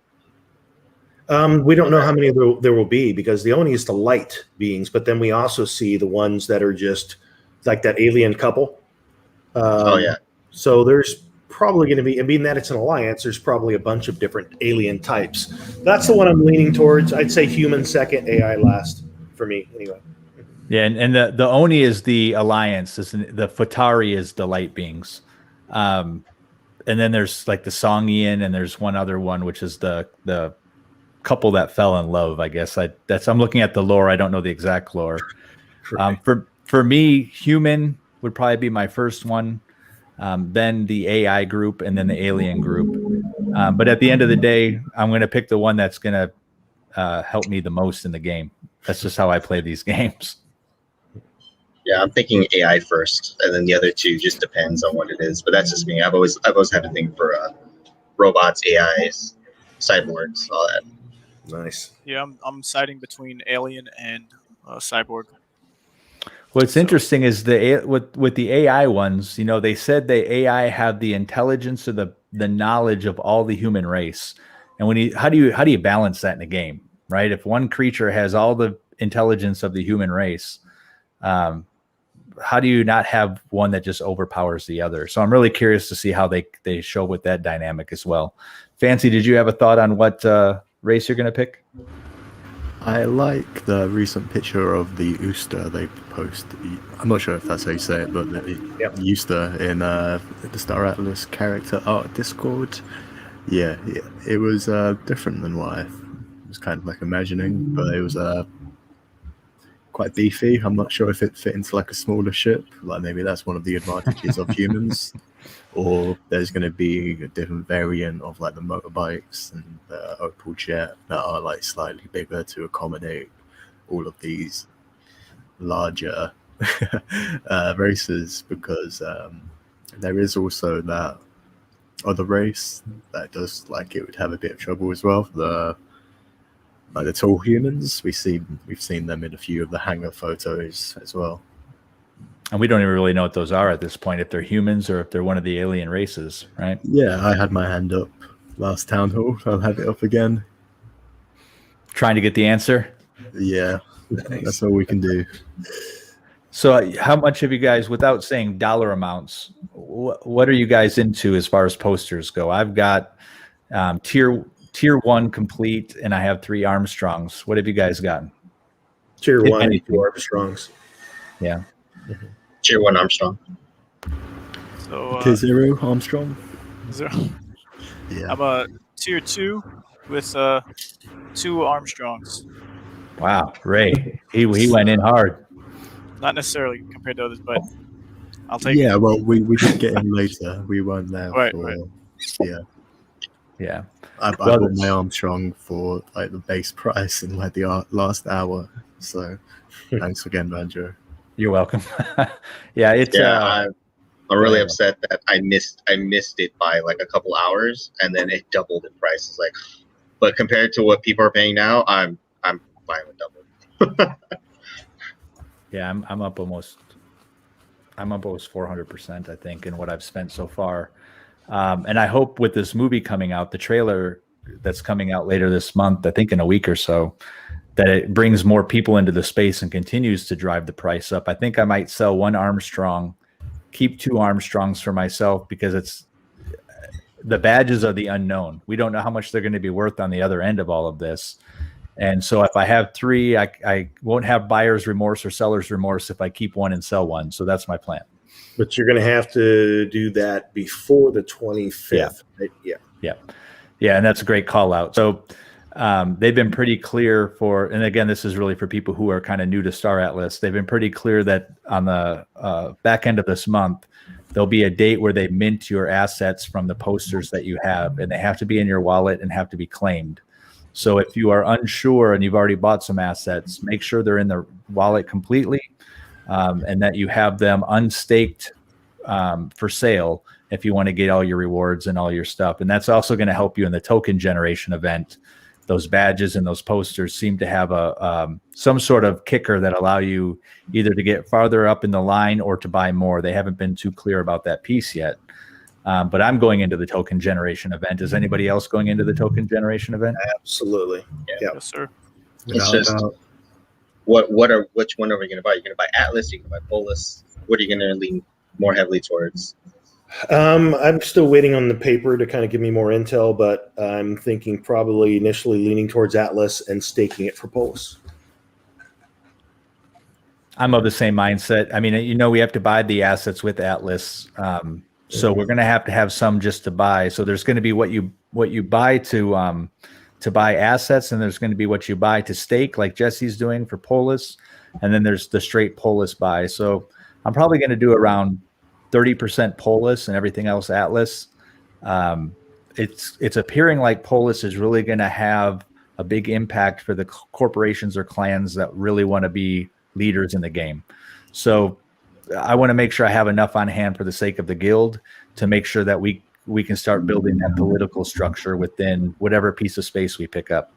E: We don't know how many there will be, because the Oni is the light beings, but then we also see the ones that are just like that alien couple.
B: Oh yeah.
E: So there's probably going to be, I mean, that it's an alliance, there's probably a bunch of different alien types. That's the one I'm leaning towards. I'd say human second, AI last for me anyway.
A: Yeah, and the Oni is the alliance. The Futari is the light beings. And then there's like the Songian, and there's one other one, which is the couple that fell in love, I guess. I'm looking at the lore. I don't know the exact lore.
E: Right.
A: For me, human would probably be my first one. Then the AI group, and then the alien group. But at the end of the day, I'm going to pick the one that's going to help me the most in the game. That's just how I play these games.
B: Yeah, I'm thinking AI first, and then the other two just depends on what it is. But that's just me. I've always had a thing for robots, AIs, cyborgs, all that.
E: Nice.
C: Yeah, I'm siding between Alien and Cyborg.
A: What's interesting is with the AI ones, they said the AI have the intelligence or the knowledge of all the human race. And how do you balance that in a game, right? If one creature has all the intelligence of the human race, how do you not have one that just overpowers the other? So I'm really curious to see how they show with that dynamic as well. Fancy, did you have a thought on what race you're going to pick?
D: I like the recent picture of the Ooster they post. I'm not sure if that's how you say it, but the Ooster in the Star Atlas character art Discord. Yeah, it was different than what I was kind of like imagining, but it was quite beefy. I'm not sure if it fit into like a smaller ship. Like maybe that's one of the advantages of humans. Or there's going to be a different variant of like the motorbikes and the Opal jet that are like slightly bigger to accommodate all of these larger races, because there is also that other race that does like it would have a bit of trouble as well. The tall humans, we've seen them in a few of the hangar photos as well.
A: And we don't even really know what those are at this point, if they're humans or if they're one of the alien races, right?
D: Yeah, I had my hand up last town hall. I'll have it up again.
A: Trying to get the answer?
D: Yeah, that's all we can do.
A: So how much have you guys, without saying dollar amounts, what are you guys into as far as posters go? I've got tier 1 complete, and I have 3 Armstrongs. What have you guys gotten?
E: Tier 1, 2 Armstrongs.
A: Yeah.
B: Tier 1 Armstrong.
C: So
D: Tier 0 Armstrong.
C: 0.
D: Yeah.
C: I'm a tier 2 with 2 Armstrongs.
A: Wow, Ray, he went in hard.
C: Not necessarily compared to others, but I'll take it.
D: Yeah, well, we did get in later. We weren't there
C: Right,
D: for.
C: right.
D: Yeah. I bought my Armstrong for like the base price in like the last hour. So thanks again, Banjo.
A: You're welcome. Yeah, it's
B: I'm really upset that I missed it by like a couple hours, and then it doubled in price. It's like, but compared to what people are paying now, I'm fine with double.
A: Yeah, I'm up almost 400%, I think, in what I've spent so far. And I hope with this movie coming out, the trailer that's coming out later this month, I think in a week or so, that it brings more people into the space and continues to drive the price up. I think I might sell 1 Armstrong, keep 2 Armstrongs for myself, because the badges are the unknown. We don't know how much they're going to be worth on the other end of all of this. And so if I have 3, I won't have buyer's remorse or seller's remorse if I keep 1 and sell 1. So that's my plan.
E: But you're going to have to do that before the 25th.
A: Yeah.
E: Right?
A: Yeah. And that's a great call out. So they've been pretty clear and again, this is really for people who are kind of new to Star Atlas. They've been pretty clear that on the back end of this month, there'll be a date where they mint your assets from the posters that you have, and they have to be in your wallet and have to be claimed. So if you are unsure and you've already bought some assets, make sure they're in the wallet completely, and that you have them unstaked for sale if you want to get all your rewards and all your stuff. And that's also going to help you in the token generation event. Those badges and those posters seem to have some sort of kicker that allow you either to get farther up in the line or to buy more. They haven't been too clear about that piece yet. But I'm going into the token generation event. Is anybody else going into the token generation event?
E: Absolutely. Yeah.
C: Yes, sir.
B: It's just which one are we going to buy? You're going to buy Atlas, you're going to buy Polis. What are you going to lean more heavily towards?
E: I'm still waiting on the paper to kind of give me more intel, but I'm thinking probably initially leaning towards Atlas and staking it for Polis.
A: I'm of the same mindset. I mean, we have to buy the assets with Atlas. So we're going to have some just to buy. So there's going to be what you buy to buy assets, and there's going to be what you buy to stake, like Jesse's doing for Polis, and then there's the straight Polis buy. So I'm probably going to do around 30% Polis and everything else Atlas. It's appearing like Polis is really going to have a big impact for the corporations or clans that really want to be leaders in the game. So I want to make sure I have enough on hand for the sake of the guild to make sure that we can start building that political structure within whatever piece of space we pick up.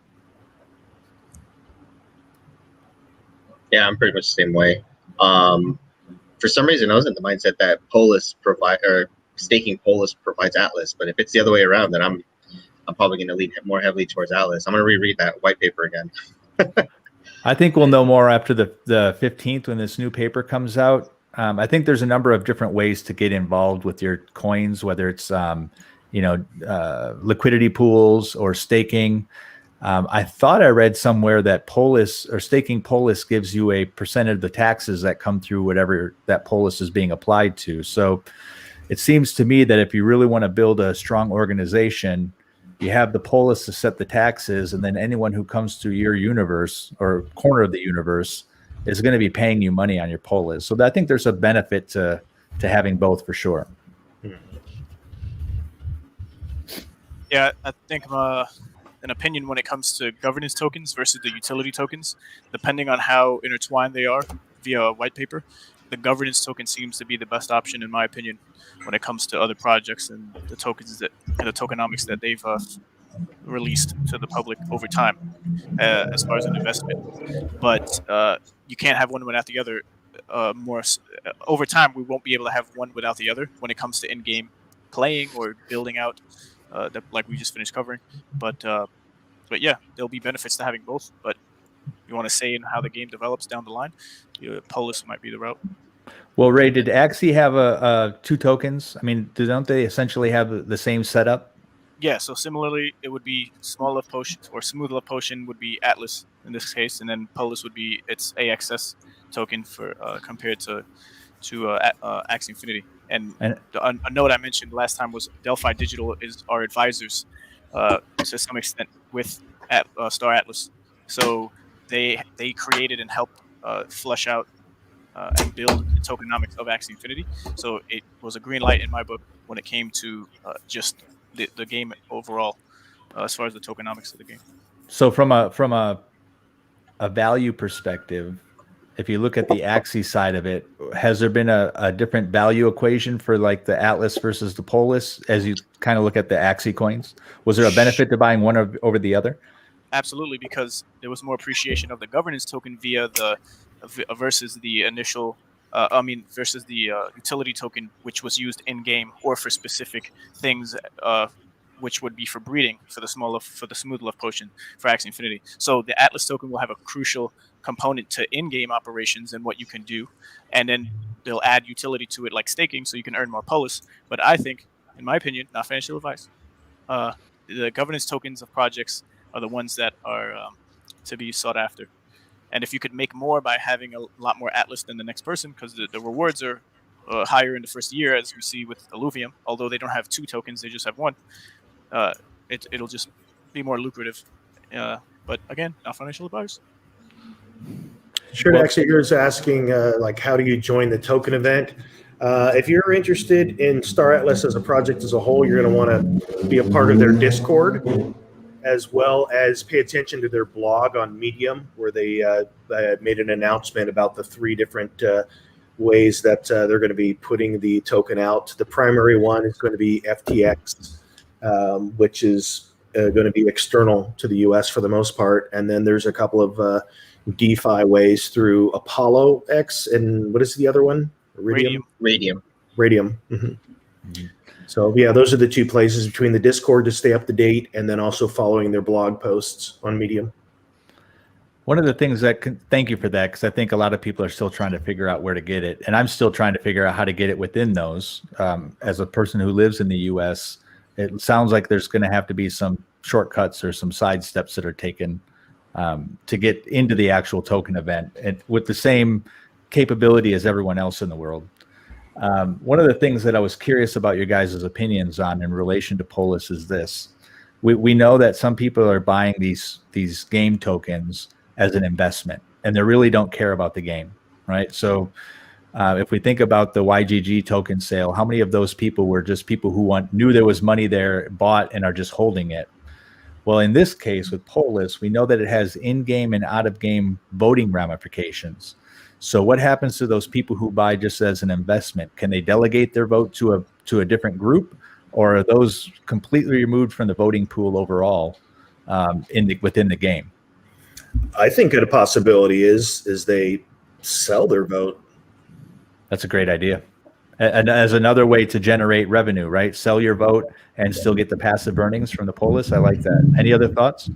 B: Yeah, I'm pretty much the same way. For some reason, I was in the mindset that staking Polis provides Atlas, but if it's the other way around, then I'm probably going to lean more heavily towards Atlas. I'm going to reread that white paper again.
A: I think we'll know more after the 15th when this new paper comes out. I think there's a number of different ways to get involved with your coins, whether it's liquidity pools or staking. I thought I read somewhere that Polis or staking Polis gives you a percentage of the taxes that come through whatever that Polis is being applied to. So it seems to me that if you really want to build a strong organization, you have the Polis to set the taxes, and then anyone who comes through your universe or corner of the universe is going to be paying you money on your Polis. So I think there's a benefit to having both for sure.
C: Yeah, I think an opinion when it comes to governance tokens versus the utility tokens, depending on how intertwined they are via a white paper, the governance token seems to be the best option in my opinion when it comes to other projects and the tokens and the tokenomics that they've released to the public over time as far as an investment. But you can't have one without the other. Over time, we won't be able to have one without the other when it comes to in-game playing or building out, like we just finished covering. But yeah, there'll be benefits to having both. But you want to say in how the game develops down the line, Polis might be the route.
A: Well, Ray, did Axie have two tokens? I mean, don't they essentially have the same setup?
C: Yeah, so similarly, it would be Small Love Potion or Smooth Love Potion would be Atlas in this case, and then Polis would be its AXS token for compared to Axie Infinity. And a note I mentioned last time was Delphi Digital is our advisors to some extent with Star Atlas. So they created and helped flesh out and build the tokenomics of Axie Infinity. So it was a green light in my book when it came to just the game overall, as far as the tokenomics of the game.
A: So from a value perspective, if you look at the Axie side of it, has there been a different value equation for like the Atlas versus the Polis as you kind of look at the Axie coins? Was there a benefit to buying one over the other?
C: Absolutely, because there was more appreciation of the governance token via the versus the initial. Versus the utility token, which was used in game or for specific things, which would be for breeding for the Smooth Love Potion for Axie Infinity. So the Atlas token will have a crucial component to in-game operations and what you can do, and then they'll add utility to it like staking, so you can earn more Polis. But I think, in my opinion, not financial advice, the governance tokens of projects are the ones that are to be sought after. And if you could make more by having a lot more Atlas than the next person, because the rewards are higher in the first year, as we see with Illuvium, although they don't have two tokens, they just have one, it'll just be more lucrative. But again, not financial advice.
E: Sure. Actually, here's asking, how do you join the token event? If you're interested in Star Atlas as a project as a whole, you're going to want to be a part of their Discord, as well as pay attention to their blog on Medium, where they made an announcement about the 3 different ways that they're going to be putting the token out. The primary one is going to be FTX, which is going to be external to the US for the most part. And then there's a couple of DeFi ways through Apollo X and what is the other one?
C: Radium.
E: Mm-hmm. So yeah, those are the two places between the Discord to stay up to date and then also following their blog posts on Medium.
A: One of the things thank you for that, because I think a lot of people are still trying to figure out where to get it. And I'm still trying to figure out how to get it within those. As a person who lives in the US, it sounds like there's going to have to be some shortcuts or some side steps that are taken to get into the actual token event, and with the same capability as everyone else in the world. One of the things that I was curious about your guys' opinions on in relation to Polis is this. We know that some people are buying these game tokens as an investment, and they really don't care about the game, right? So if we think about the YGG token sale, how many of those people were just people who knew there was money there, bought, and are just holding it? Well, in this case with Polis, we know that it has in-game and out-of-game voting ramifications. So what happens to those people who buy just as an investment? Can they delegate their vote to a different group, or are those completely removed from the voting pool overall within the game?
E: I think a possibility is they sell their vote.
A: That's a great idea. And as another way to generate revenue, right? Sell your vote and still get the passive earnings from the Polis. I like that. Any other thoughts?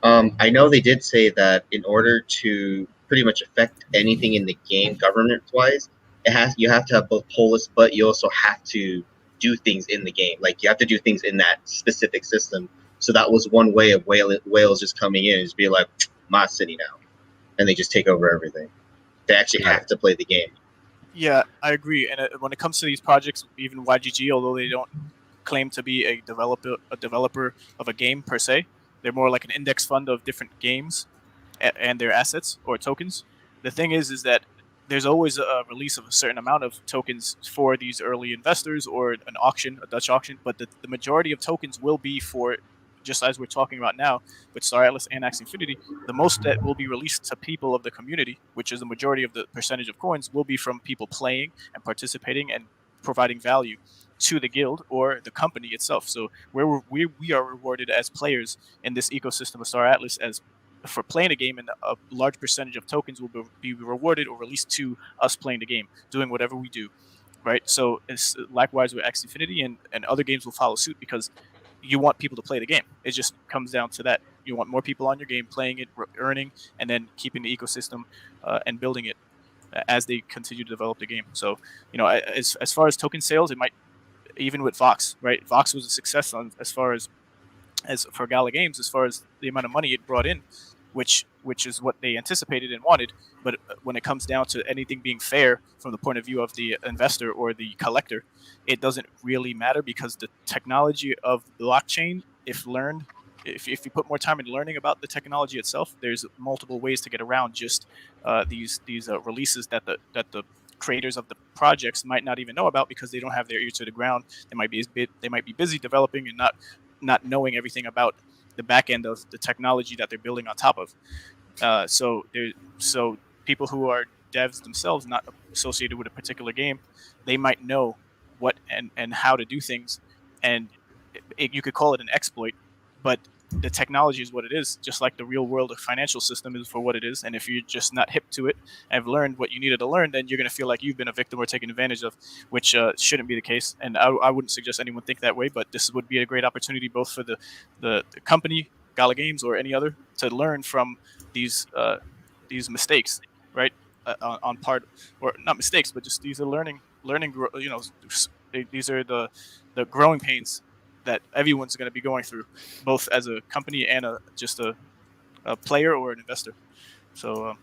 B: I know they did say that in order to pretty much affect anything in the game government-wise, you have to have both Polis, but you also have to do things in the game. Like you have to do things in that specific system. So that was one way of whales just coming in, is be like, my city now, and they just take over everything. They actually have to play the game.
C: Yeah, I agree. And when it comes to these projects, even YGG, although they don't claim to be a developer of a game per se, they're more like an index fund of different games and their assets or tokens. The thing is that there's always a release of a certain amount of tokens for these early investors or an auction, a Dutch auction, but the majority of tokens will be for, just as we're talking about now with Star Atlas and Axie Infinity, the most that will be released to people of the community, which is the majority of the percentage of coins, will be from people playing and participating and providing value to the guild or the company itself. So we are rewarded as players in this ecosystem of Star Atlas as for playing a game, and a large percentage of tokens will be rewarded or released to us playing the game, doing whatever we do, right? So it's likewise with Axie Infinity, and other games will follow suit because you want people to play the game. It just comes down to that. You want more people on your game playing it, earning, and then keeping the ecosystem and building it as they continue to develop the game. So, as far as token sales, it might, even with Vox, right? Vox was a success as far as for Gala Games, as far as the amount of money it brought in, which is what they anticipated and wanted. But when it comes down to anything being fair from the point of view of the investor or the collector, it doesn't really matter, because the technology of blockchain, if you put more time into learning about the technology itself, there's multiple ways to get around just these releases that the creators of the projects might not even know about, because they don't have their ear to the ground. They might be busy developing and not knowing everything about the back end of the technology that they're building on top of. So people who are devs themselves, not associated with a particular game, they might know what and how to do things, and you could call it an exploit, but the technology is what it is, just like the real world financial system is for what it is. And if you're just not hip to it and have learned what you needed to learn, then you're going to feel like you've been a victim or taken advantage of, which shouldn't be the case. And I wouldn't suggest anyone think that way, but this would be a great opportunity both for the company, Gala Games, or any other, to learn from these mistakes, right? On part, or not mistakes, but just these are learning. These are the growing pains that everyone's going to be going through, both as a company and just a player or an investor. So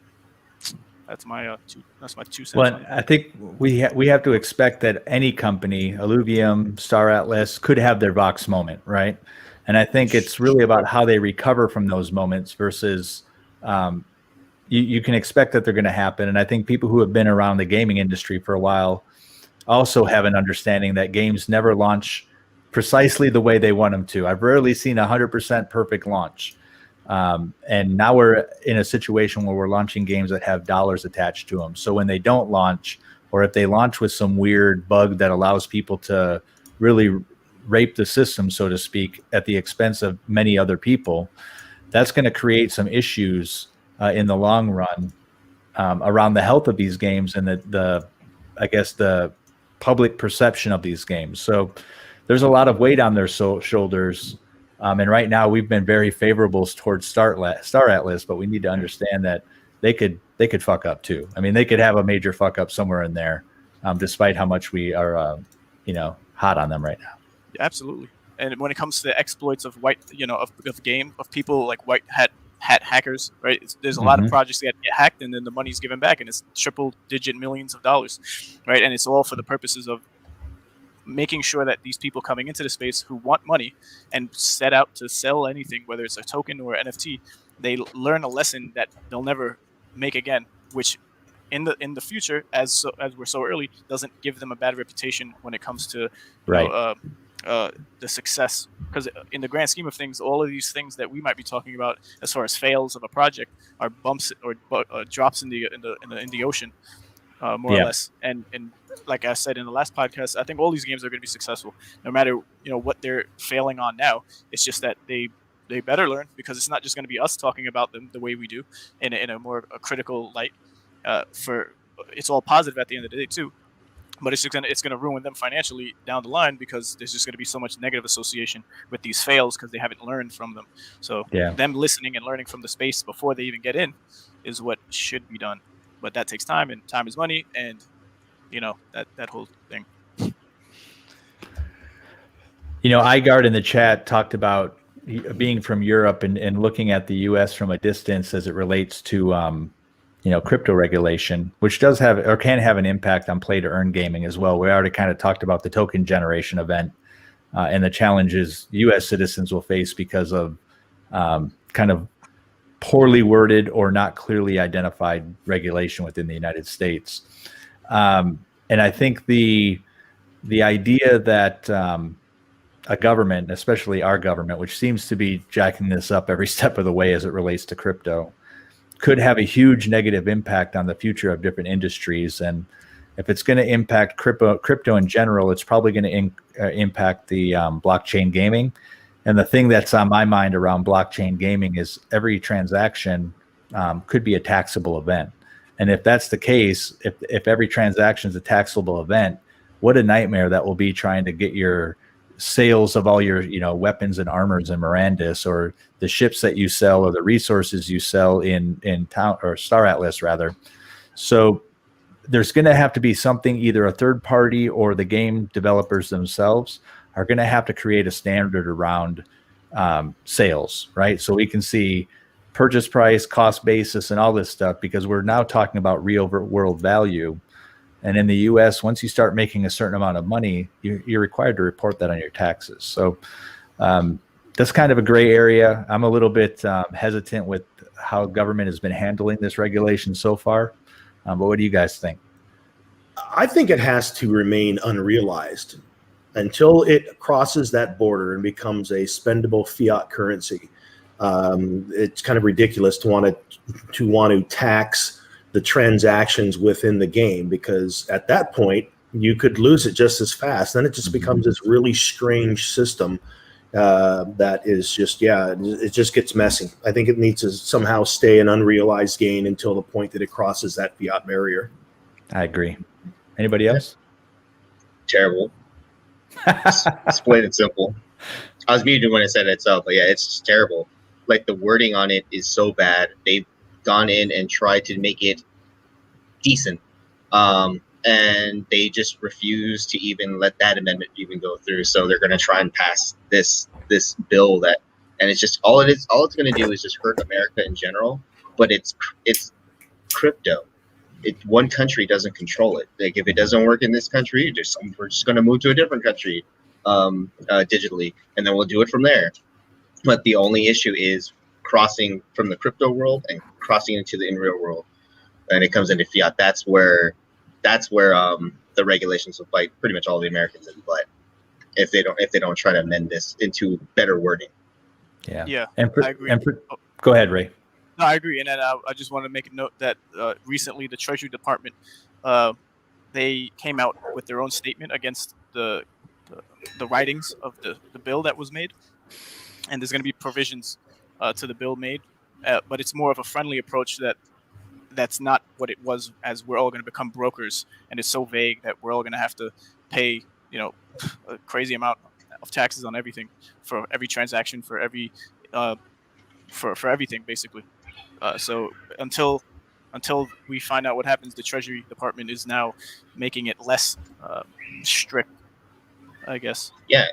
C: that's my 2 cents.
A: Well, I think we have to expect that any company, Alluvium, Star Atlas, could have their Vox moment, right? And I think it's really about how they recover from those moments versus you can expect that they're going to happen. And I think people who have been around the gaming industry for a while also have an understanding that games never launch precisely the way they want them to. I've rarely seen 100% perfect launch. And now we're in a situation where we're launching games that have dollars attached to them. So when they don't launch, or if they launch with some weird bug that allows people to really rape the system, so to speak, at the expense of many other people, that's going to create some issues in the long run around the health of these games and I guess the public perception of these games. So there's a lot of weight on their shoulders. And right now we've been very favorable towards Star Atlas, but we need to understand that they could fuck up too. I mean, they could have a major fuck up somewhere in there, despite how much we are, hot on them right now.
C: Absolutely. And when it comes to the exploits of of people like white hat hackers, right? There's a lot of projects that get hacked, and then the money's given back, and it's triple-digit millions of dollars, right? And it's all for the purposes of making sure that these people coming into the space who want money and set out to sell anything, whether it's a token or NFT, they learn a lesson that they'll never make again, which in the future, as we're so early, doesn't give them a bad reputation when it comes to the success. Because in the grand scheme of things, all of these things that we might be talking about as far as fails of a project are bumps or drops in the ocean, more or less. And like I said in the last podcast, I think all these games are going to be successful, no matter what they're failing on now. It's just that they better learn, because it's not just going to be us talking about them the way we do in a more critical light. For it's all positive at the end of the day too, but it's gonna ruin them financially down the line, because there's just gonna be so much negative association with these fails because they haven't learned from them. So them listening and learning from the space before they even get in is what should be done. But that takes time, and time is money, and that whole thing.
A: iGuard in the chat talked about being from Europe and looking at the U.S. from a distance as it relates to crypto regulation, which does have or can have an impact on play to earn gaming as well. We already kind of talked about the token generation event and the challenges U.S. citizens will face because of kind of poorly worded or not clearly identified regulation within the United States. And I think the idea that a government, especially our government, which seems to be jacking this up every step of the way as it relates to crypto, could have a huge negative impact on the future of different industries. And if it's going to impact crypto in general, it's probably going to impact the blockchain gaming. And the thing that's on my mind around blockchain gaming is every transaction could be a taxable event. And if that's the case, if every transaction is a taxable event, what a nightmare that will be trying to get your sales of all your weapons and armors and Mirandus, or the ships that you sell, or the resources you sell in town, or Star Atlas rather. So there's going to have to be something, either a third party or the game developers themselves are going to have to create a standard around sales, right? So we can see purchase price, cost basis, and all this stuff, because we're now talking about real world value. And in the U.S., once you start making a certain amount of money, you're required to report that on your taxes. So that's kind of a gray area. I'm a little bit hesitant with how government has been handling this regulation so far. But what do you guys think?
E: I think it has to remain unrealized until it crosses that border and becomes a spendable fiat currency. It's kind of ridiculous to want to tax the transactions within the game, because at that point you could lose it just as fast. Then it just becomes this really strange system that is just, it just gets messy. I think it needs to somehow stay an unrealized gain until the point that it crosses that fiat barrier.
A: I agree. Anybody else?
B: Terrible. It's plain and simple. I was muted when I said it, but yeah, it's just terrible. Like, the wording on it is so bad. They've gone in and tried to make it decent, and they just refuse to even let that amendment even go through. So they're going to try and pass this bill and it's just all it's going to do is just hurt America in general. But it's crypto. One country doesn't control it. Like, if it doesn't work in this country, we're just going to move to a different country digitally, and then we'll do it from there. But the only issue is crossing from the crypto world and crossing into the in real world, and it comes into fiat. That's where the regulations will bite pretty much all the Americans in the butt if they don't try to amend this into better wording.
A: Yeah.
C: Yeah.
A: And
C: I agree.
A: Go ahead, Ray.
C: No, I agree, and then I just want to make a note that recently the Treasury Department they came out with their own statement against the writings of the bill that was made, and there's going to be provisions to the bill made, but it's more of a friendly approach that's not what it was, as we're all going to become brokers, and it's so vague that we're all going to have to pay a crazy amount of taxes on everything for every transaction, for every for everything basically. So until we find out what happens, the Treasury Department is now making it less strict, I guess.
B: Yeah,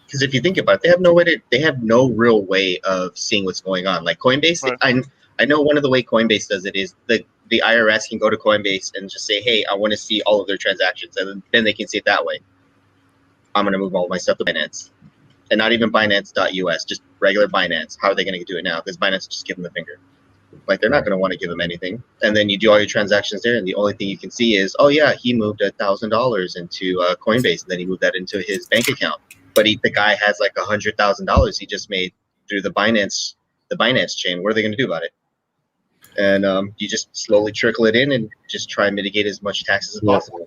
B: because if you think about it, they have no real way of seeing what's going on. Like Coinbase,
C: Right.
B: I know one of the way Coinbase does it is the IRS can go to Coinbase and just say, hey, I want to see all of their transactions, and then they can see it that way. I'm going to move all my stuff to Binance, and not even Binance.us, just regular Binance. How are they going to do it now? Because Binance just give them the finger. Like, they're not going to want to give them anything. And then you do all your transactions there, and the only thing you can see is, oh yeah, he moved $1,000 into Coinbase, and then he moved that into his bank account. But the guy has like $100,000 he just made through the Binance chain. What are they going to do about it? And you just slowly trickle it in and just try and mitigate as much taxes as possible.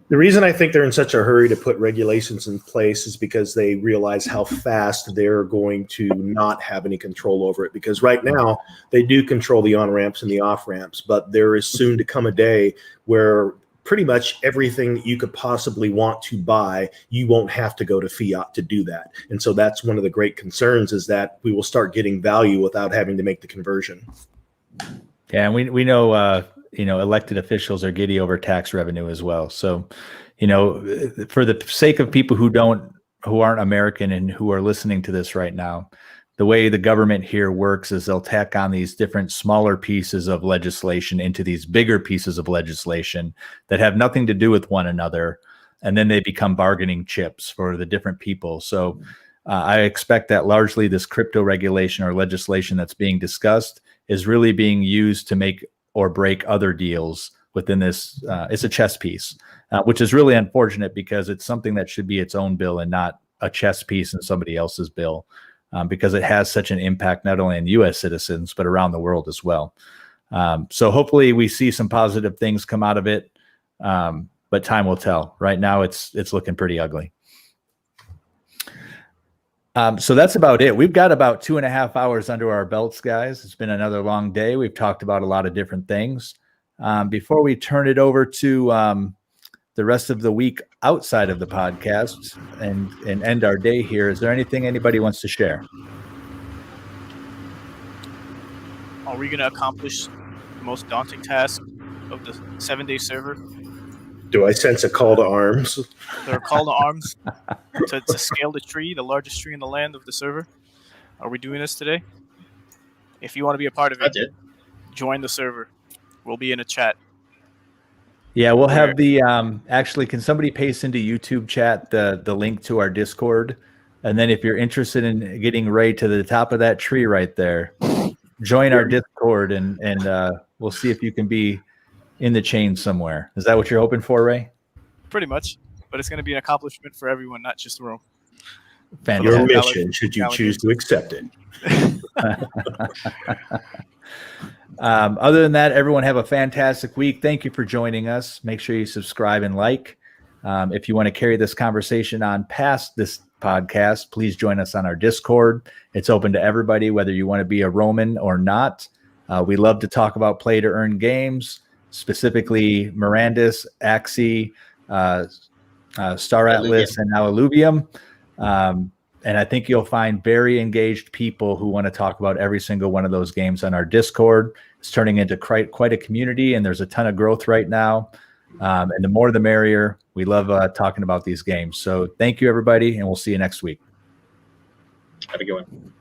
E: The reason I think they're in such a hurry to put regulations in place is because they realize how fast they're going to not have any control over it. Because right now they do control the on-ramps and the off-ramps, but there is soon to come a day where pretty much everything that you could possibly want to buy, you won't have to go to fiat to do that. And so that's one of the great concerns, is that we will start getting value without having to make the conversion.
A: Yeah, and we know elected officials are giddy over tax revenue as well. So, for the sake of people who aren't American and who are listening to this right now, the way the government here works is they'll tack on these different smaller pieces of legislation into these bigger pieces of legislation that have nothing to do with one another, and then they become bargaining chips for the different people. So I expect that largely this crypto regulation or legislation that's being discussed is really being used to make or break other deals within this. It's a chess piece, which is really unfortunate, because it's something that should be its own bill and not a chess piece in somebody else's bill, because it has such an impact not only on U.S. citizens, but around the world as well. So hopefully we see some positive things come out of it, but time will tell. Right now it's looking pretty ugly. So that's about it. We've got about 2.5 hours under our belts, guys. It's been another long day. We've talked about a lot of different things. Before we turn it over to the rest of the week outside of the podcast and end our day here, is there anything anybody wants to share?
C: Are we going to accomplish the most daunting task of the 7-day server?
E: Do I sense a call to arms?
C: There are call to arms to scale the tree, the largest tree in the land of the server. Are we doing this today? If you want to be a part of it, join the server. We'll be in a chat.
A: Yeah, we'll have the actually, can somebody paste into YouTube chat the link to our Discord? And then if you're interested in getting Ray to the top of that tree right there, join our Discord and we'll see if you can be in the chain somewhere. Is that what you're hoping for, Ray?
C: Pretty much, but it's going to be an accomplishment for everyone, not just Rome.
A: Fantastic.
E: Your mission, should you choose to accept it.
A: Other than that, everyone have a fantastic week. Thank you for joining us. Make sure you subscribe and like. If you want to carry this conversation on past this podcast, please join us on our Discord. It's open to everybody, whether you want to be a Roman or not. We love to talk about play to earn games, specifically Mirandus, Axie, Star Atlas, and now Illuvium. And I think you'll find very engaged people who want to talk about every single one of those games on our Discord. It's turning into quite a community, and there's a ton of growth right now. And the more the merrier. We love talking about these games. So thank you, everybody, and we'll see you next week.
B: Have a good one.